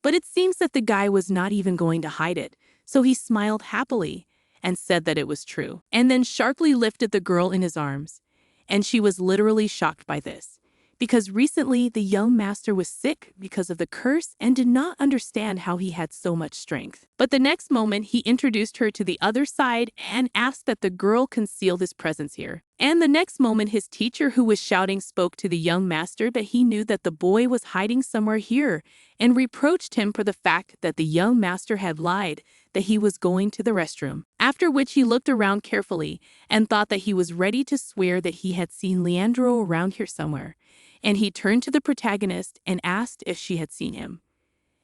S1: But it seems that the guy was not even going to hide it, so he smiled happily and said that it was true, and then sharply lifted the girl in his arms. And she was literally shocked by this, because recently the young master was sick because of the curse and did not understand how he had so much strength. But the next moment he introduced her to the other side and asked that the girl conceal his presence here. And the next moment his teacher, who was shouting, spoke to the young master that he knew that the boy was hiding somewhere here and reproached him for the fact that the young master had lied that he was going to the restroom. After which he looked around carefully and thought that he was ready to swear that he had seen Leandro around here somewhere. And he turned to the protagonist and asked if she had seen him.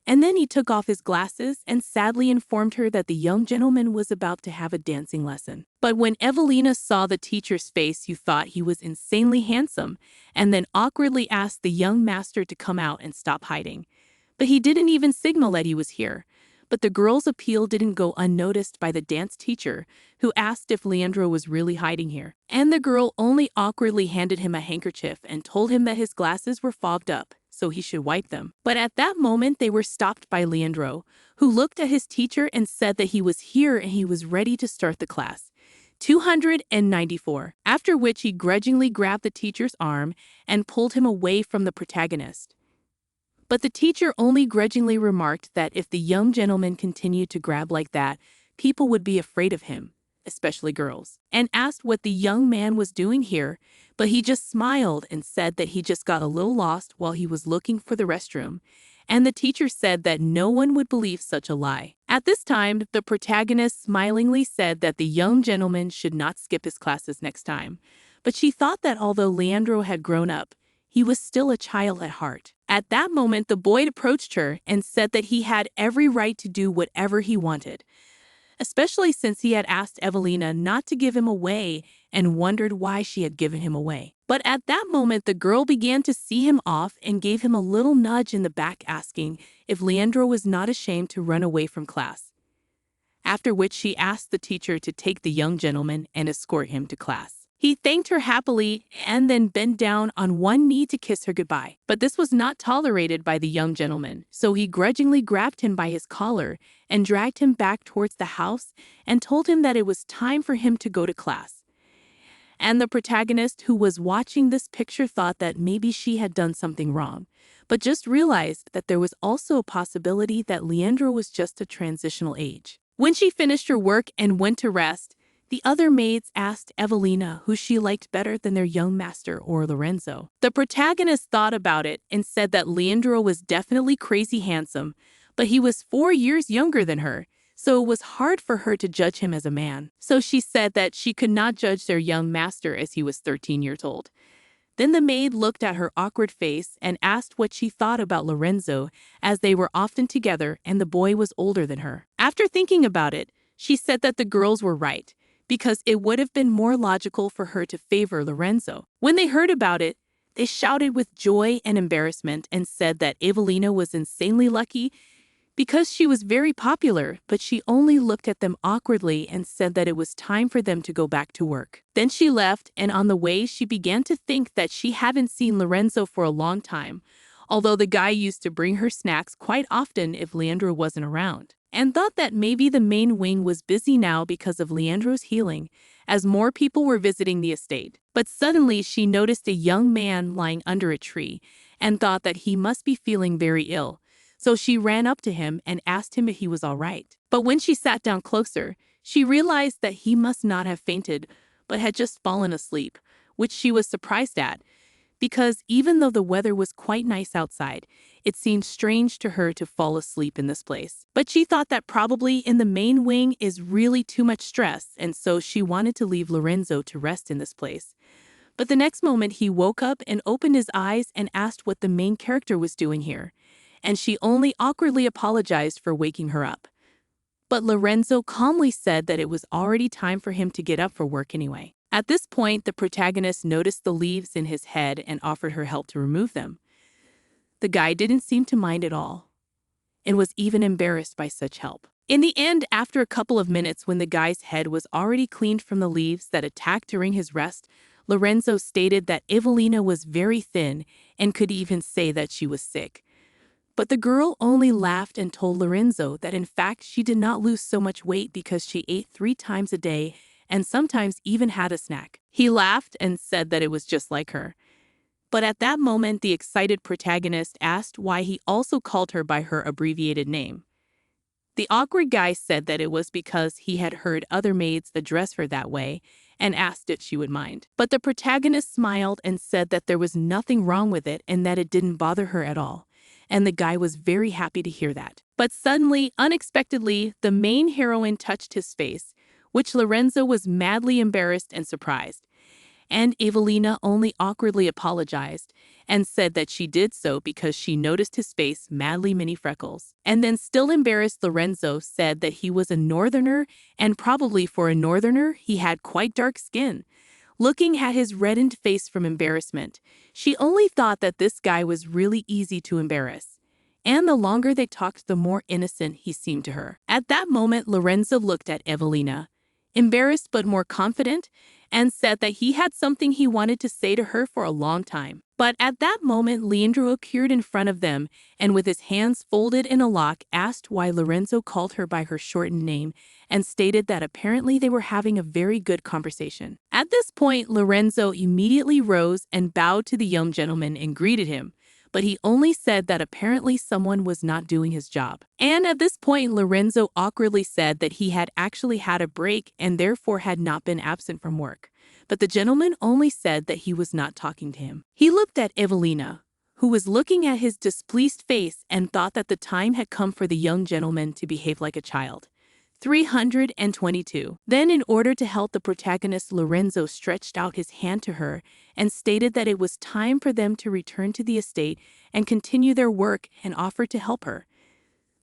S1: And then he took off his glasses and sadly informed her that the young gentleman was about to have a dancing lesson. But when Evelina saw the teacher's face, you thought he was insanely handsome, and then awkwardly asked the young master to come out and stop hiding. But he didn't even signal that he was here. But the girl's appeal didn't go unnoticed by the dance teacher, who asked if Leandro was really hiding here. And the girl only awkwardly handed him a handkerchief and told him that his glasses were fogged up, so he should wipe them. But at that moment, they were stopped by Leandro, who looked at his teacher and said that he was here and he was ready to start the class. 294. After which he grudgingly grabbed the teacher's arm and pulled him away from the protagonist. But the teacher only grudgingly remarked that if the young gentleman continued to grab like that, people would be afraid of him, especially girls, and asked what the young man was doing here, but he just smiled and said that he just got a little lost while he was looking for the restroom, and the teacher said that no one would believe such a lie. At this time, the protagonist smilingly said that the young gentleman should not skip his classes next time, but she thought that although Leandro had grown up, he was still a child at heart. At that moment, the boy approached her and said that he had every right to do whatever he wanted, especially since he had asked Evelina not to give him away and wondered why she had given him away. But at that moment, the girl began to see him off and gave him a little nudge in the back, asking if Leandro was not ashamed to run away from class. After which she asked the teacher to take the young gentleman and escort him to class. He thanked her happily and then bent down on one knee to kiss her goodbye. But this was not tolerated by the young gentleman, so he grudgingly grabbed him by his collar and dragged him back towards the house and told him that it was time for him to go to class. And the protagonist, who was watching this picture, thought that maybe she had done something wrong, but just realized that there was also a possibility that Leandro was just a transitional age. When she finished her work and went to rest, the other maids asked Evelina who she liked better than their young master or Lorenzo. The protagonist thought about it and said that Leandro was definitely crazy handsome, but he was 4 years younger than her, so it was hard for her to judge him as a man. So she said that she could not judge their young master as he was 13 years old. Then the maid looked at her awkward face and asked what she thought about Lorenzo, as they were often together and the boy was older than her. After thinking about it, she said that the girls were right, because it would have been more logical for her to favor Lorenzo. When they heard about it, they shouted with joy and embarrassment and said that Evelina was insanely lucky because she was very popular, but she only looked at them awkwardly and said that it was time for them to go back to work. Then she left, and on the way she began to think that she hadn't seen Lorenzo for a long time, although the guy used to bring her snacks quite often if Leandro wasn't around, and thought that maybe the main wing was busy now because of Leandro's healing, as more people were visiting the estate. But suddenly she noticed a young man lying under a tree and thought that he must be feeling very ill, so she ran up to him and asked him if he was all right. But when she sat down closer, she realized that he must not have fainted, but had just fallen asleep, which she was surprised at, because even though the weather was quite nice outside, it seemed strange to her to fall asleep in this place. But she thought that probably in the main wing is really too much stress, and so she wanted to leave Lorenzo to rest in this place. But the next moment he woke up and opened his eyes and asked what the main character was doing here, and she only awkwardly apologized for waking her up. But Lorenzo calmly said that it was already time for him to get up for work anyway. At this point, the protagonist noticed the leaves in his head and offered her help to remove them. The guy didn't seem to mind at all, and was even embarrassed by such help. In the end, after a couple of minutes, when the guy's head was already cleaned from the leaves that attacked during his rest, Lorenzo stated that Evelina was very thin and could even say that she was sick. But the girl only laughed and told Lorenzo that in fact she did not lose so much weight because she ate 3 times a day and sometimes even had a snack. He laughed and said that it was just like her. But at that moment, the excited protagonist asked why he also called her by her abbreviated name. The awkward guy said that it was because he had heard other maids address her that way and asked if she would mind. But the protagonist smiled and said that there was nothing wrong with it and that it didn't bother her at all. And the guy was very happy to hear that. But suddenly, unexpectedly, the main heroine touched his face, which Lorenzo was madly embarrassed and surprised. and Evelina only awkwardly apologized and said that she did so because she noticed his face madly many freckles. And then, still embarrassed, Lorenzo said that he was a northerner, and probably for a northerner he had quite dark skin. Looking at his reddened face from embarrassment, she only thought that this guy was really easy to embarrass. And the longer they talked, the more innocent he seemed to her. At that moment, Lorenzo looked at Evelina, embarrassed but more confident, and said that he had something he wanted to say to her for a long time. But at that moment, Leandro appeared in front of them and with his hands folded in a lock asked why Lorenzo called her by her shortened name and stated that apparently they were having a very good conversation. At this point, Lorenzo immediately rose and bowed to the young gentleman and greeted him, but he only said that apparently someone was not doing his job. And at this point, Lorenzo awkwardly said that he had actually had a break and therefore had not been absent from work. But the gentleman only said that he was not talking to him. He looked at Evelina, who was looking at his displeased face, and thought that the time had come for the young gentleman to behave like a child. 322. Then, in order to help the protagonist, Lorenzo stretched out his hand to her and stated that it was time for them to return to the estate and continue their work, and offered to help her.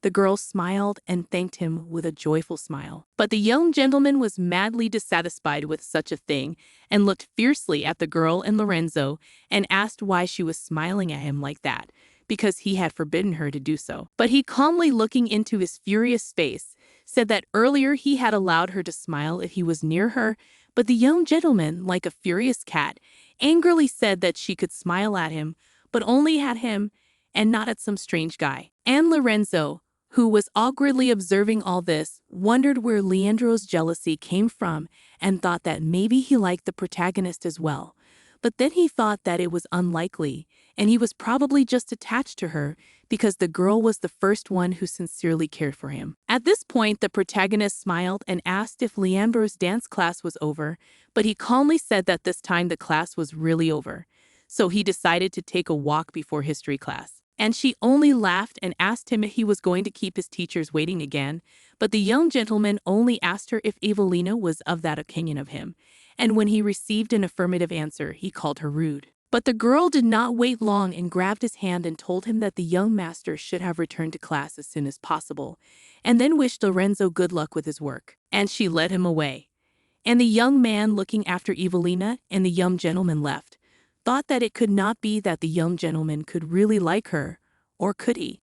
S1: The girl smiled and thanked him with a joyful smile. But the young gentleman was madly dissatisfied with such a thing and looked fiercely at the girl and Lorenzo and asked why she was smiling at him like that, because he had forbidden her to do so. But he, calmly looking into his furious face, said that earlier he had allowed her to smile if he was near her, but the young gentleman, like a furious cat, angrily said that she could smile at him, but only at him and not at some strange guy. And Lorenzo, who was awkwardly observing all this, wondered where Leandro's jealousy came from and thought that maybe he liked the protagonist as well. But then he thought that it was unlikely, and he was probably just attached to her because the girl was the first one who sincerely cared for him. At this point, the protagonist smiled and asked if Leandro's dance class was over, but he calmly said that this time the class was really over. So he decided to take a walk before history class. And she only laughed and asked him if he was going to keep his teachers waiting again, but the young gentleman only asked her if Evelina was of that opinion of him, and when he received an affirmative answer, he called her rude. But the girl did not wait long and grabbed his hand and told him that the young master should have returned to class as soon as possible, and then wished Lorenzo good luck with his work. And she led him away. And the young man, looking after Evelina and the young gentleman left, thought that it could not be that the young gentleman could really like her, or could he?